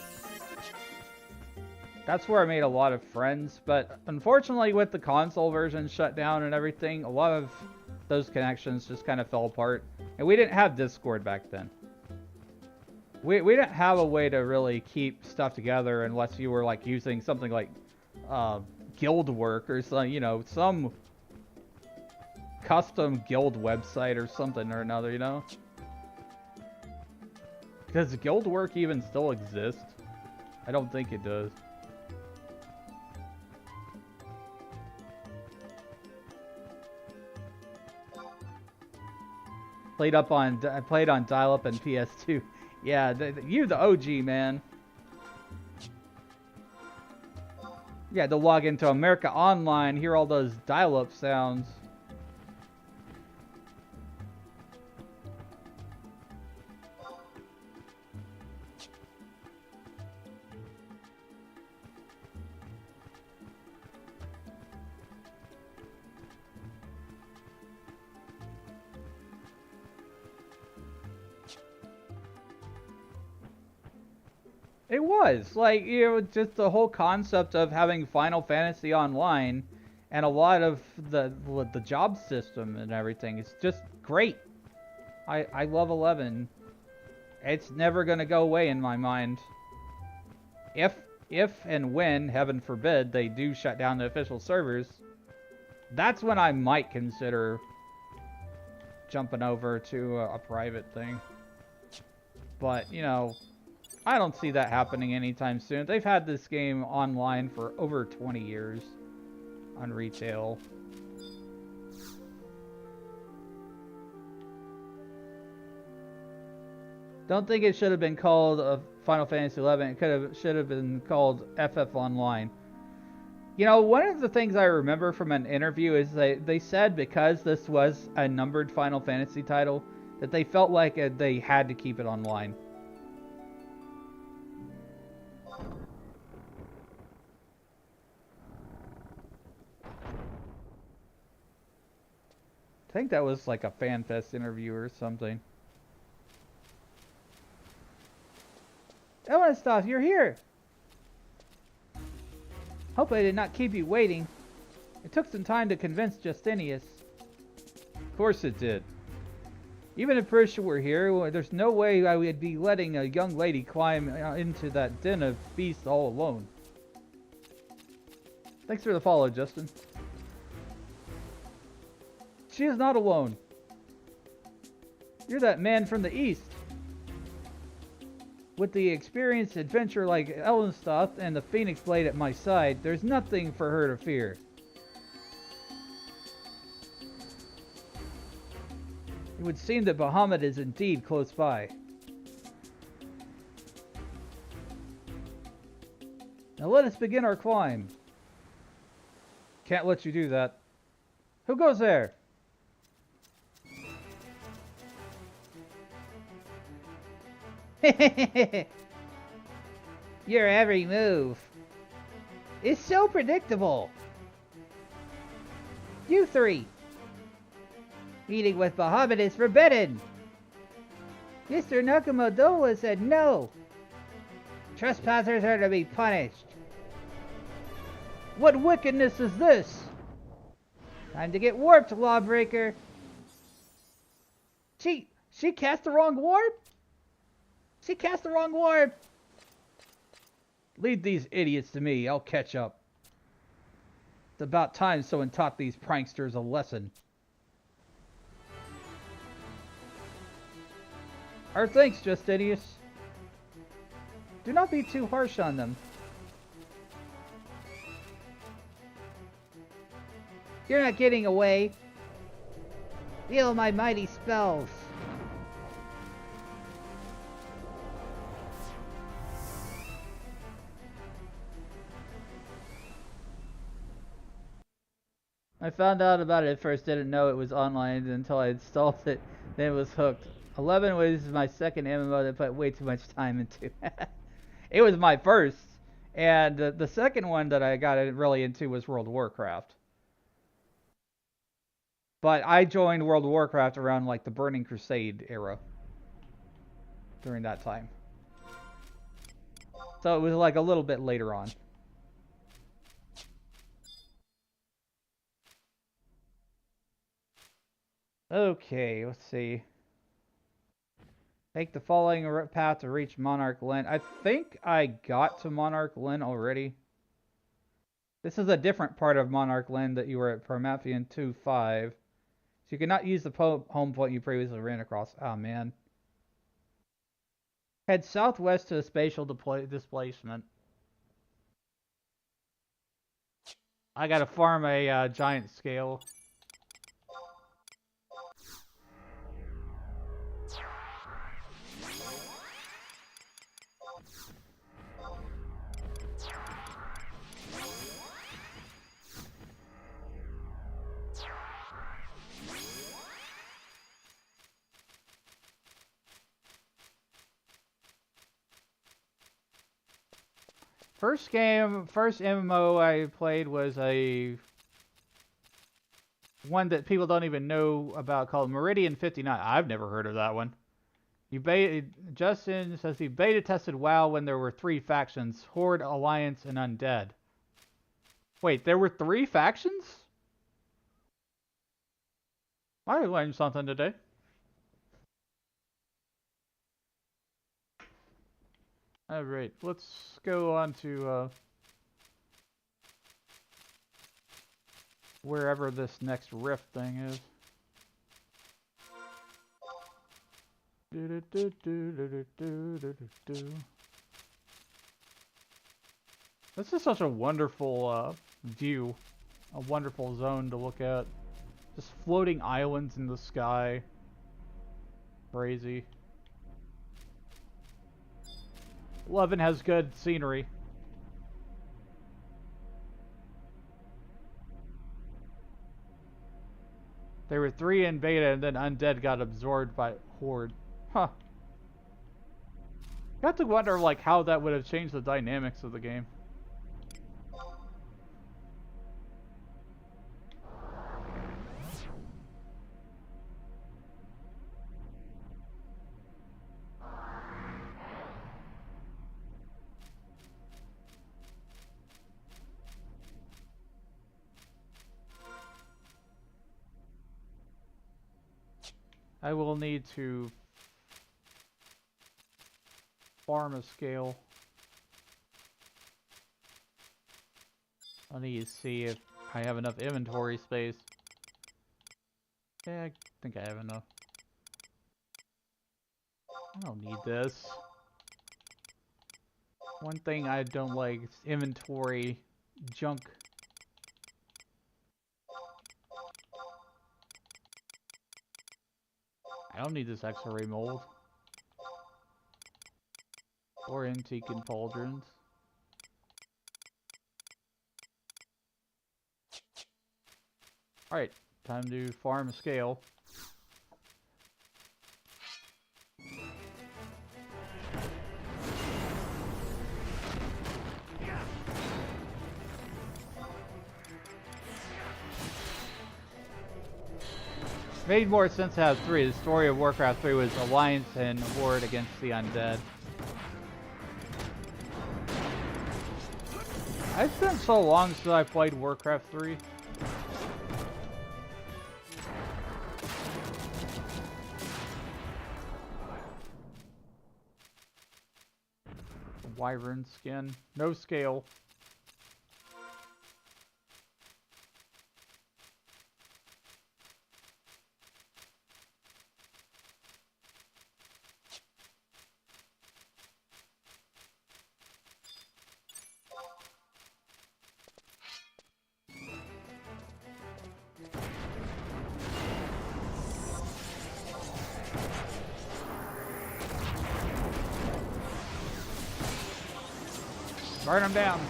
That's where I made a lot of friends, but unfortunately with the console version shut down and everything, a lot of those connections just kind of fell apart. And we didn't have Discord back then. We didn't have a way to really keep stuff together unless you were like using something like guild work or some, you know, some custom guild website or something or another, you know? Does guild work even still exist? I don't think it does. I played on dial-up and PS2. Yeah, you're the OG, man. You had to log into America Online, hear all those dial-up sounds. It was, like, you know, just the whole concept of having Final Fantasy Online and a lot of the job system and everything. It's just great. I love 11. It's never going to go away in my mind. If and when, heaven forbid, they do shut down the official servers, that's when I might consider jumping over to a private thing. But, you know... I don't see that happening anytime soon. They've had this game online for over 20 years on retail. Don't think it should have been called Final Fantasy XI. It should have been called FF Online. You know, one of the things I remember from an interview is they said because this was a numbered Final Fantasy title, that they felt like they had to keep it online. I think that was like a FanFest interview or something. Ellenstoff, you're here! Hope I did not keep you waiting. It took some time to convince Justinius. Of course it did. Even if Prisha were here, there's no way I would be letting a young lady climb into that den of beasts all alone. Thanks for the follow, Justin. She is not alone. You're that man from the east. With the experienced adventurer like Ellenstoth and the Phoenix Blade at my side, there's nothing for her to fear. It would seem that Bahamut is indeed close by. Now let us begin our climb. Can't let you do that. Who goes there? Your every move. It's so predictable. You three. Meeting with Bahamut is forbidden. Mr. Nakamodola said no. Trespassers are to be punished. What wickedness is this? Time to get warped, lawbreaker. She cast the wrong warp? She cast the wrong warp! Lead these idiots to me, I'll catch up. It's about time someone taught these pranksters a lesson. Our thanks, Justinius. Do not be too harsh on them. You're not getting away. Feel my mighty spells! I found out about it at first, didn't know it was online until I installed it, then it was hooked. 11 was my second MMO that I put way too much time into. It was my first, and the second one that I got really into was World of Warcraft. But I joined World of Warcraft around like the Burning Crusade era, during that time. So it was like a little bit later on. Okay, let's see. Take the following path to reach Monarch Lyn. I think I got to Monarch Lyn already. This is a different part of Monarch Lyn that you were at Promathia 2.5. So you cannot use the home point you previously ran across. Oh, man. Head southwest to the spatial displacement. I gotta farm a giant scale. First MMO I played was one that people don't even know about called Meridian 59. I've never heard of that one. Justin says he beta tested WoW when there were 3 factions: Horde, Alliance, and Undead. Wait, there were 3 factions? I learned something today. Alright, let's go on to wherever this next rift thing is. This is such a wonderful view, a wonderful zone to look at. Just floating islands in the sky. Crazy. 11 has good scenery. There were 3 in beta, and then Undead got absorbed by Horde. Huh. Got to wonder, like, how that would have changed the dynamics of the game. I will need to farm a scale. I need to see if I have enough inventory space. Yeah, I think I have enough. I don't need this. One thing I don't like is inventory junk. I don't need this X-ray mold. Or antique and pauldrons. Alright, time to farm a scale. Made more sense to have 3. The story of Warcraft 3 was Alliance and Horde against the Undead. It's been so long since I played Warcraft 3. Wyvern skin. No scale. Burn them down.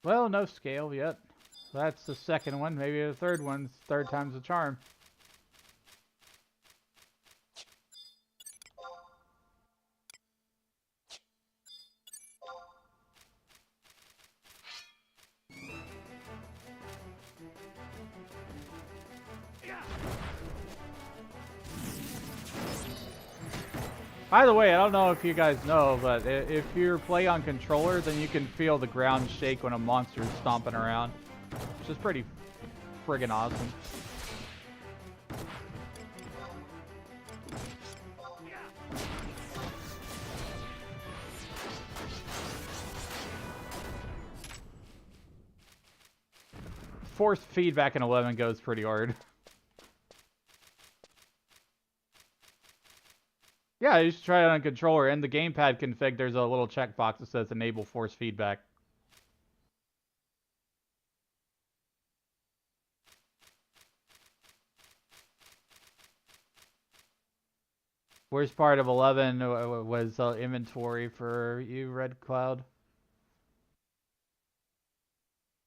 Well, no scale yet. That's the second one. Maybe the third one's third time's the charm. By the way, I don't know if you guys know, but if you play on controller, then you can feel the ground shake when a monster is stomping around, which is pretty friggin' awesome. Force feedback in 11 goes pretty hard. Yeah, you should try it on a controller. In the gamepad config, there's a little checkbox that says enable force feedback. Worst part of 11 was inventory for you, Red Cloud.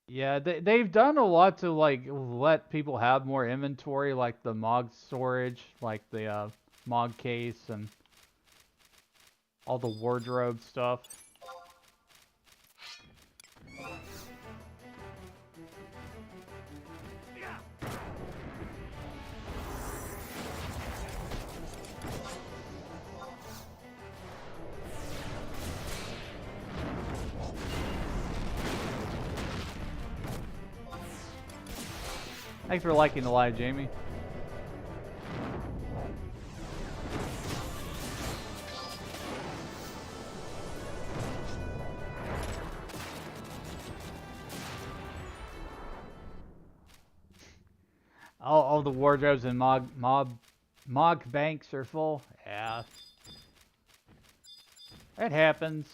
Yeah, they've done a lot to like let people have more inventory, like the Mog storage, like the Mog case, and all the wardrobe stuff. Thanks for liking the live, Jamie. All the wardrobes and Mog banks are full. Yeah. It happens.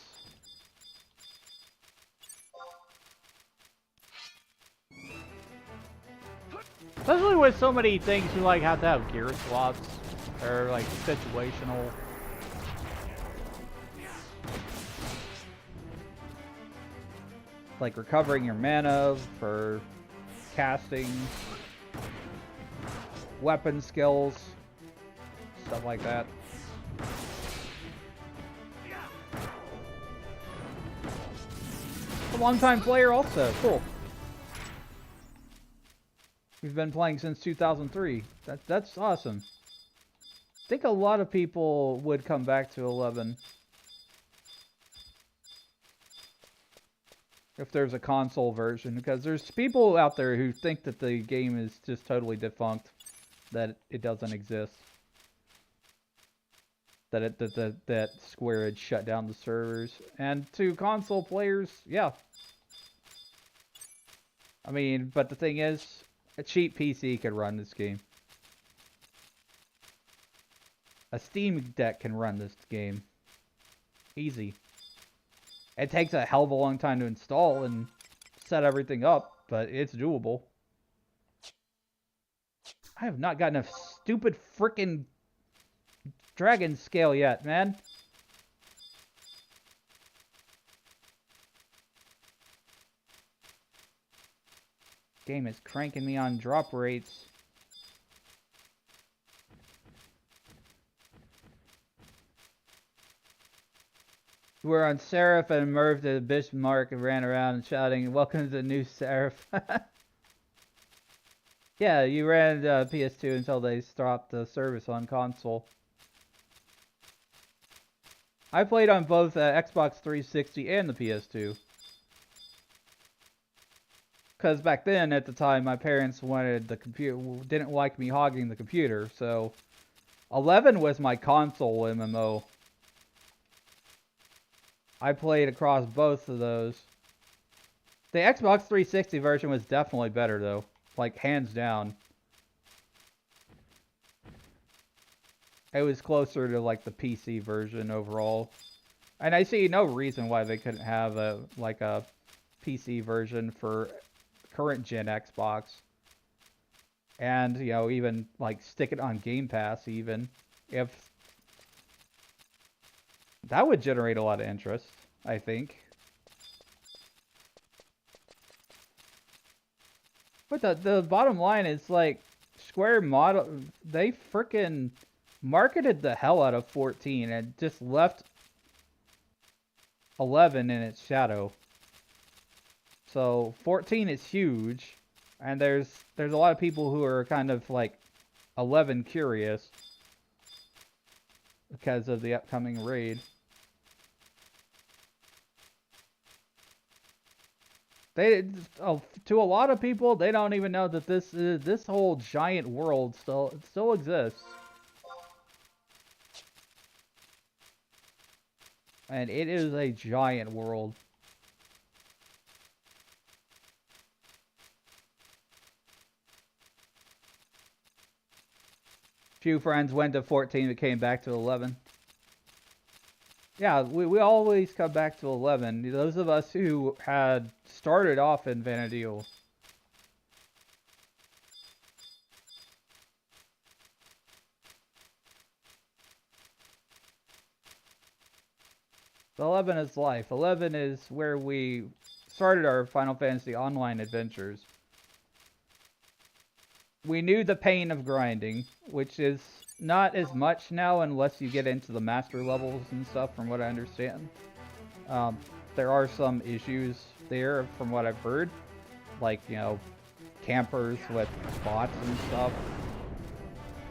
Especially with so many things you like have to have gear swaps or like situational. Like recovering your mana for casting, weapon skills, stuff like that. A long-time player also, cool. We've been playing since 2003. That's awesome. I think a lot of people would come back to 11 if there's a console version, because there's people out there who think that the game is just totally defunct, that it doesn't exist, that Square had shut down the servers. And to console players, yeah. I mean, but the thing is, a cheap PC can run this game. A Steam Deck can run this game. Easy. It takes a hell of a long time to install and set everything up, but it's doable. I have not gotten a stupid frickin' dragon scale yet, man. Game is cranking me on drop rates. We're on Seraph and Merv to Bismarck and ran around and shouting, "Welcome to the new Seraph." Yeah, you ran PS2 until they stopped the service on console. I played on both Xbox 360 and the PS2. Because back then, at the time, my parents wanted the computer, didn't like me hogging the computer, so 11 was my console MMO. I played across both of those. The Xbox 360 version was definitely better, though. Like, hands down. it was closer to like the PC version overall. And I see no reason why they couldn't have a PC version for current gen Xbox. And, you know, even like stick it on Game Pass even. If that would generate a lot of interest, I think. But the bottom line is like Square they frickin' marketed the hell out of 14 and just left 11 in its shadow. So 14 is huge, and there's a lot of people who are kind of like 11 curious because of the upcoming raid. To a lot of people, they don't even know that this whole giant world still exists. And it is a giant world. Few friends went to 14 but came back to 11. Yeah, we always come back to 11. Those of us who had started off in Vanadil. So 11 is life. 11 is where we started our Final Fantasy Online adventures. We knew the pain of grinding, which is not as much now unless you get into the master levels and stuff, from what I understand. There are some issues there from what I've heard. Like, you know, campers with bots and stuff.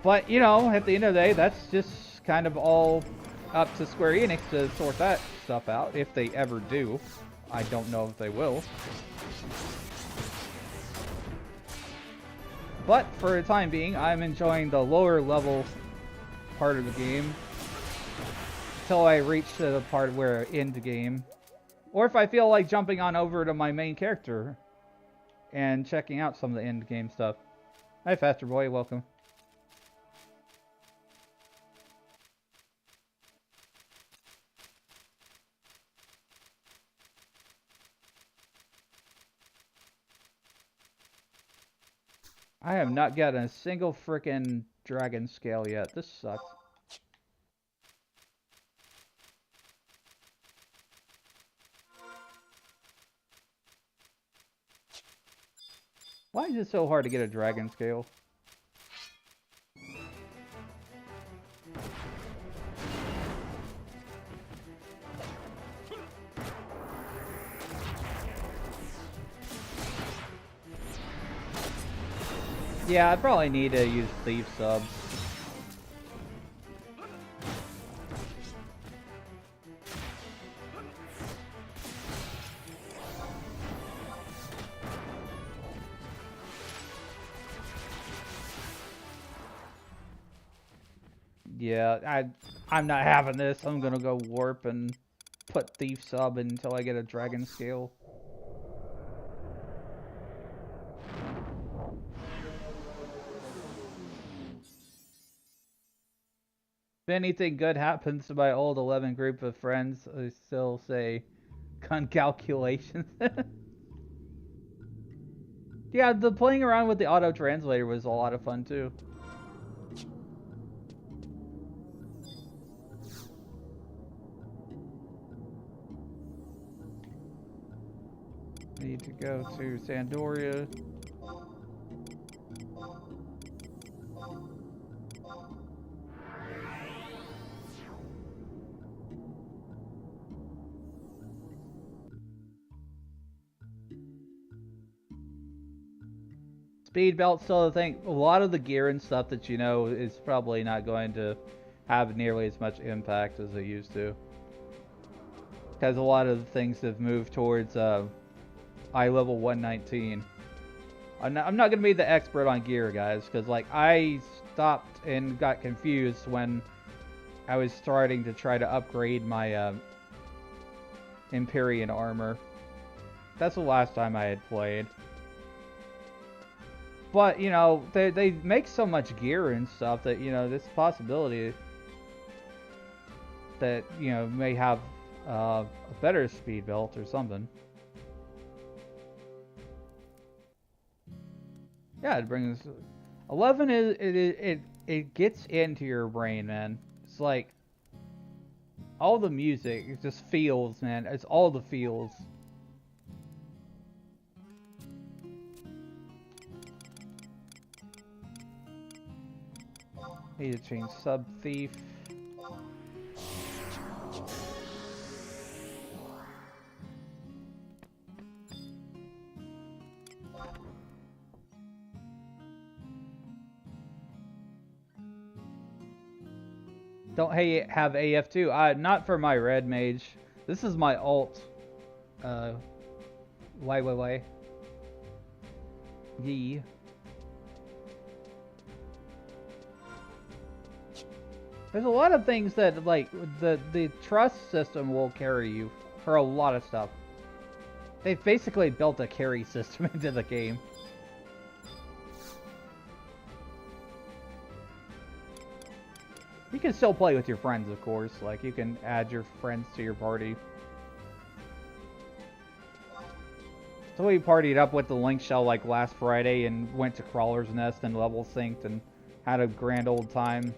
But, you know, at the end of the day, that's just kind of all up to Square Enix to sort that stuff out, if they ever do. I don't know if they will. But for the time being, I'm enjoying the lower level part of the game until I reach to the part where I end the game. Or if I feel like jumping on over to my main character and checking out some of the end game stuff. Hi Faster Boy, welcome. I have not gotten a single frickin' dragon scale yet. This sucks. Why is it so hard to get a dragon scale? Yeah, I probably need to use thief subs. Yeah, I'm not having this. I'm gonna go warp and put thief sub until I get a dragon scale. If anything good happens to my old 11 group of friends, I still say gun calculations. Yeah, the playing around with the auto translator was a lot of fun too. Need to go to Sandoria. Speed belt's still the thing. A lot of the gear and stuff that you know is probably not going to have nearly as much impact as they used to. Because a lot of the things have moved towards eye level 119. I'm not going to be the expert on gear, guys, because like I stopped and got confused when I was starting to try to upgrade my Empyrean armor. That's the last time I had played. But, you know, they make so much gear and stuff that, you know, this possibility that, you know, may have a better speed belt or something. Yeah, it brings 11 is it gets into your brain, man. It's like all the music, it just feels, man. It's all the feels. Need to change Sub Thief. Don't have AF2. Not for my red mage. This is my alt. Why. Yee. There's a lot of things that, like, the trust system will carry you for a lot of stuff. They've basically built a carry system into the game. You can still play with your friends, of course. Like, you can add your friends to your party. So we partied up with the Link Shell, like, last Friday and went to Crawler's Nest and level synced and had a grand old time.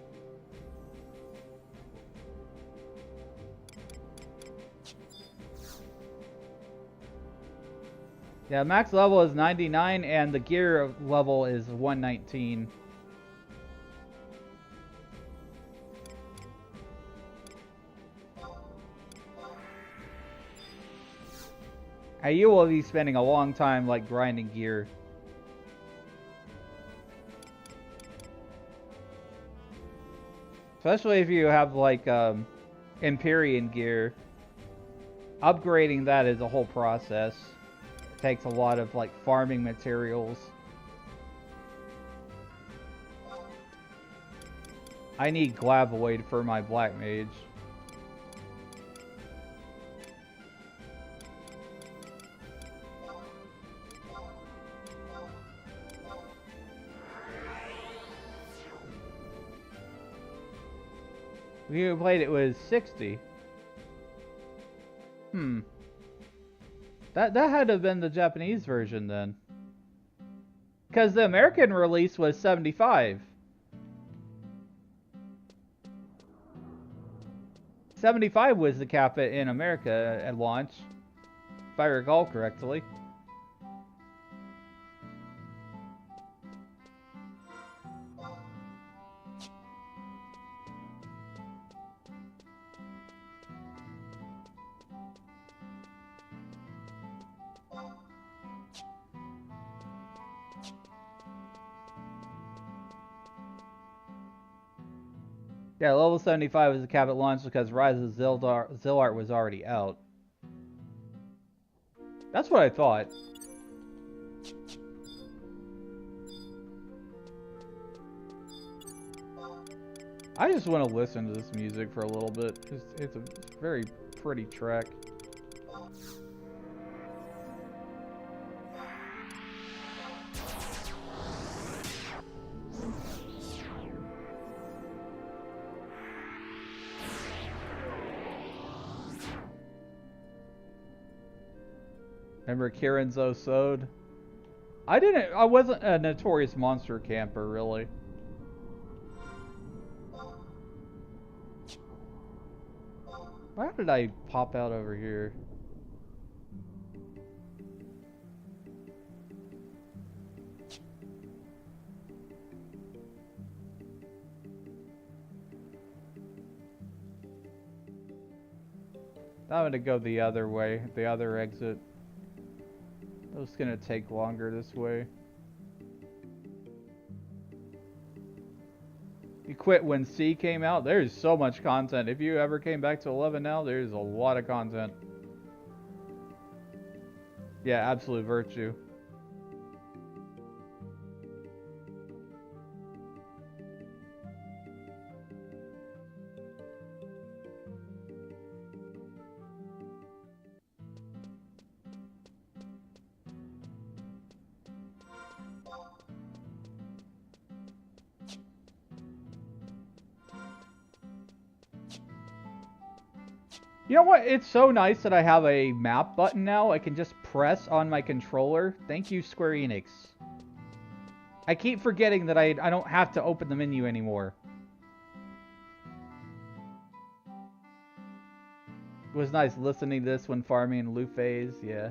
Yeah, max level is 99 and the gear level is 119. You will be spending a long time, like, grinding gear. Especially if you have, like, Empyrean gear. Upgrading that is a whole process. It takes a lot of, like, farming materials. I need Glavoid for my Black Mage. We played it with 60. That had to have been the Japanese version then. Because the American release was 75. 75 was the cap in America at launch, if I recall correctly. Yeah, level 75 was the cap at launch because Rise of Zillart was already out. That's what I thought. I just want to listen to this music for a little bit. It's a very pretty track. Remember Kieran's Osode? I wasn't a notorious monster camper, really. Why did I pop out over here? I'm gonna go the other way, the other exit. It's gonna take longer this way. You quit when C came out? There's so much content. If you ever came back to 11 now, there's a lot of content. Yeah, absolute virtue. You know what? It's so nice that I have a map button now. I can just press on my controller. Thank you, Square Enix. I keep forgetting that I don't have to open the menu anymore. It was nice listening to this when farming in Luffy's, yeah.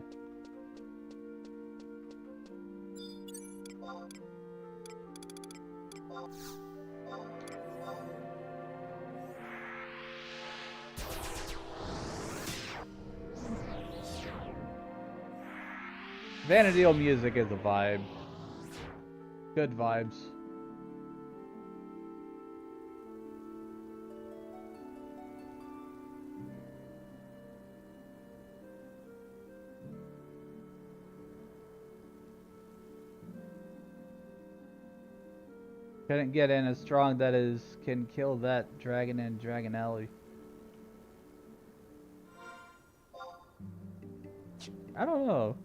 Vanadil music is a vibe. Good vibes. Couldn't get in as strong, that is, can kill that dragon in Dragon Alley. I don't know.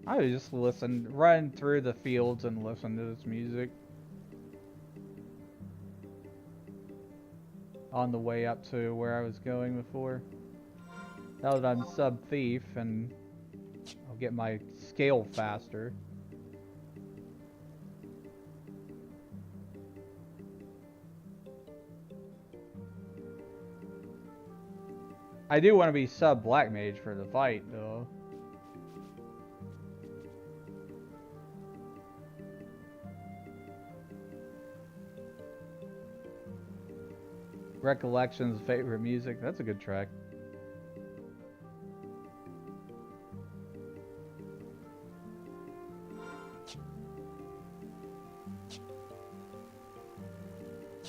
I would just run through the fields and listen to this music. On the way up to where I was going before. Now that I'm sub-thief and I'll get my scale faster. I do want to be sub-black mage for the fight though. Recollections, favorite music. That's a good track.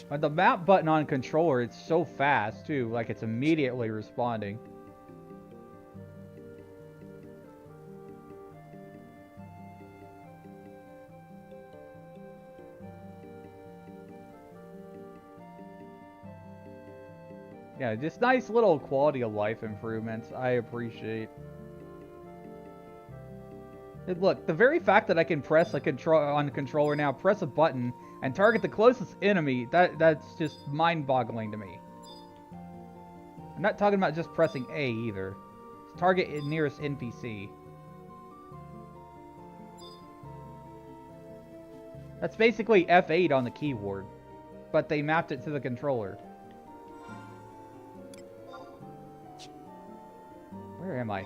But the map button on controller, it's so fast too. Like it's immediately responding. Yeah, just nice little quality of life improvements. I appreciate. Look, the very fact that I can press a on the controller now, press a button and target the closest enemy, that's just mind-boggling to me. I'm not talking about just pressing A either. It's target nearest NPC. That's basically F8 on the keyboard, but they mapped it to the controller. Where am I?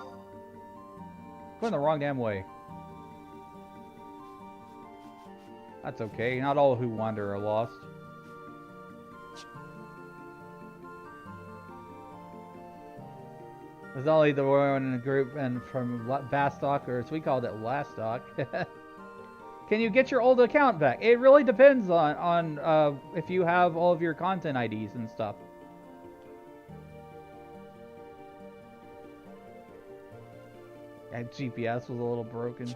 Going the wrong damn way. That's okay. Not all who wander are lost. There's only the one in the group and from Bastock, or as we called it, Lastock. Can you get your old account back? It really depends on if you have all of your content IDs and stuff. And GPS was a little broken.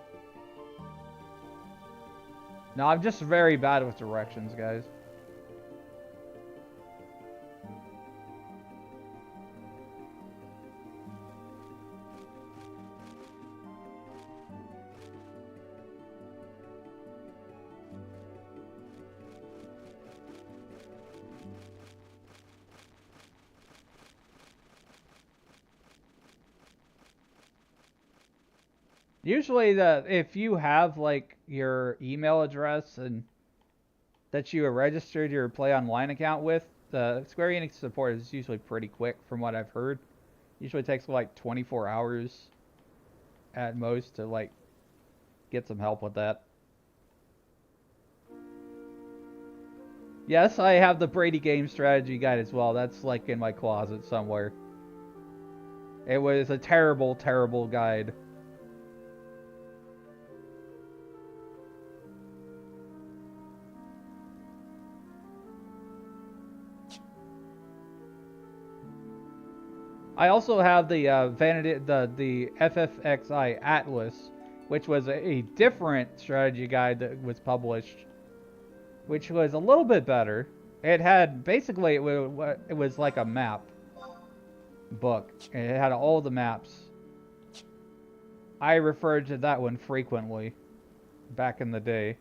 No, I'm just very bad with directions, guys. Usually, if you have like your email address and that you have registered your Play Online account with, the Square Enix support is usually pretty quick, from what I've heard. Usually takes like 24 hours at most to like get some help with that. Yes, I have the Brady Game Strategy Guide as well. That's like in my closet somewhere. It was a terrible, terrible guide. I also have the the ffxi Atlas, which was a different strategy guide that was published, which was a little bit better. It had basically it was like a map book. It had all the maps. I referred to that one frequently back in the day.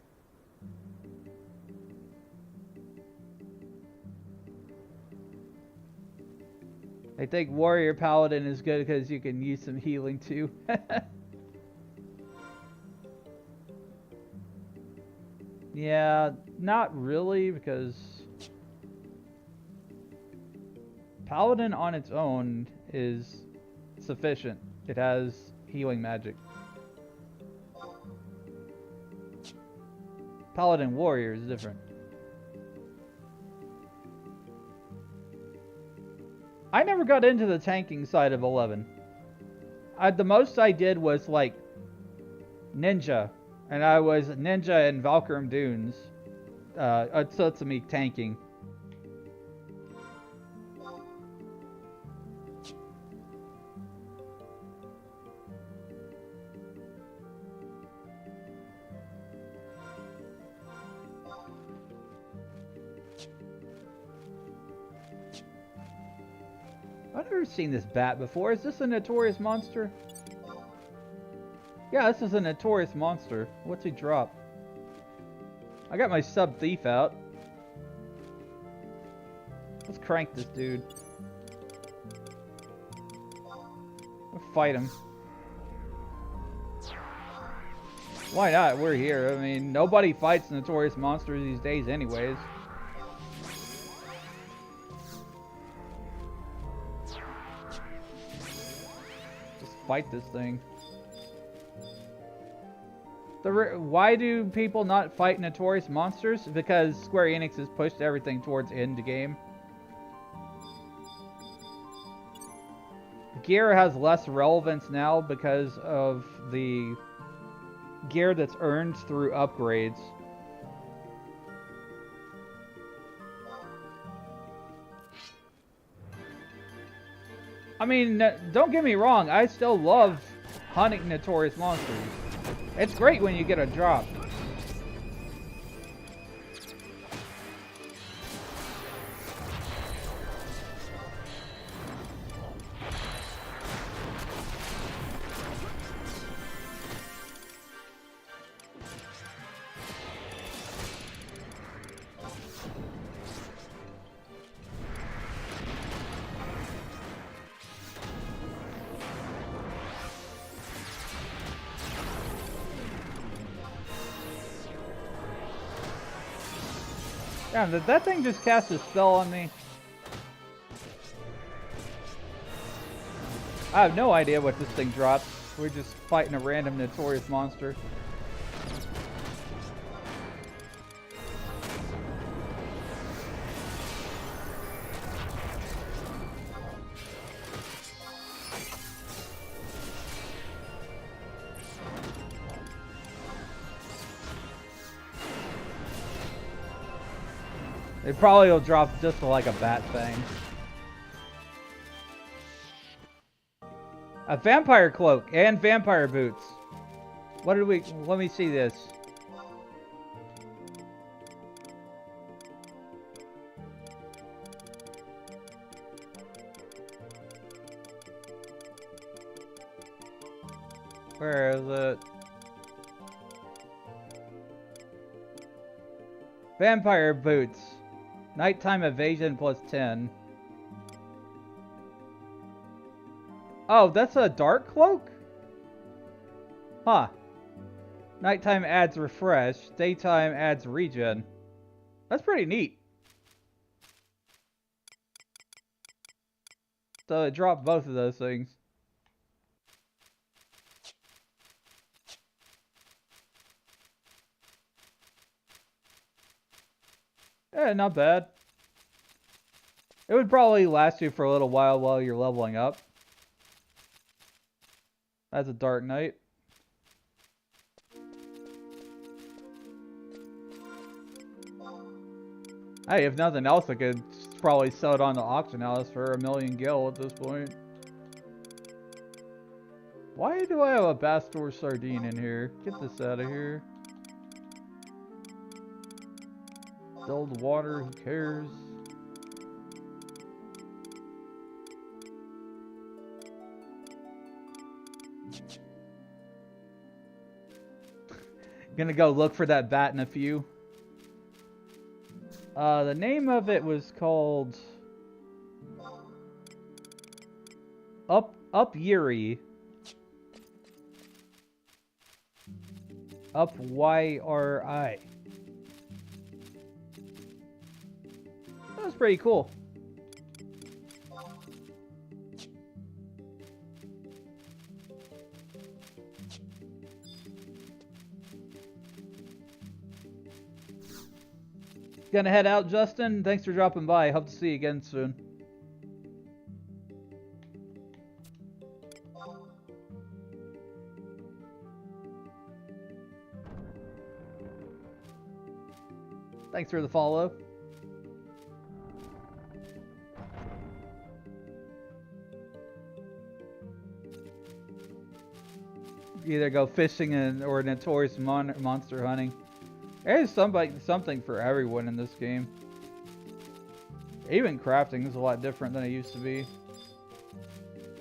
I think Warrior Paladin is good because you can use some healing too. Yeah, not really, because Paladin on its own is sufficient. It has healing magic. Paladin Warrior is different. I never got into the tanking side of 11. The most I did was like Ninja. And I was Ninja in Valkyrim Dunes. Utsutsumi tanking. I've never seen this bat before. Is this a notorious monster? Yeah, this is a notorious monster. What's he drop? I got my sub thief out. Let's crank this dude. Let's fight him. Why not? We're here. I mean, nobody fights notorious monsters these days anyways. Just fight this thing. Why do people not fight notorious monsters? Because Square Enix has pushed everything towards end game. Gear has less relevance now because of the gear that's earned through upgrades. I mean, don't get me wrong, I still love hunting notorious monsters. It's great when you get a drop. Damn, did that thing just cast a spell on me? I have no idea what this thing drops. We're just fighting a random notorious monster. It probably will drop just like a bat thing. A vampire cloak and vampire boots. What did we... Let me see this. Where is it? Vampire boots. Nighttime evasion plus 10. Oh, that's a dark cloak? Huh. Nighttime adds refresh. Daytime adds regen. That's pretty neat. So it dropped both of those things. Yeah, not bad. It would probably last you for a little while you're leveling up. That's a Dark Knight. Hey, if nothing else, I could probably sell it on the auction house for 1,000,000 gil at this point. Why do I have a Bastor sardine in here? Get this out of here. Distilled water, who cares? Gonna go look for that bat in a few. The name of it was called... Up Yuri. Up YRI. That was pretty cool. Gonna head out, Justin. Thanks for dropping by. Hope to see you again soon. Thanks for the follow. Either go fishing or notorious monster hunting. There's something for everyone in this game. Even crafting is a lot different than it used to be.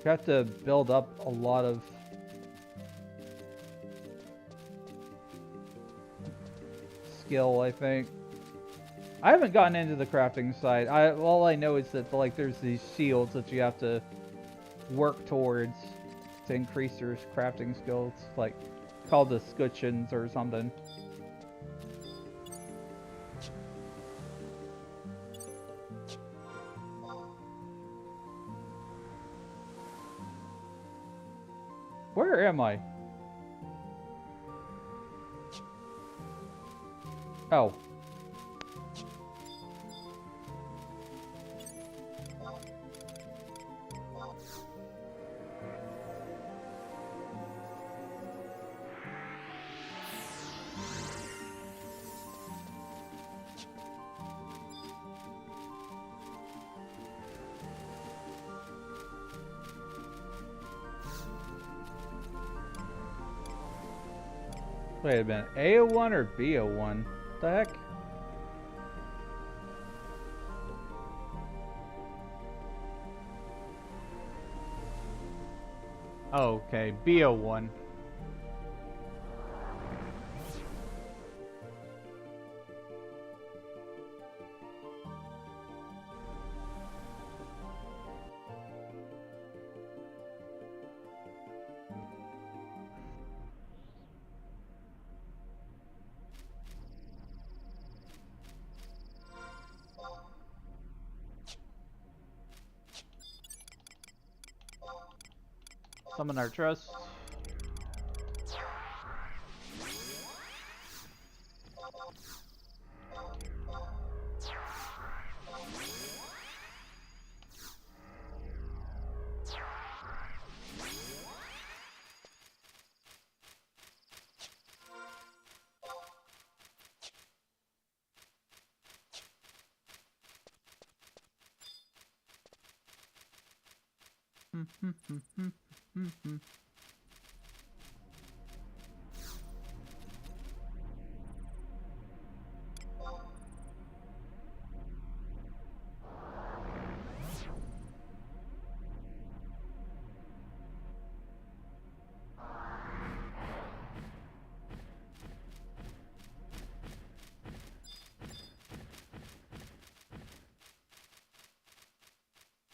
You have to build up a lot of skill, I think. I haven't gotten into the crafting side. All I know is that like there's these shields that you have to work towards to increase your crafting skills, like called the scutcheons or something. Where am I? Oh. Wait a minute, A01 or B01? What the heck? Oh, okay, B01. Summon our trust.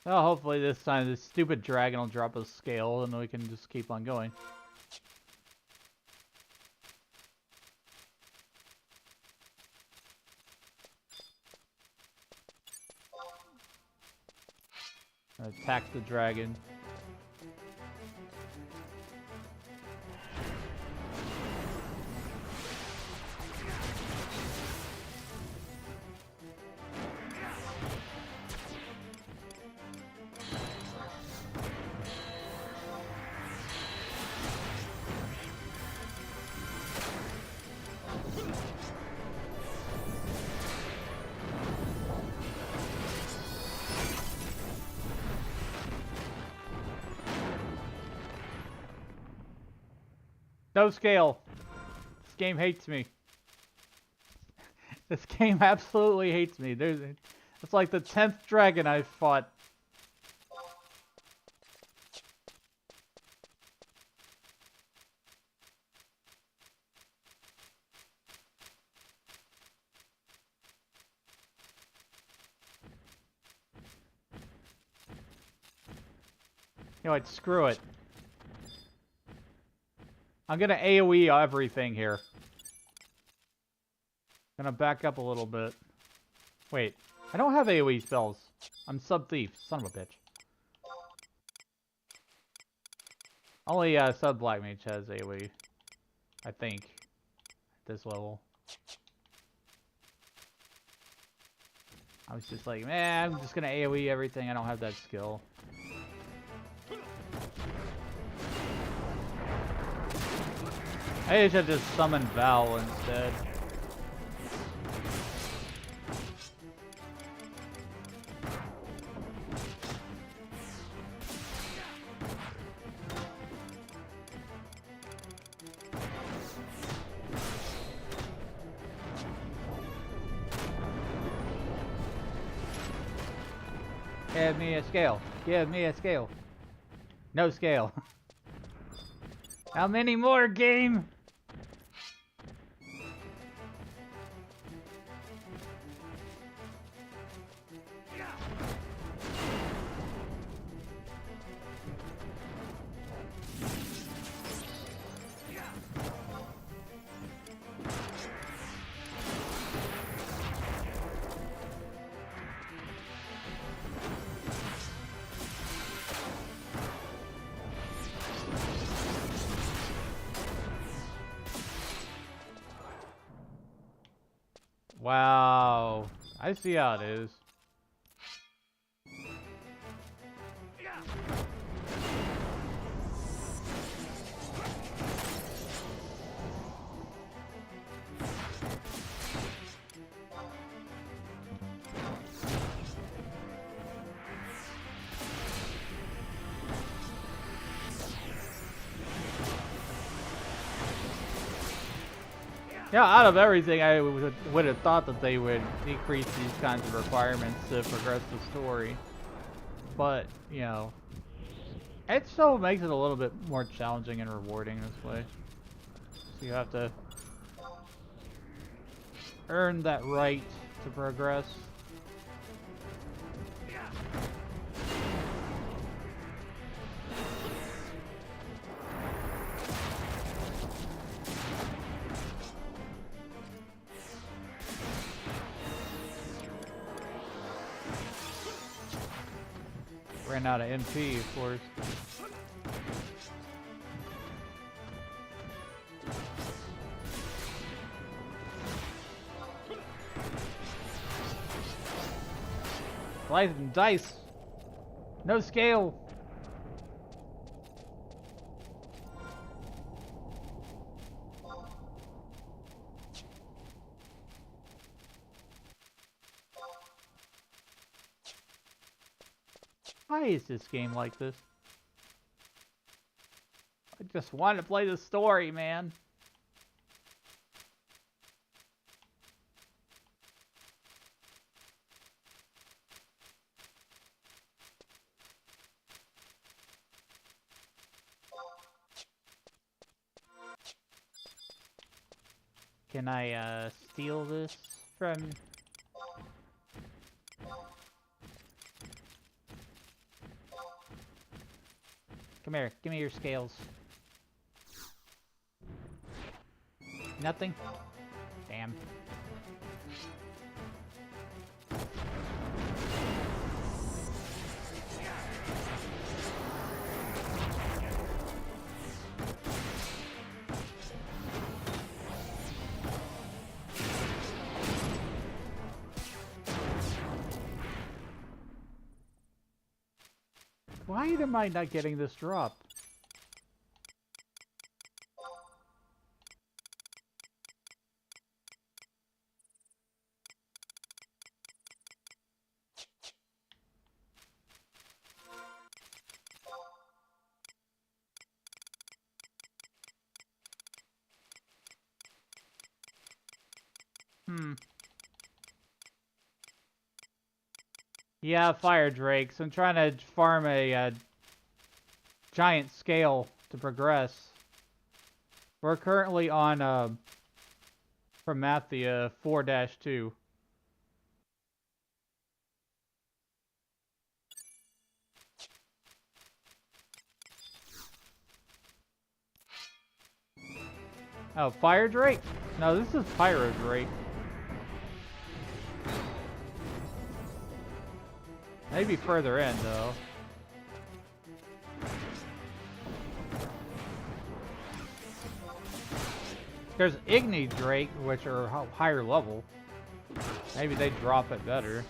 Well, hopefully this time this stupid dragon will drop a scale and we can just keep on going. Attack the dragon. No scale. This game hates me. This game absolutely hates me. It's like the 10th dragon I've fought. You know what? Screw it. I'm gonna AoE everything here. Gonna back up a little bit. Wait, I don't have AoE spells. I'm sub-thief, son of a bitch. Only sub-black mage has AoE. I think. At this level. I was just like, man, I'm just gonna AoE everything. I don't have that skill. I should just summon Val instead. Give me a scale. Give me a scale. No scale. How many more, game? Wow. I see how it is. Yeah, out of everything, I would have thought that they would decrease these kinds of requirements to progress the story. But, you know, it still makes it a little bit more challenging and rewarding this way. So you have to earn that right to progress. Ran out of MP, of course. Slice and dice. No scale. Why is this game like this? I just want to play the story, man. Can I steal this from... Come here, give me your scales. Nothing? Damn. Why am I not getting this drop? Yeah, fire drakes. I'm trying to farm a giant scale to progress. We're currently on Promathia 4-2. Oh, Fire Drake? No, this is Pyro Drake. Maybe further in, though. There's Igni Drake, which are higher level. Maybe they drop it better.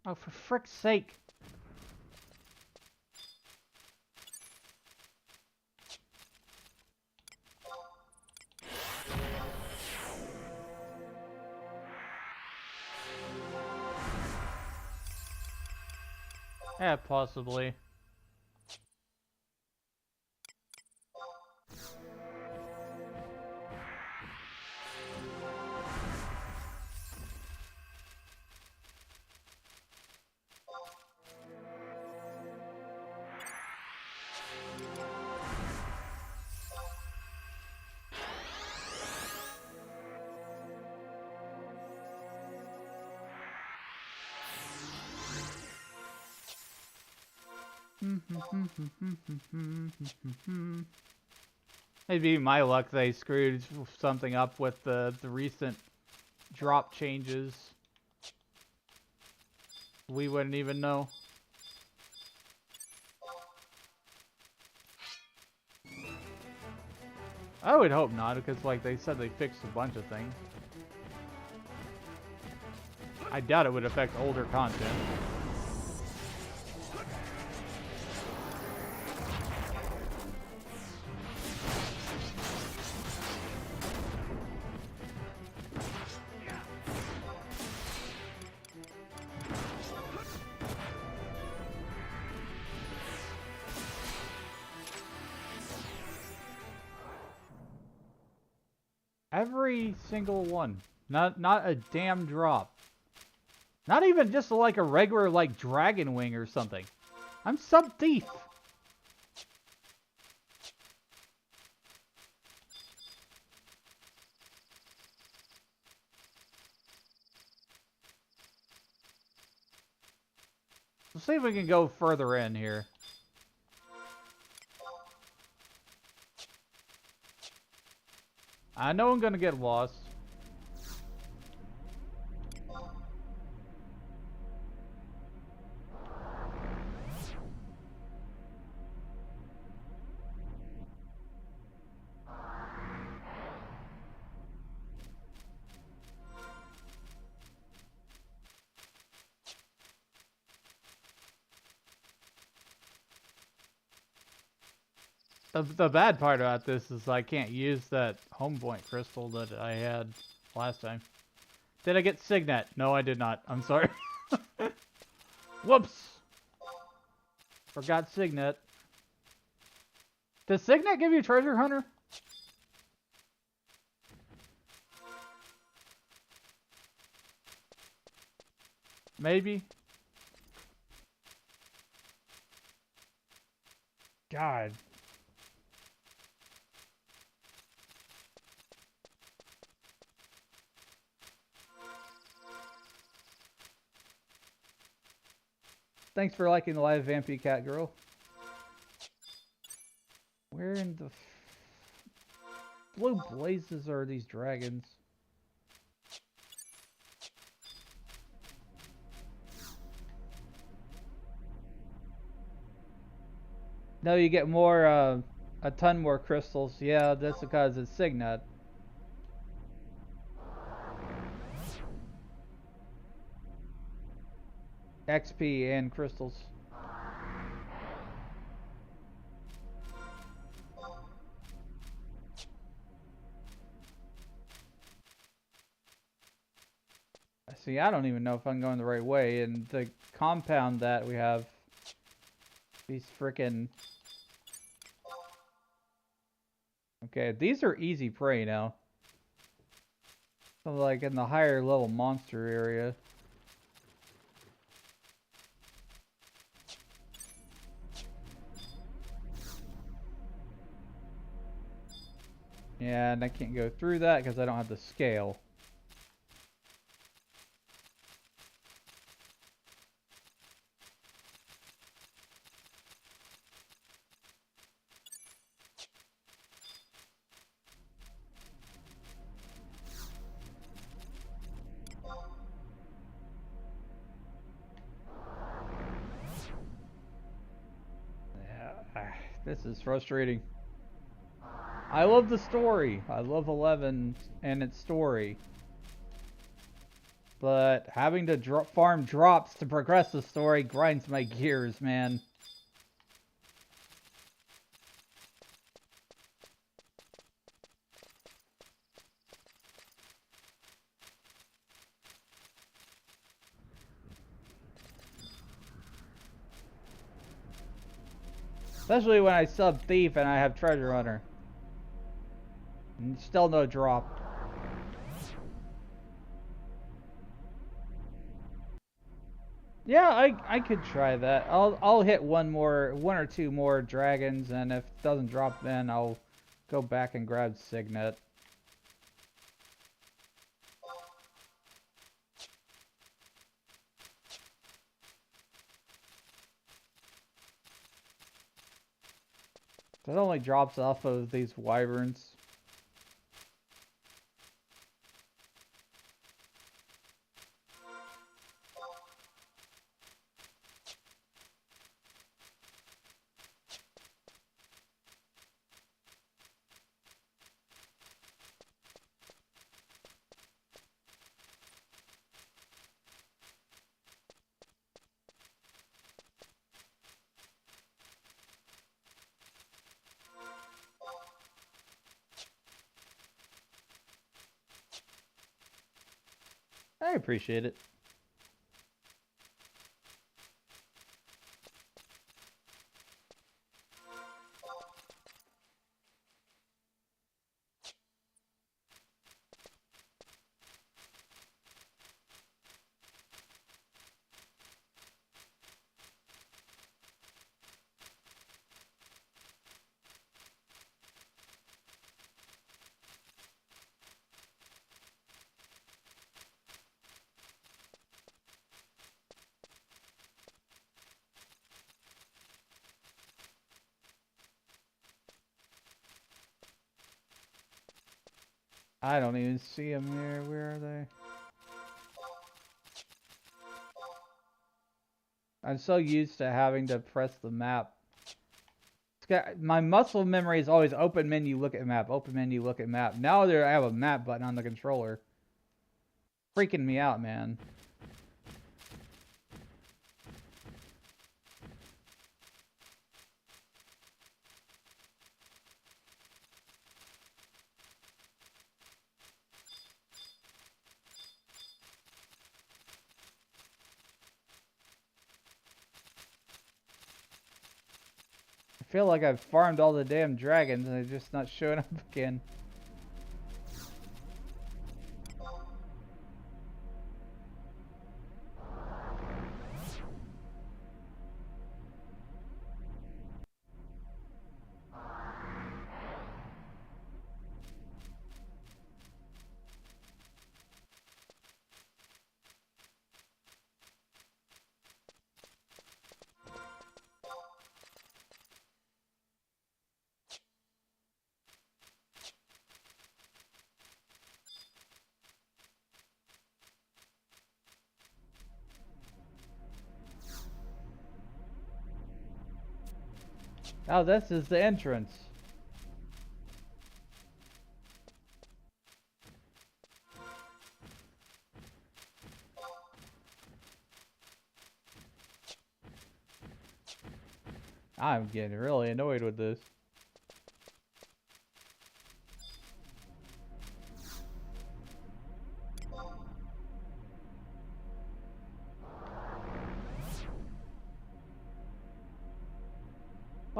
Oh, for frick's sake. Yeah, possibly. Maybe my luck they screwed something up with the recent drop changes. We wouldn't even know. I would hope not, because like they said they fixed a bunch of things. I doubt it would affect older content. Every single one. Not a damn drop. Not even just like a regular like dragon wing or something. I'm sub thief. Let's see if we can go further in here. I know I'm gonna get lost. The bad part about this is I can't use that home point crystal that I had last time. Did I get Signet? No, I did not. I'm sorry. Whoops! Forgot Signet. Does Signet give you Treasure Hunter? Maybe. God. Thanks for liking the live Vampy Cat Girl. Where in the blue blazes are these dragons? No, you get more, a ton more crystals. Yeah, that's because it's Signet. XP and crystals. See, I don't even know if I'm going the right way. And the compound that we have, these frickin'... Okay, these are easy prey now. So like in the higher level monster area. Yeah, and I can't go through that because I don't have the scale. This is frustrating. I love the story. I love 11 and its story. But having to farm drops to progress the story grinds my gears, man. Especially when I sub Thief and I have Treasure Hunter. And still no drop. Yeah, I could try that. I'll hit one or two more dragons, and if it doesn't drop, then I'll go back and grab Signet. That only drops off of these wyverns. I appreciate it. I don't even see them here. Where are they? I'm so used to having to press the map. My muscle memory is always open menu, look at map, open menu, look at map. Now I have a map button on the controller. Freaking me out, man. I feel like I've farmed all the damn dragons and they're just not showing up again. Oh, this is the entrance. I'm getting really annoyed with this.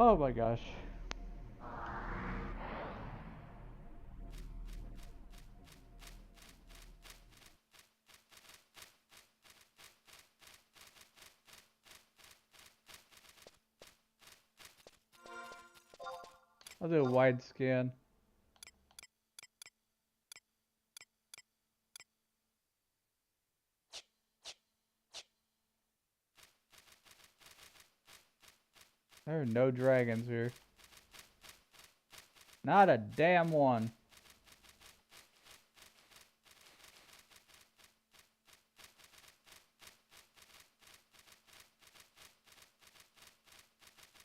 Oh my gosh. I'll do a wide scan. There are no dragons here. Not a damn one.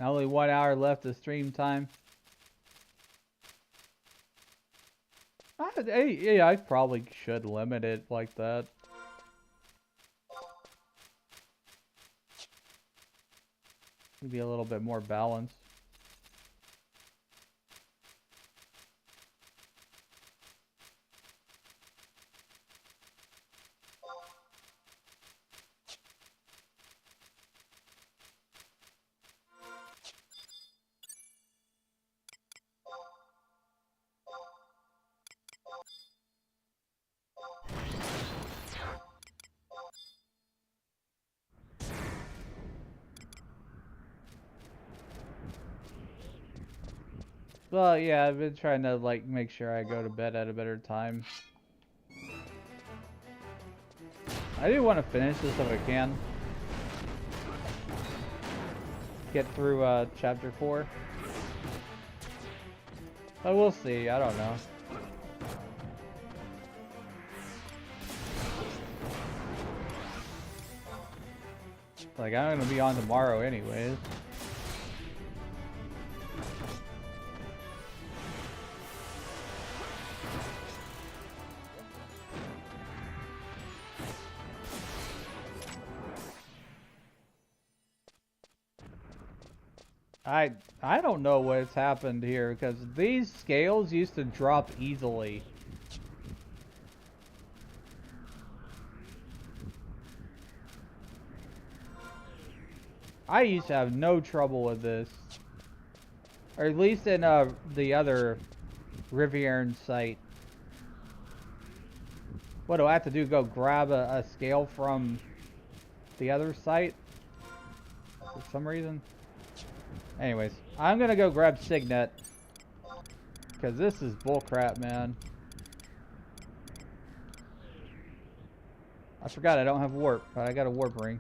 Only 1 hour left of stream time. Yeah, I probably should limit it like that. Be a little bit more balanced. Well, yeah, I've been trying to like make sure I go to bed at a better time. I do want to finish this if I can. Get through chapter 4. But we'll see, I don't know. Like, I'm gonna be on tomorrow anyways. I don't know what's happened here because these scales used to drop easily. I used to have no trouble with this. Or at least in the other Rivierne site. What do I have to do? Go grab a scale from the other site? For some reason? Anyways, I'm gonna go grab Signet. Because this is bullcrap, man. I forgot I don't have warp, but I got a warp ring.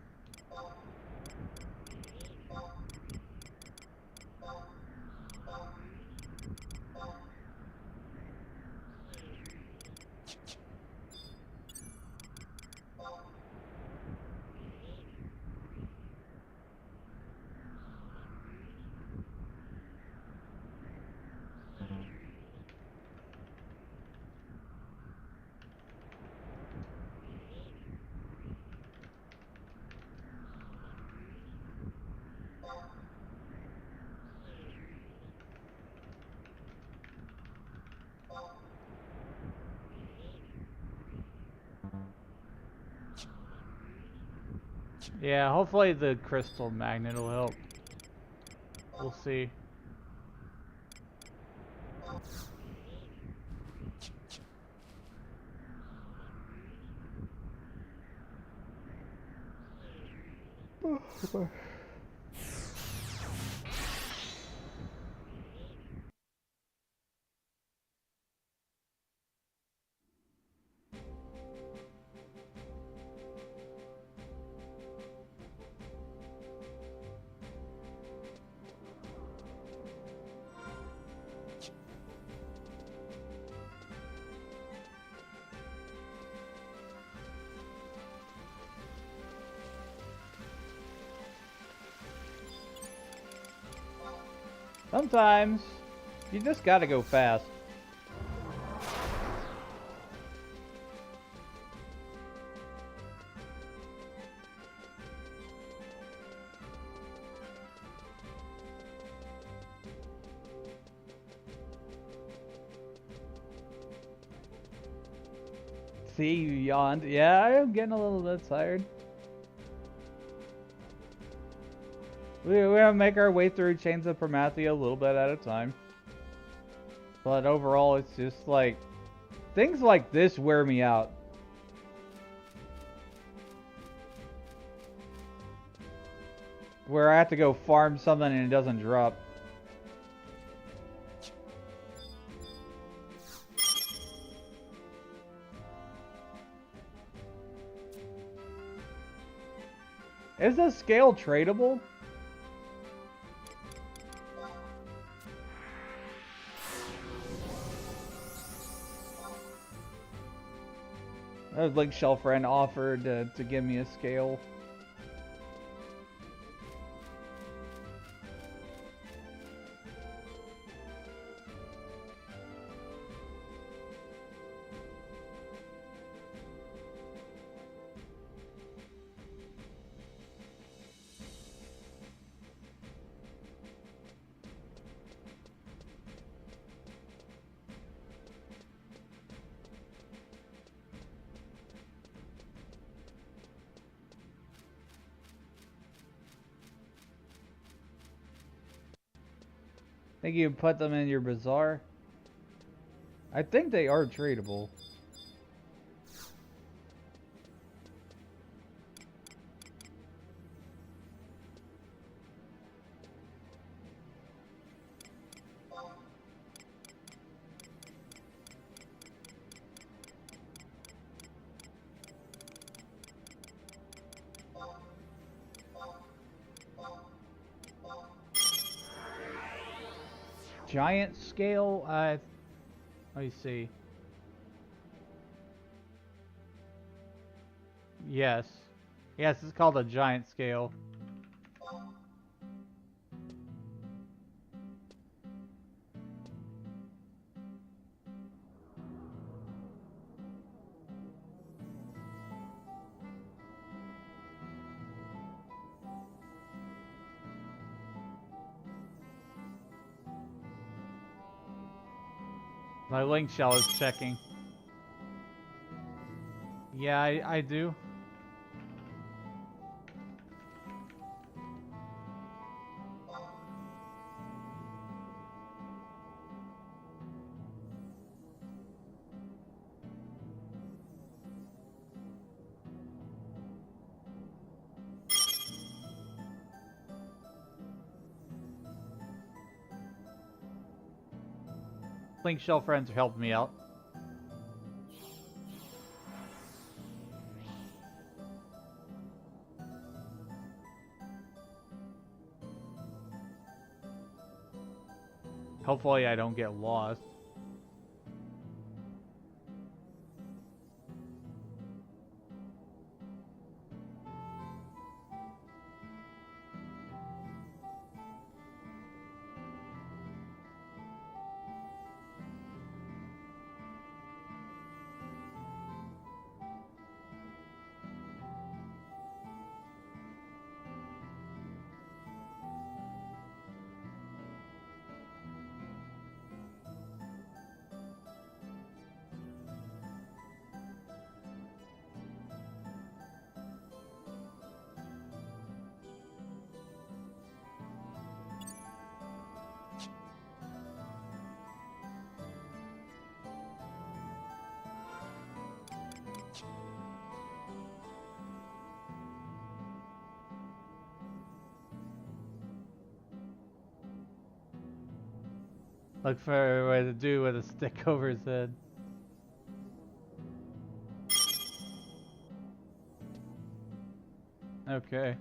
Yeah, hopefully the crystal magnet will help. We'll see. Sometimes you just gotta go fast. See, you yawned. Yeah, I am getting a little bit tired. We're gonna make our way through Chains of Promathia a little bit at a time. But overall, it's just like... things like this wear me out. Where I have to go farm something and it doesn't drop. Is this scale tradable? Like Shellfriend offered to give me a scale. Think you can put them in your bazaar? I think they are tradable. Giant scale, let me see. Yes. Yes, it's called a giant scale. My link shell is checking. Yeah, I do. Link shell friends are helping me out. Hopefully I don't get lost. Look for a dude with a stick over his head. Okay.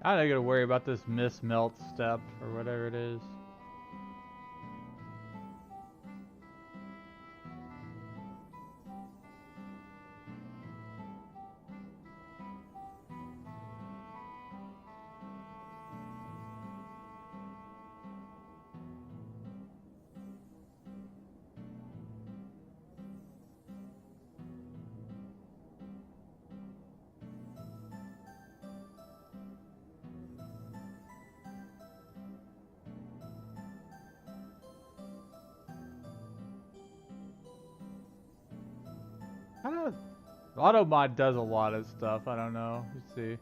I don't gotta worry about this mist melt step or whatever it is. I don't. Automod does a lot of stuff. I don't know. Let's see.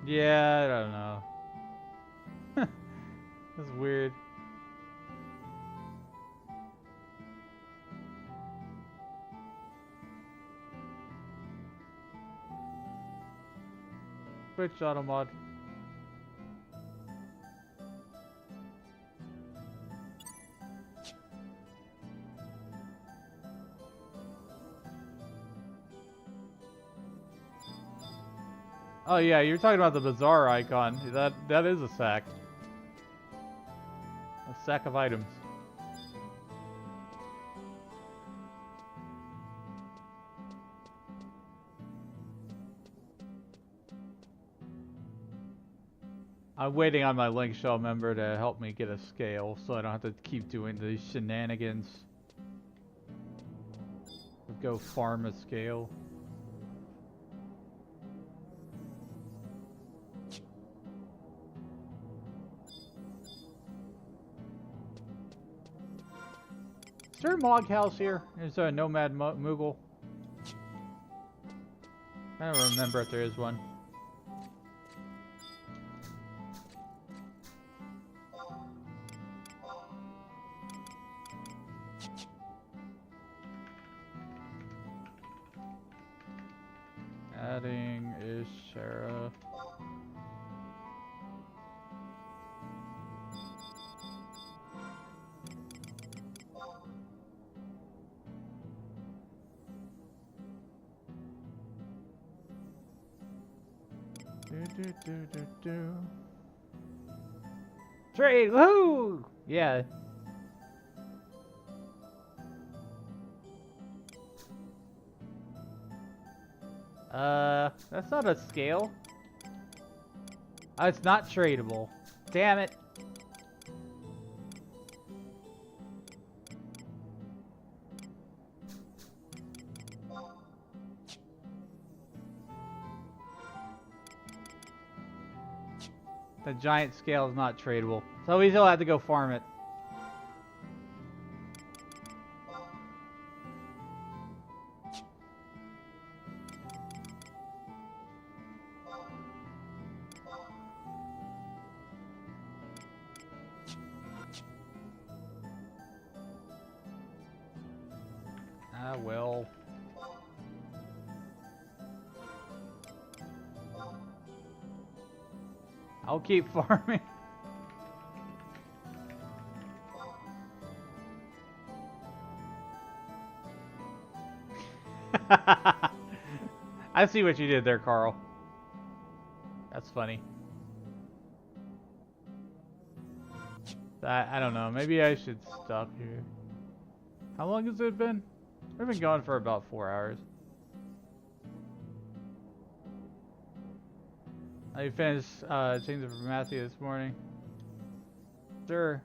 Yeah, I don't know. That's weird. Which Automod? Oh yeah, you're talking about the bazaar icon. That is a sack. A sack of items. I'm waiting on my Link Shell member to help me get a scale so I don't have to keep doing these shenanigans. Go farm a scale. Is there a Mog House here? Is there a Nomad Moogle? I don't remember if there is one. Adding is Sarah. Do. Trade, woohoo! Yeah. That's not a scale. Oh, it's not tradable. Damn it. The giant scale is not tradable. So we still have to go farm it. Ah, well. I'll keep farming. I see what you did there, Carl. That's funny. I don't know. Maybe I should stop here. How long has it been? We've been going for about 4 hours. I finished Chains of Promathia this morning. Sure.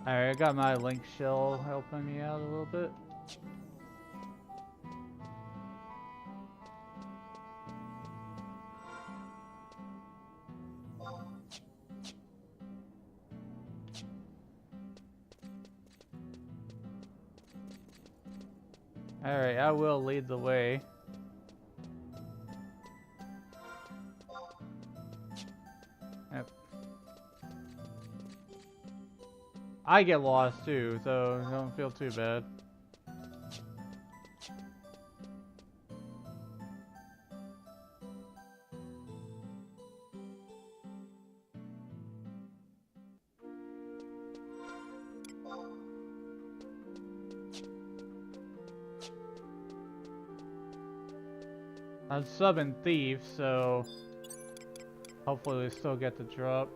Alright, I got my Link Shell helping me out a little bit. Alright, I will lead the way. Yep. I get lost too, so don't feel too bad. I'm subbing Thief, so hopefully we still get the drop.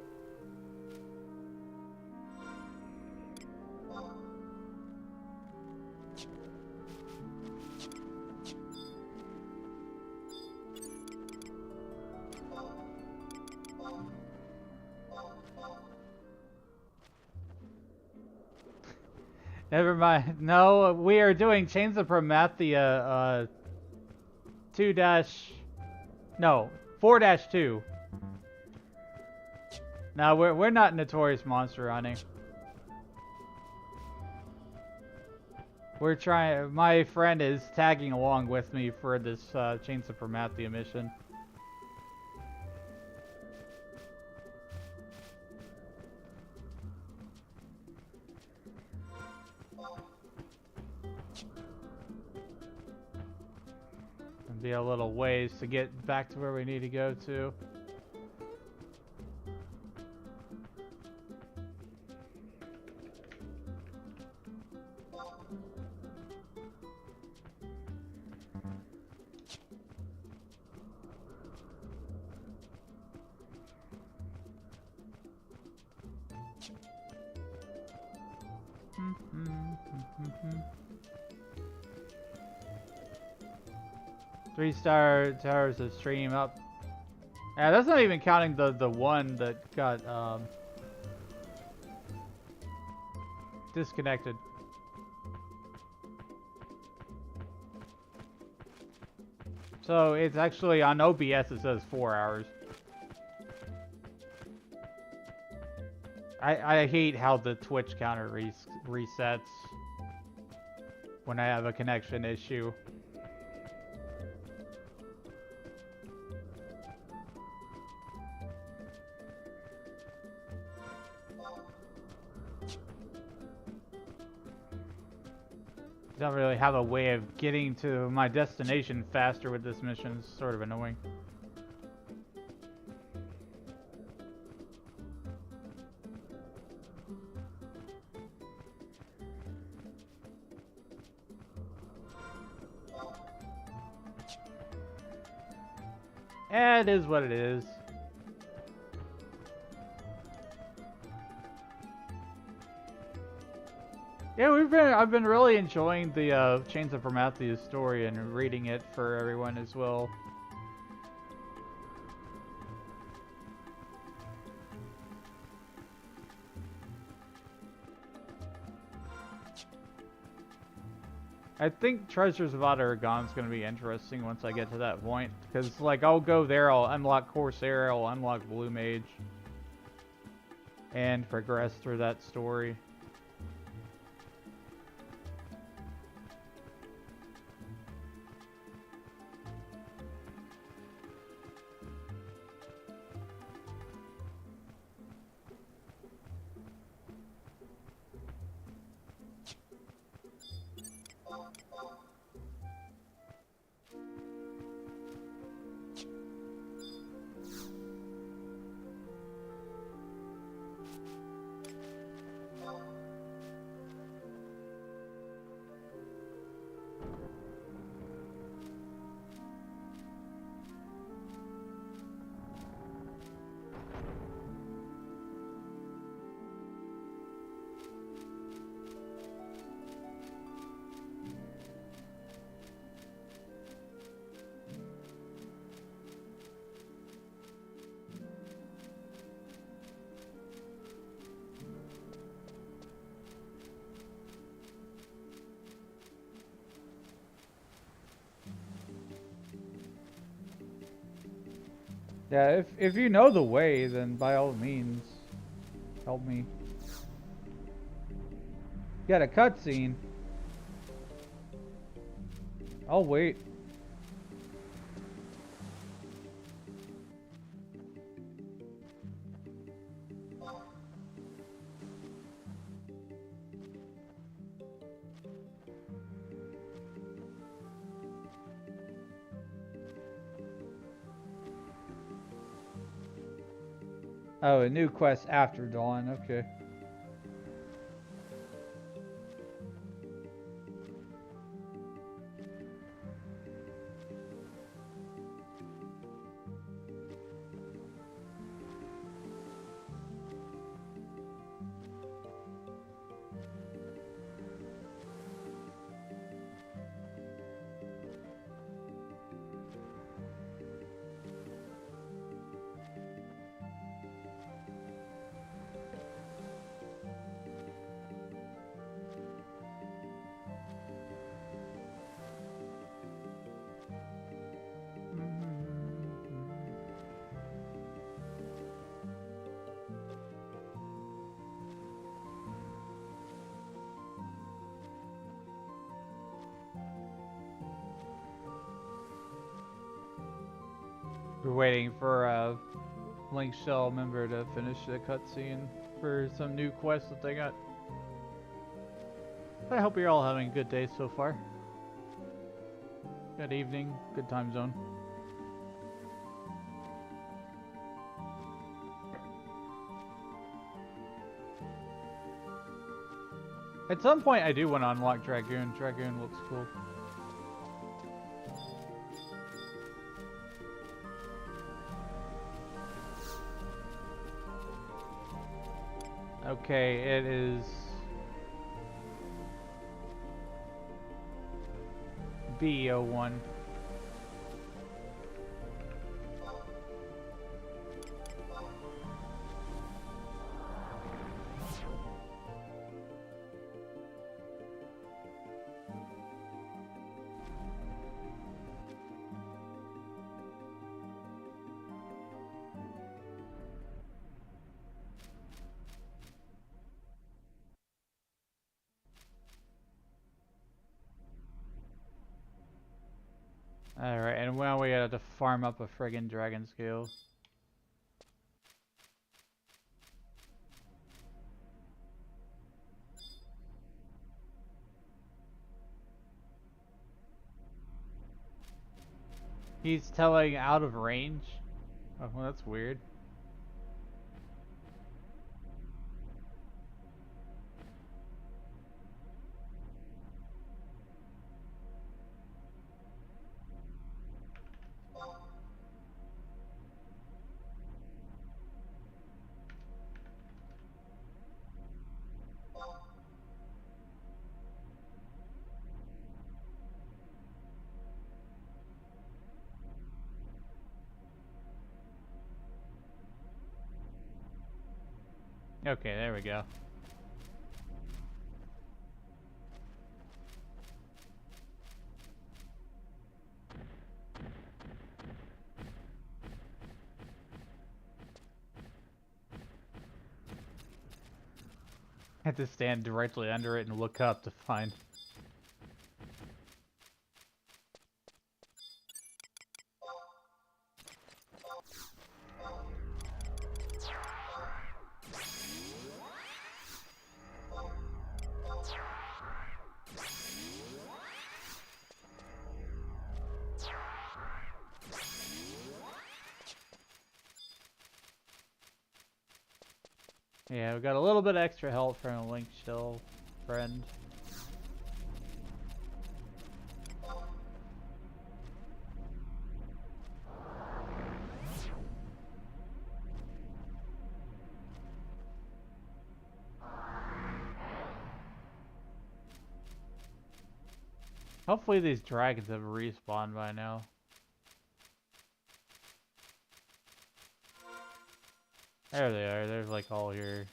Never mind. No, we are doing Chains of Promathia 4-2. No, we're not notorious monster hunting. We're trying. My friend is tagging along with me for this Chains of Promathia mission. Be a little ways to get back to where we need to go to. Three-star towers of stream up. Yeah, that's not even counting the one that got disconnected. So it's actually on OBS it says 4 hours. I hate how the Twitch counter resets when I have a connection issue. Don't really have a way of getting to my destination faster with this mission. It's sort of annoying. Eh, it is what it is. Yeah, I've been really enjoying the Chains of Promathia story and reading it for everyone as well. I think Treasures of Aragon is going to be interesting once I get to that point, because like I'll go there, I'll unlock Corsair, I'll unlock Blue Mage, and progress through that story. Yeah, if you know the way, then by all means, help me. Got a cutscene. I'll wait. Oh, a new quest after dawn, okay. We're waiting for a Link Shell member to finish the cutscene for some new quests that they got. I hope you're all having a good day so far. Good evening, good time zone. At some point I do want to unlock Dragoon. Dragoon looks cool. Okay, it is BO1. Alright, and now we gotta farm up a friggin' dragon scale. He's telling out of range? Oh, well, that's weird. Okay, there we go. I had to stand directly under it and look up to find. Yeah, we got a little bit extra help from a link shell friend. Hopefully these dragons have respawned by now. There they are, they're like all here.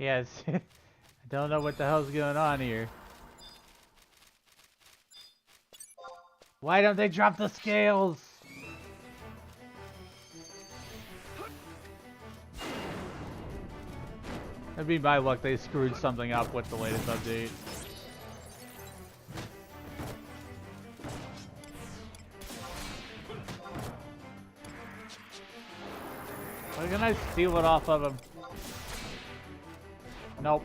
Yes, I don't know what the hell's going on here. Why don't they drop the scales? That'd be my luck, they screwed something up with the latest update. Why can I steal it off of him? Nope.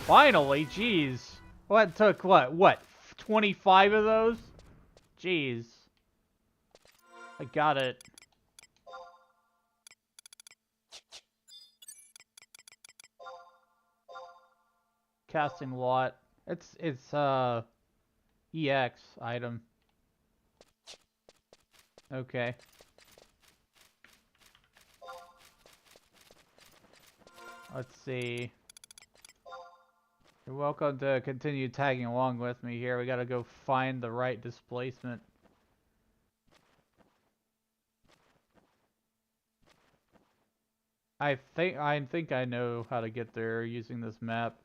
Finally, jeez. What took what? 25 of those? Jeez. I got it. Casting lot. It's EX item. Okay. Let's see. You're welcome to continue tagging along with me here. We gotta go find the right displacement. I think I know how to get there using this map.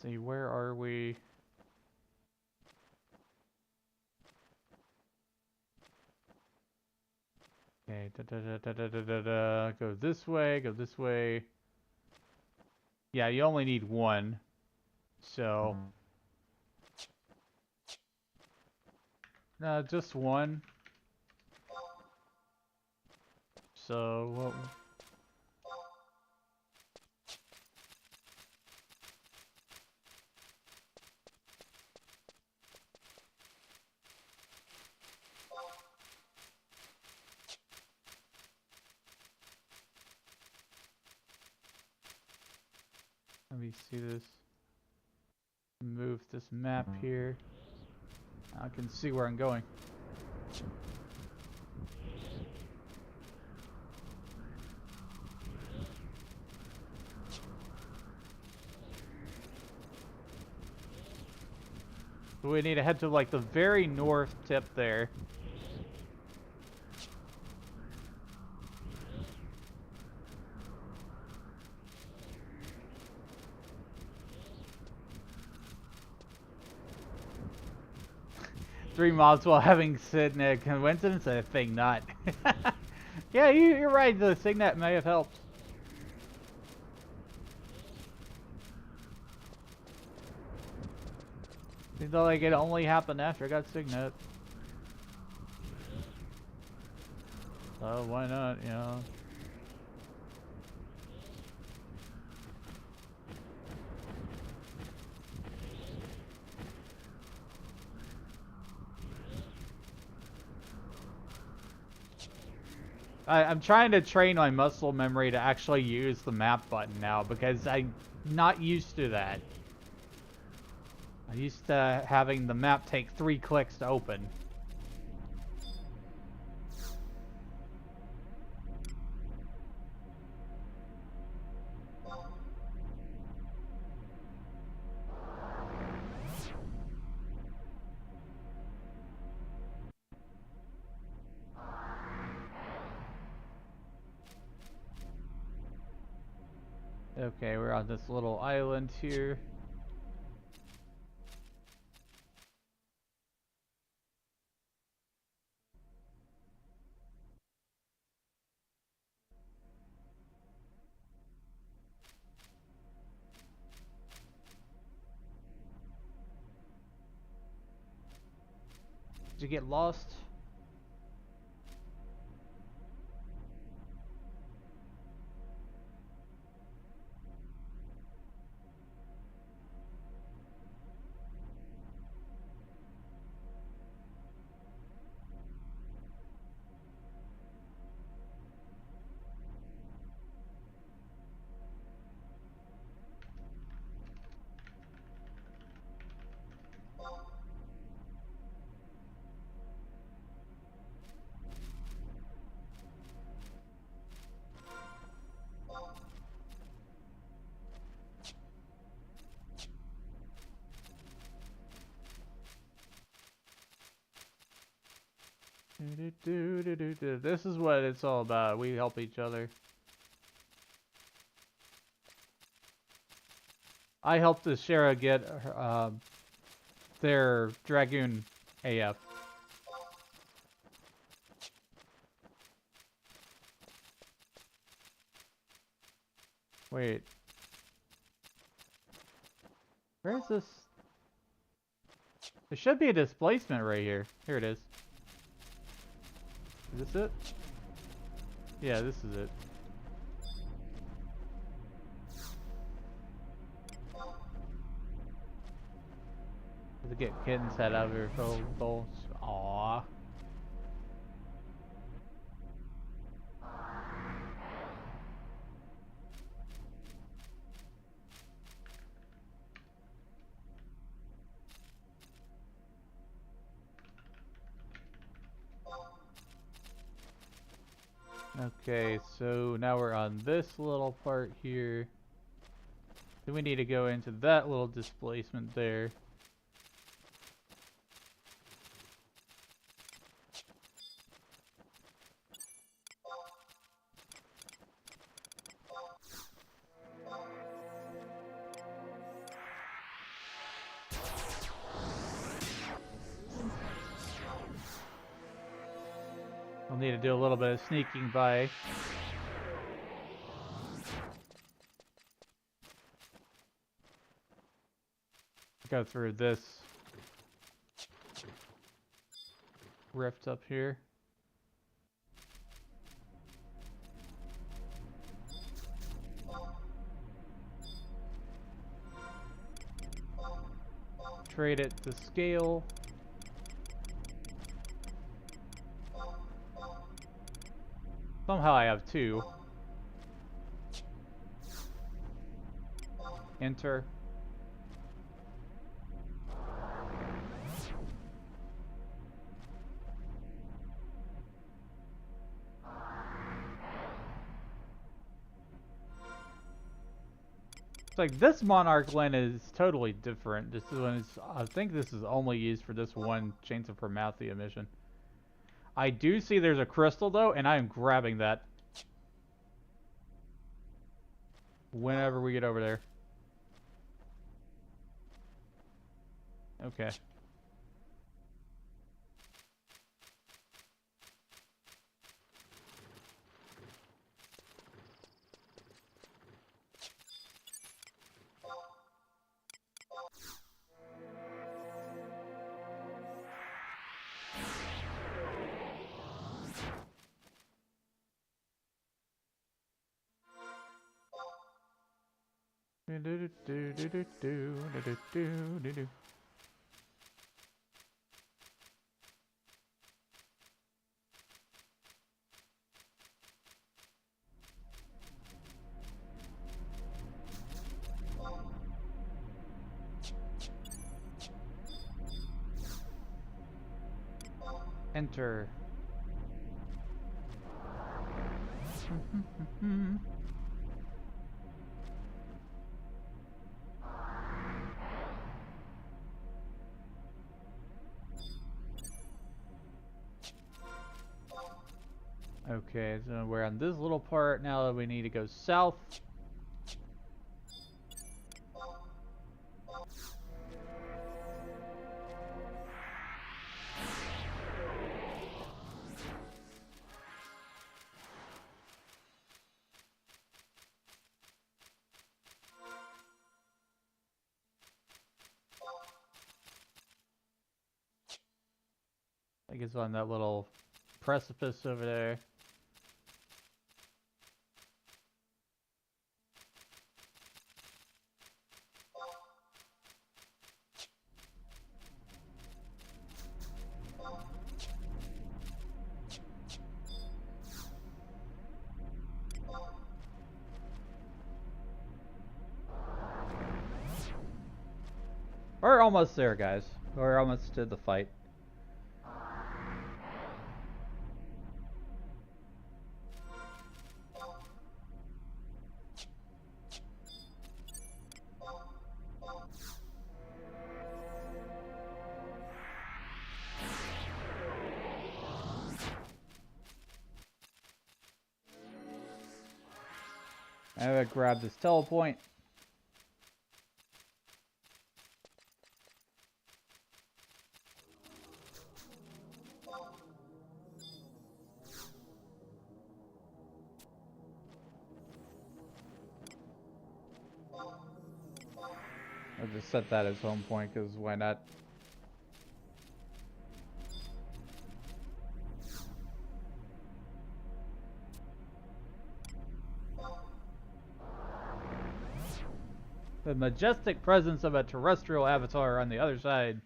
See, where are we? Okay, go this way, go this way. Yeah, you only need one. So... No, just one. So, what... Let me see this. Move this map here. I can see where I'm going. So we need to head to like the very north tip there. Three mobs while having Signet. Coincidence? I think not. Yeah, you're right. The Signet may have helped. Seems like it only happened after I got Signet. So why not, you know? I'm trying to train my muscle memory to actually use the map button now because I'm not used to that. I'm used to having the map take 3 clicks to open. Okay, we're on this little island here. Did you get lost? This is what it's all about. We help each other. I helped the Shara get their Dragoon AF. Wait. Where is this? There should be a displacement right here. Here it is. Is this it? Yeah, this is it. To get Kitten's head out of her soul. Aww. Okay, so now we're on this little part here. Then we need to go into that little displacement there. need to do a little bit of sneaking by. Go through this rift up here. Trade it to scale. Somehow I have 2. Enter. It's like this Monarch Lens is totally different. This is when it's, I think this is only used for this one Chains of Promathia mission. I do see there's a crystal though, and I am grabbing that whenever we get over there. Okay. Enter. Okay, so we're on this little part now that we need to go south. I think it's on that little precipice over there. We're almost there, guys. We're almost to the fight. I'm gonna grab this telepoint. I'll just set that as home point, because why not? The majestic presence of a terrestrial avatar on the other side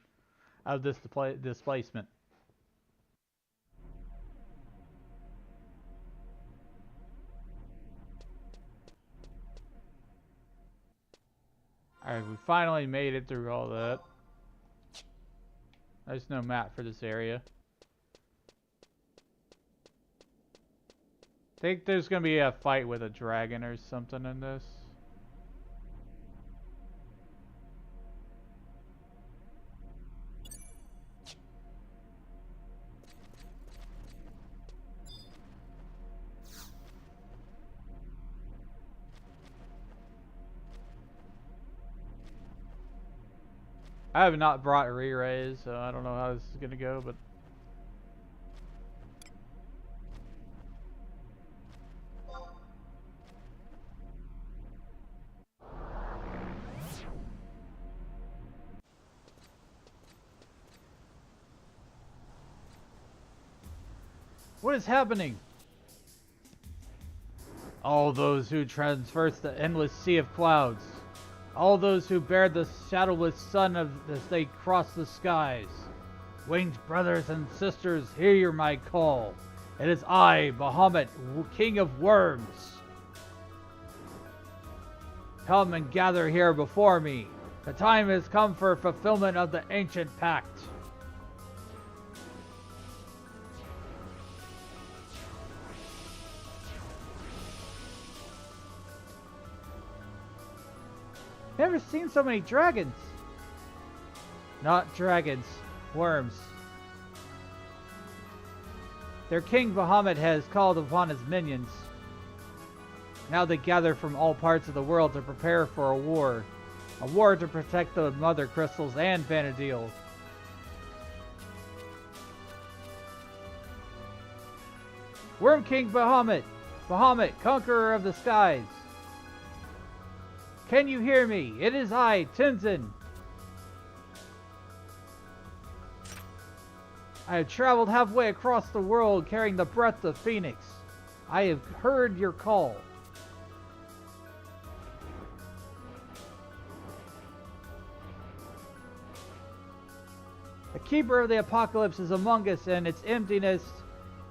of this displacement. Alright, we finally made it through all that. There's no map for this area. I think there's gonna be a fight with a dragon or something in this. I have not brought re-raise, so I don't know how this is gonna go, but What is happening? All those who traverse the endless sea of clouds. All those who bear the shadowless sun as they cross the skies. Winged brothers and sisters, hear my call. It is I, Bahamut, King of Worms. Come and gather here before me. The time has come for fulfillment of the ancient pact. Never seen so many dragons. Not dragons, worms. Their king Bahamut has called upon his minions. Now they gather from all parts of the world to prepare for a war. A war to protect the mother crystals and Vanadil. Worm King Bahamut! Bahamut, conqueror of the skies! Can you hear me? It is I, Tenzin! I have traveled halfway across the world carrying the breath of Phoenix. I have heard your call. The Keeper of the Apocalypse is among us, and its emptiness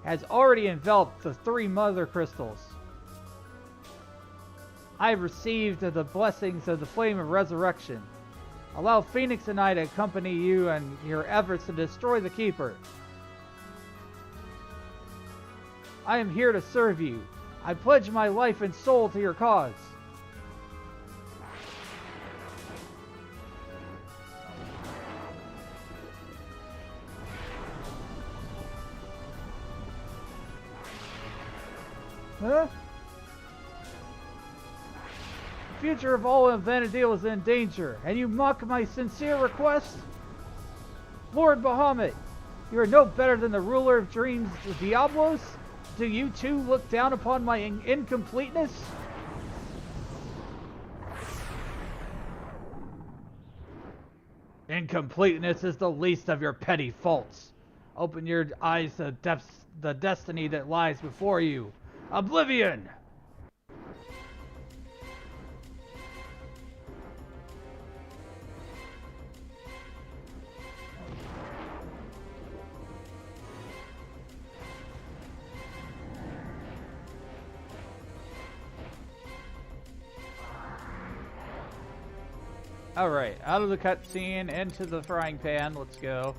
has already enveloped the three mother crystals. I have received the blessings of the Flame of Resurrection. Allow Phoenix and I to accompany you in your efforts to destroy the Keeper. I am here to serve you. I pledge my life and soul to your cause. Huh? The future of all of Vanadil is in danger, and you mock my sincere request? Lord Bahamut, you are no better than the ruler of dreams, Diablos? Do you too look down upon my incompleteness? Incompleteness is the least of your petty faults. Open your eyes to the destiny that lies before you. Oblivion! Alright, out of the cutscene, into the frying pan, let's go.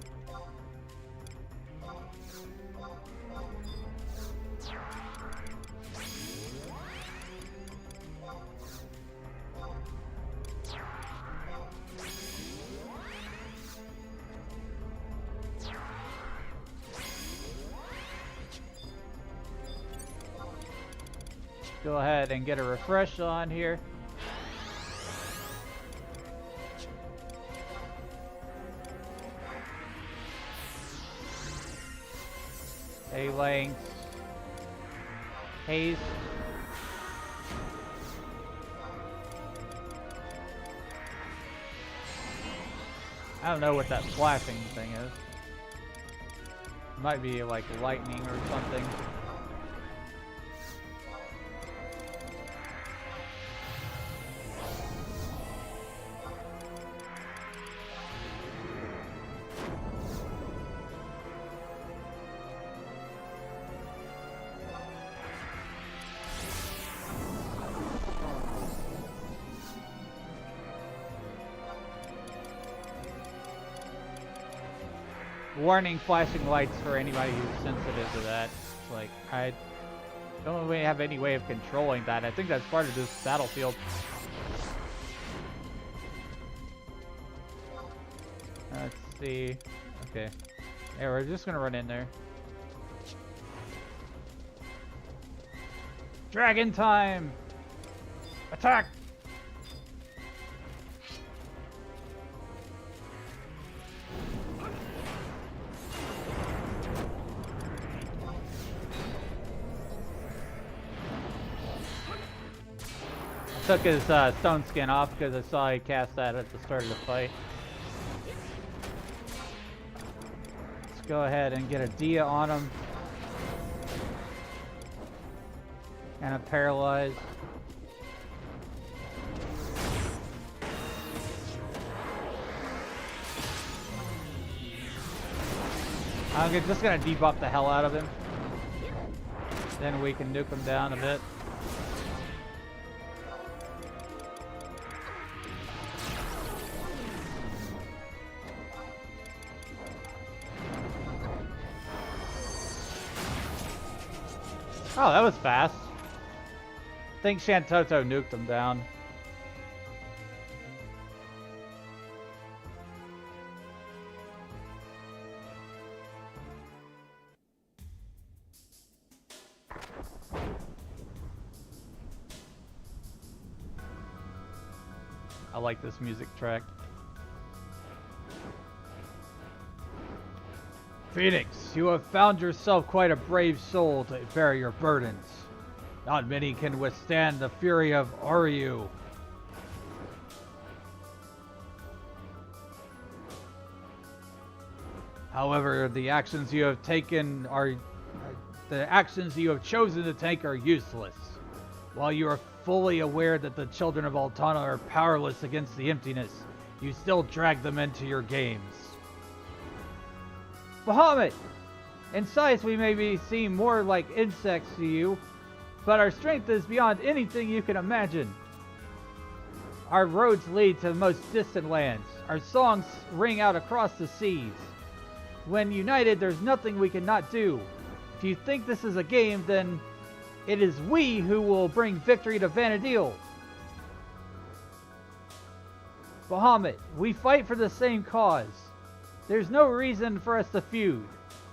Go ahead and get a refresh on here. A-length. Haste. I don't know what that flashing thing is. Might be like lightning or something. Warning flashing lights for anybody who's sensitive to that. Like, I don't really have any way of controlling that. I think that's part of this battlefield. Let's see. Okay. Yeah, we're just gonna run in there. Dragon time! Attack! Took his stone skin off because I saw he cast that at the start of the fight. Let's go ahead and get a Dia on him. And a paralyzed. Just gonna debuff the hell out of him. Then we can nuke him down a bit. Oh, that was fast. I think Shantoto nuked him down. I like this music track. Phoenix, you have found yourself quite a brave soul to bear your burdens. Not many can withstand the fury of Oryu. However, the actions you have chosen to take are useless. While you are fully aware that the children of Altana are powerless against the emptiness, you still drag them into your games. Bahamut! In size we may seem more like insects to you, but our strength is beyond anything you can imagine. Our roads lead to the most distant lands. Our songs ring out across the seas. When united, there's nothing we cannot do. If you think this is a game, then it is we who will bring victory to Vanadil. Bahamut, we fight for the same cause. There's no reason for us to feud.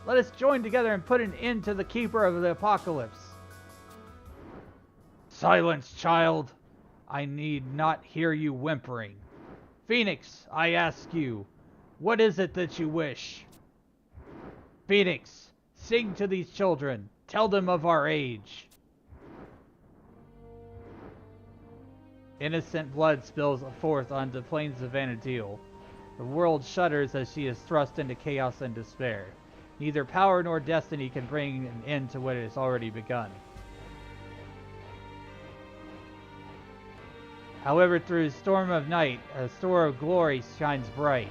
Let us join together and put an end to the Keeper of the Apocalypse. Silence, child. I need not hear you whimpering. Phoenix, I ask you, what is it that you wish? Phoenix, sing to these children. Tell them of our age. Innocent blood spills forth on the plains of Vanadil. The world shudders as she is thrust into chaos and despair. Neither power nor destiny can bring an end to what has already begun. However, through the storm of night, a star of glory shines bright.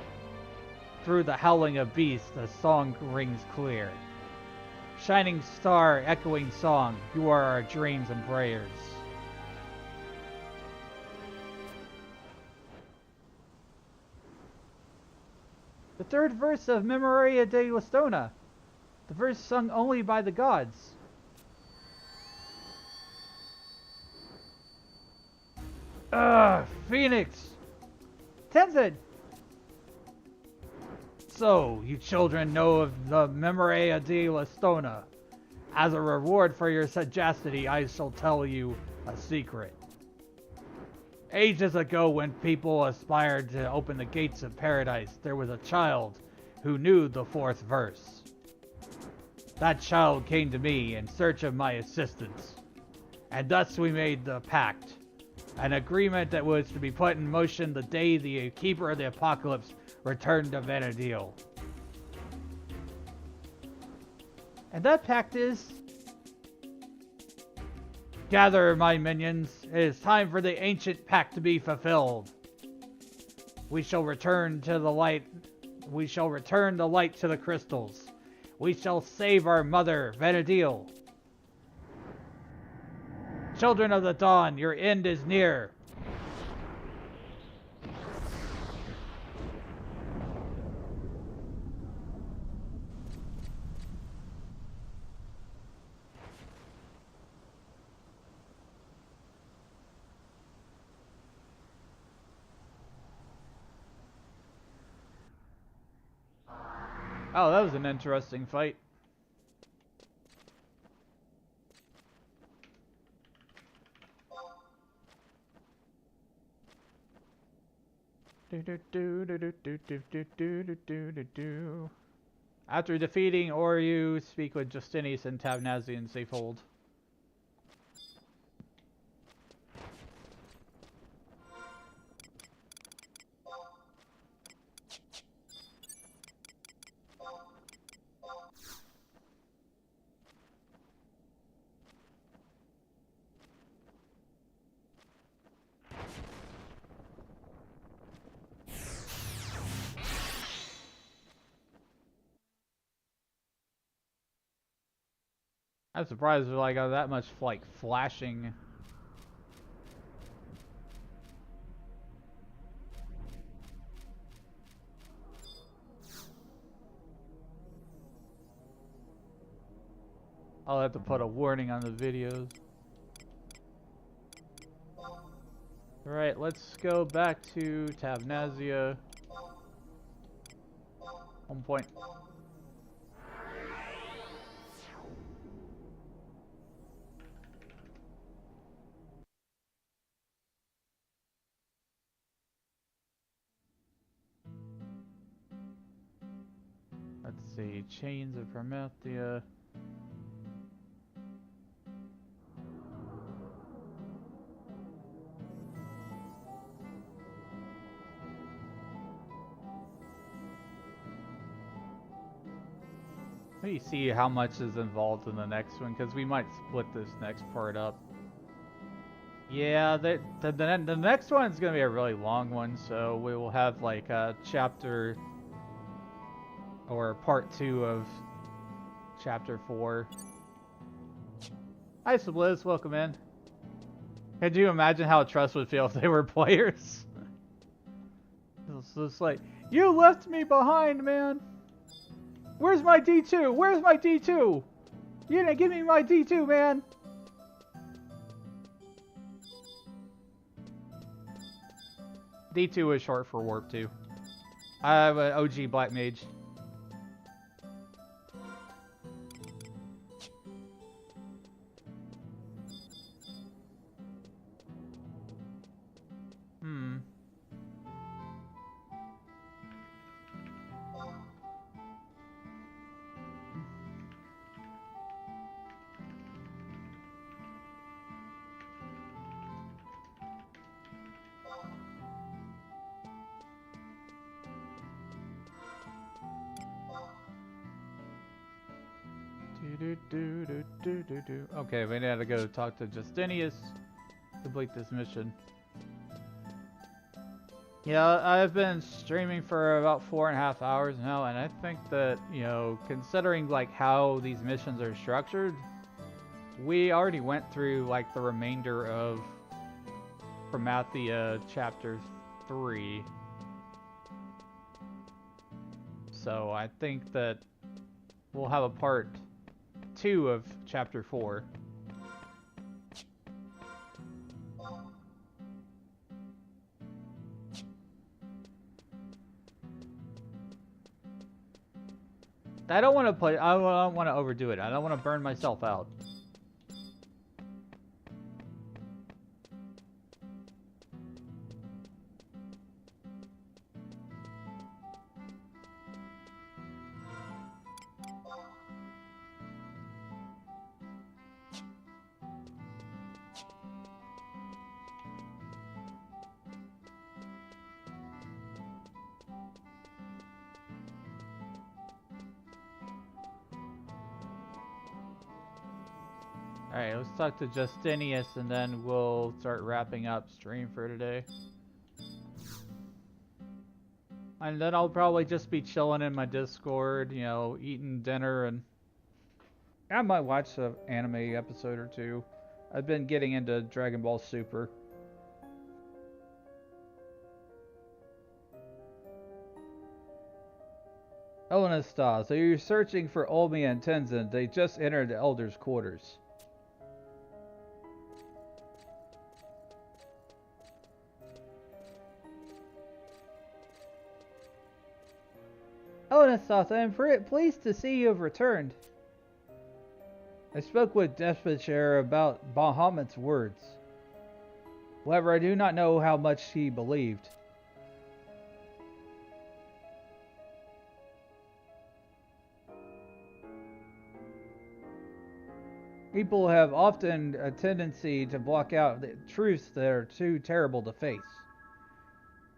Through the howling of beasts, a song rings clear. Shining star, echoing song, you are our dreams and prayers. The third verse of Memoria de Listona, the verse sung only by the gods. Phoenix! Tenzin! So, you children know of the Memoria de Listona. As a reward for your sagacity, I shall tell you a secret. Ages ago, when people aspired to open the gates of paradise, there was a child who knew the fourth verse. That child came to me in search of my assistance, and thus we made the pact, an agreement that was to be put in motion the day the Keeper of the Apocalypse returned to Vanadil. And that pact is... Gather, my minions. It is time for the ancient pact to be fulfilled. We shall return to the light. We shall return the light to the crystals. We shall save our mother, Vanadil. Children of the Dawn, your end is near. Oh, that was an interesting fight. After defeating Oryu, speak with Justinius and Tavnazian Safehold. I'm surprised there's like that much like flashing. I'll have to put a warning on the videos. Alright, let's go back to Tavnazia. Home point. Let's see, Chains of Promathia. Let me see how much is involved in the next one, because we might split this next part up. Yeah, the next one's going to be a really long one, so we will have like a chapter or part 2 of chapter 4. Hi, Subliz, welcome in. Could you imagine how Trust would feel if they were players? It's just like, you left me behind, man! Where's my D2? Where's my D2? You didn't give me my D2, man! D2 is short for Warp 2. I have an OG Black Mage. Okay, we need to go talk to Justinius. Complete this mission. Yeah, I've been streaming for about 4.5 hours now, and I think that, you know, considering like how these missions are structured, we already went through like the remainder of Promathia chapter 3. So I think that we'll have a part 2 of chapter 4. I don't want to play. I don't want to overdo it. I don't want to burn myself out. Alright, let's talk to Justinius and then we'll start wrapping up stream for today. And then I'll probably just be chilling in my Discord, you know, eating dinner, and I might watch an anime episode or two. I've been getting into Dragon Ball Super. Elenastas, so you're searching for Olmi and Tenzin. They just entered the Elder's quarters. Elenastas, I am pleased to see you have returned. I spoke with Despatcher about Bahamut's words. However, I do not know how much he believed. People have often a tendency to block out the truths that are too terrible to face.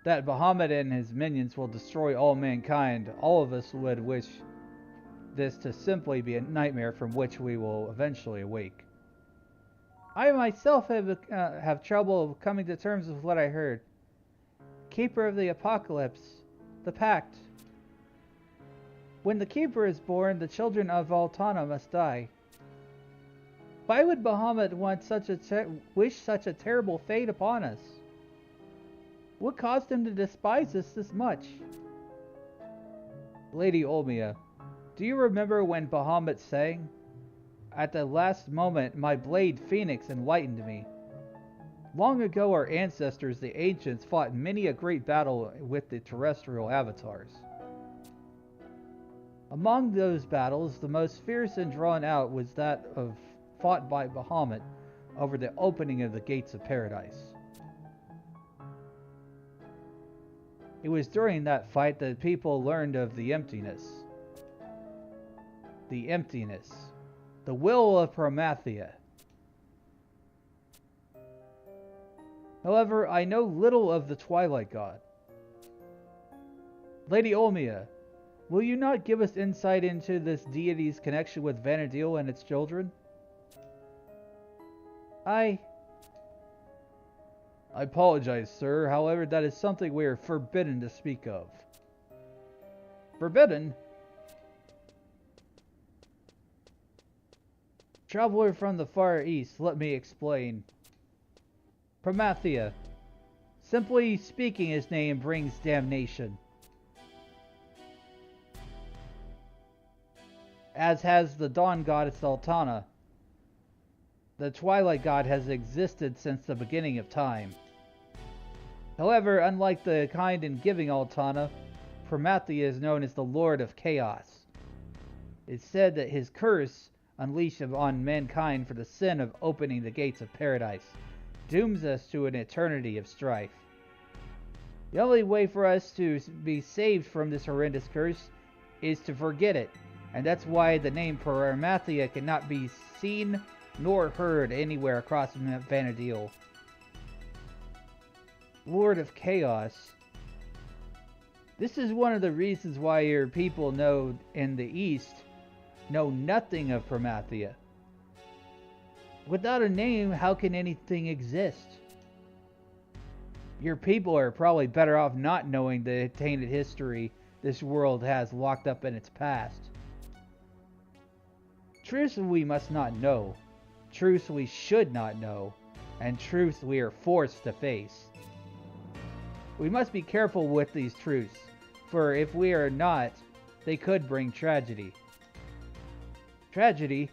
That Bahamut and his minions will destroy all mankind, all of us would wish this to simply be a nightmare from which we will eventually awake. I myself have trouble coming to terms with what I heard. Keeper of the Apocalypse, the Pact. When the Keeper is born, the children of Altana must die. Why would Bahamut want wish such a terrible fate upon us? What caused him to despise us this much? Lady Olmia, do you remember when Bahamut sang? At the last moment, my blade Phoenix enlightened me. Long ago, our ancestors, the ancients, fought many a great battle with the terrestrial avatars. Among those battles, the most fierce and drawn out was that fought by Bahamut over the opening of the gates of paradise. It was during that fight that people learned of the emptiness. The emptiness. The will of Promathia. However, I know little of the Twilight God. Lady Olmia, will you not give us insight into this deity's connection with Vana'diel and its children? I apologize, sir. However, that is something we are forbidden to speak of. Forbidden? Traveler from the Far East, let me explain. Promathia. Simply speaking, his name brings damnation. As has the Dawn Goddess Altana. The Twilight God has existed since the beginning of time. However, unlike the kind and giving Altana, Promathia is known as the Lord of Chaos. It's said that his curse, unleashed on mankind for the sin of opening the gates of paradise, dooms us to an eternity of strife. The only way for us to be saved from this horrendous curse is to forget it, and that's why the name Promathia cannot be seen nor heard anywhere across Vana'diel. Lord of Chaos. This is one of the reasons why your people in the East know nothing of Promathia. Without a name, how can anything exist? Your people are probably better off not knowing the tainted history this world has locked up in its past. Truths we must not know, truths we should not know, and truths we are forced to face. We must be careful with these truths, for if we are not, they could bring tragedy. Tragedy?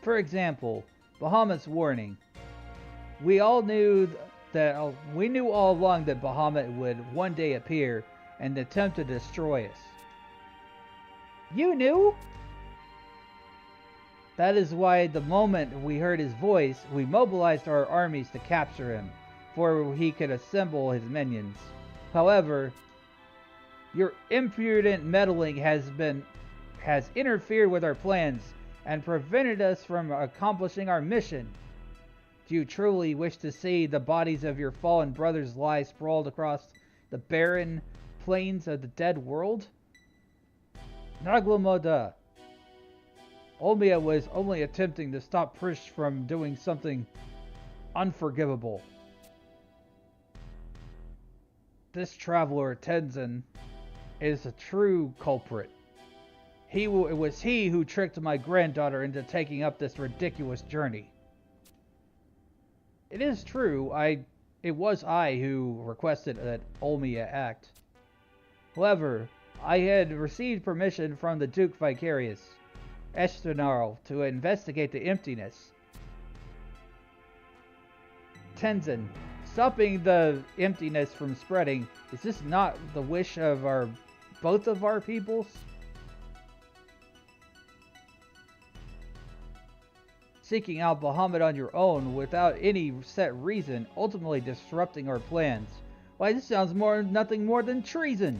For example, Bahamut's warning. We knew all along that Bahamut would one day appear and attempt to destroy us. You knew? That is why the moment we heard his voice, we mobilized our armies to capture him, for he could assemble his minions. However, your impudent meddling has interfered with our plans and prevented us from accomplishing our mission. Do you truly wish to see the bodies of your fallen brothers lie sprawled across the barren plains of the dead world? Naglamoda. Olmia was only attempting to stop Prish from doing something unforgivable. This traveler, Tenzin, is a true culprit. It was he who tricked my granddaughter into taking up this ridiculous journey. It is true, it was I who requested that Olmia act. However, I had received permission from the Duke Vicarious, Estenarl, to investigate the emptiness. Tenzin, stopping the emptiness from spreading, is this not the wish of both of our peoples? Seeking out Bahamut on your own without any set reason, ultimately disrupting our plans. Why, this sounds nothing more than treason.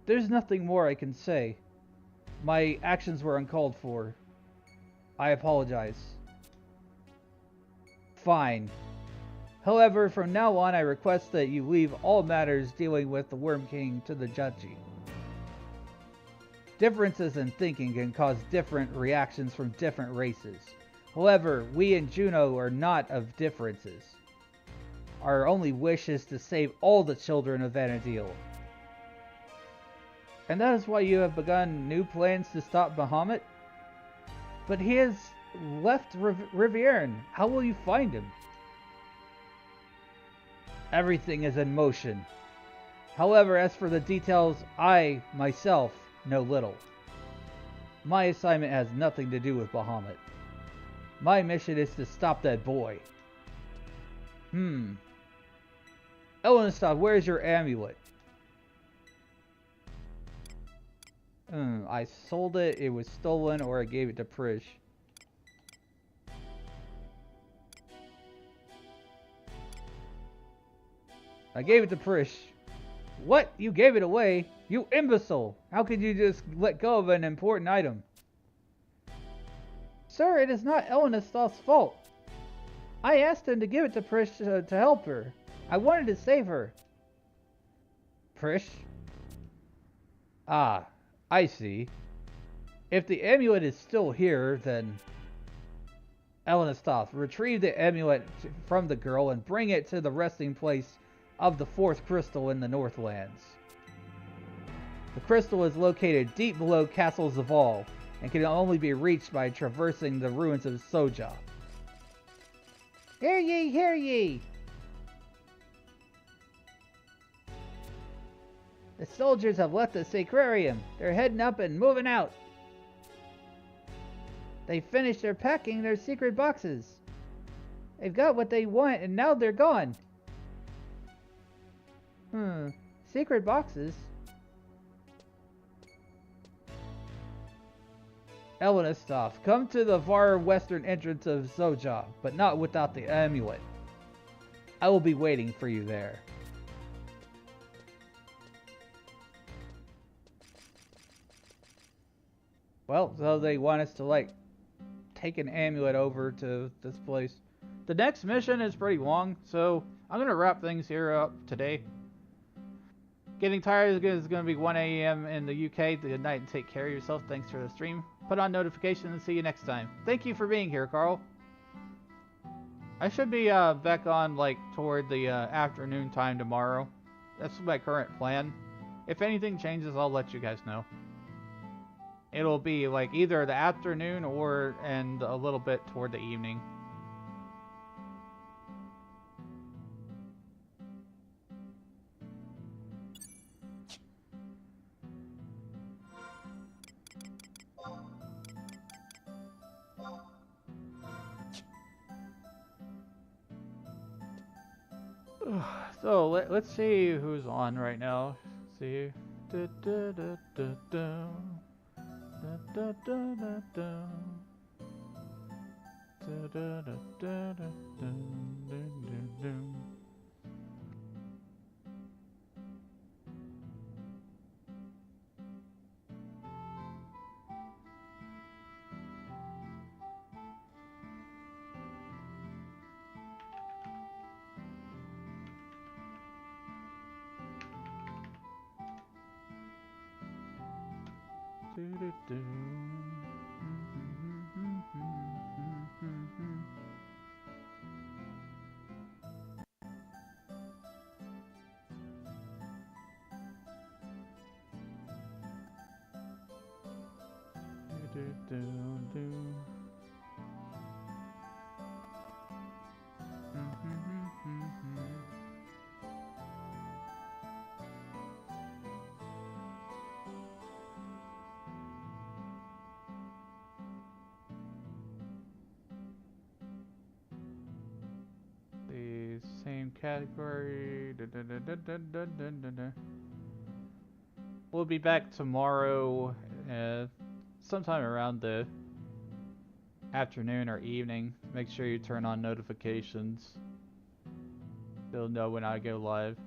There's nothing more I can say. My actions were uncalled for. I apologize. Fine. However, from now on I request that you leave all matters dealing with the Worm King to the Judge. Differences in thinking can cause different reactions from different races. However, we in Juno are not of differences. Our only wish is to save all the children of Vana'diel. And that is why you have begun new plans to stop Bahamut? But he has left Rivierne. How will you find him? Everything is in motion. However, as for the details, I, myself, know little. My assignment has nothing to do with Bahamut. My mission is to stop that boy. Elenostov, where's your amulet? I sold it, it was stolen, or I gave it to Prish. I gave it to Prish. What? You gave it away? You imbecile! How could you just let go of an important item? Sir, it is not Elenostov's fault. I asked him to give it to Prish to help her. I wanted to save her. Prish? Ah, I see. If the amulet is still here, then... Elenostov, retrieve the amulet from the girl and bring it to the resting place of the fourth crystal in the Northlands. The crystal is located deep below Castle Zaval and can only be reached by traversing the ruins of Soja. Hear ye, hear ye! The soldiers have left the Sacrarium. They're heading up and moving out. They finished their packing their secret boxes. They've got what they want and now they're gone. Secret boxes? Elenostov, come to the far western entrance of Soja, but not without the amulet. I will be waiting for you there. Well, so they want us to, like, take an amulet over to this place. The next mission is pretty long, so I'm going to wrap things here up today. Getting tired is going to be 1 a.m. in the UK. Good night and take care of yourself. Thanks for the stream. Put on notifications and see you next time. Thank you for being here, Carl. I should be back on, like, toward the afternoon time tomorrow. That's my current plan. If anything changes, I'll let you guys know. It'll be like either the afternoon or and a little bit toward the evening. So let's see who's on right now. See. Da, da, da, da, da. Da, da, da, da, da. Da, da, da, da, da, da, da, da, da. The same category. We'll be back tomorrow, sometime around the afternoon or evening. Make sure you turn on notifications. They'll know when I go live.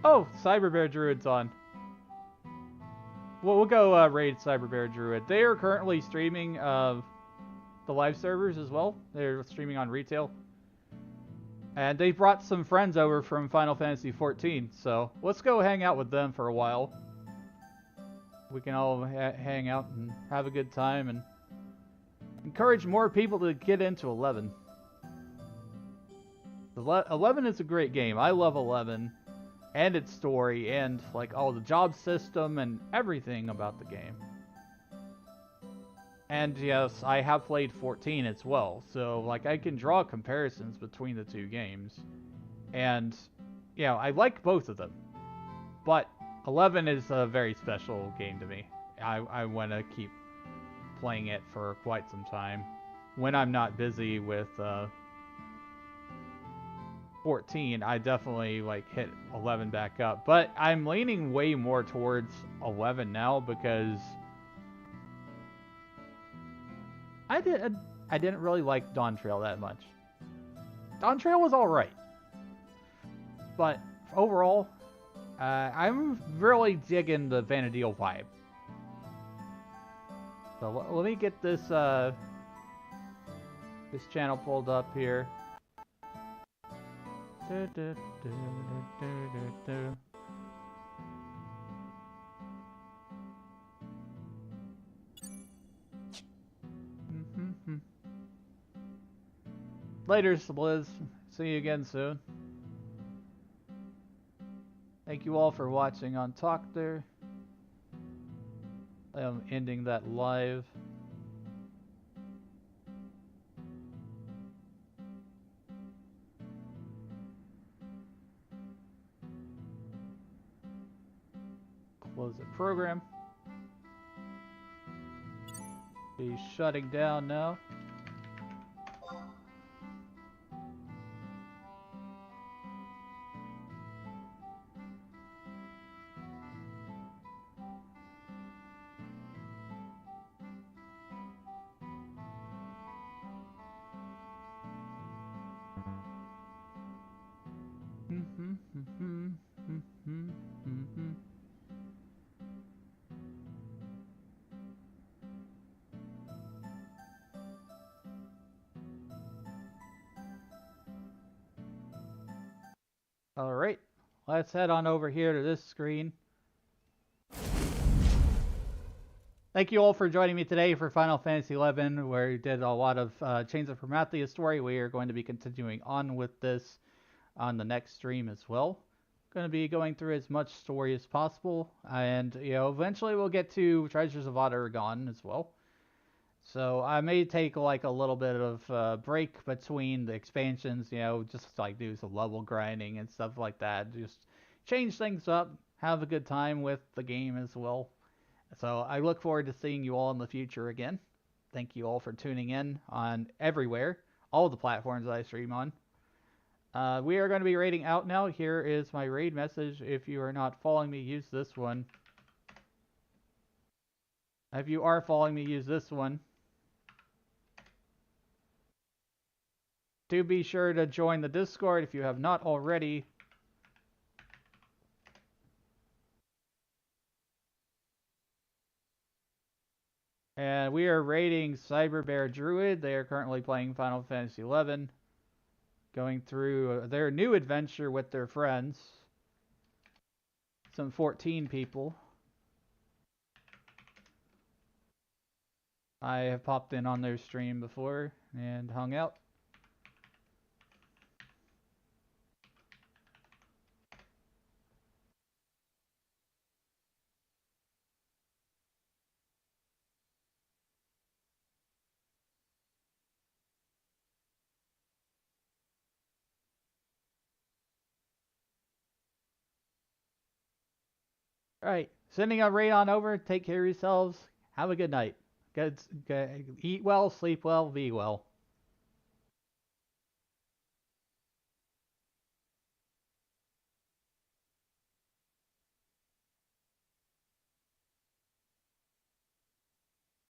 Oh, Cyber Bear Druid's on. Well, we'll go raid Cyber Bear Druid. They are currently streaming the live servers as well. They're streaming on retail. And they brought some friends over from Final Fantasy XIV, so let's go hang out with them for a while. We can all hang out and have a good time and encourage more people to get into 11. 11 is a great game. I love 11 and its story and like all the job system and everything about the game. And yes, I have played 14 as well, so like I can draw comparisons between the two games. And you know, I like both of them. But 11 is a very special game to me. I want to keep playing it for quite some time when I'm not busy with 14. I definitely like hit 11 back up, but I'm leaning way more towards 11 now because I didn't really like Dawn Trail that much. Dawn Trail was all right, but overall, I'm really digging the Vanadil vibe. So let me get this this channel pulled up here. Later, Liz. See you again soon. Thank you all for watching on Talk there. I am ending that live. Close the program. Be shutting down now. Alright, let's head on over here to this screen. Thank you all for joining me today for Final Fantasy XI, where we did a lot of Chains of Promathia story. We are going to be continuing on with this on the next stream as well. Going to be going through as much story as possible, and you know, eventually we'll get to Treasures of Oregon as well. So I may take like a little bit of break between the expansions, you know, just like do some level grinding and stuff like that. Just change things up, have a good time with the game as well. So I look forward to seeing you all in the future again. Thank you all for tuning in on everywhere, all the platforms that I stream on. We are going to be raiding out now. Here is my raid message. If you are not following me, use this one. If you are following me, use this one. Do be sure to join the Discord if you have not already. And we are raiding Cyber Bear Druid. They are currently playing Final Fantasy XI. Going through their new adventure with their friends. Some 14 people. I have popped in on their stream before and hung out. Alright, sending a raid on over. Take care of yourselves. Have a good night. Eat well, sleep well, be well.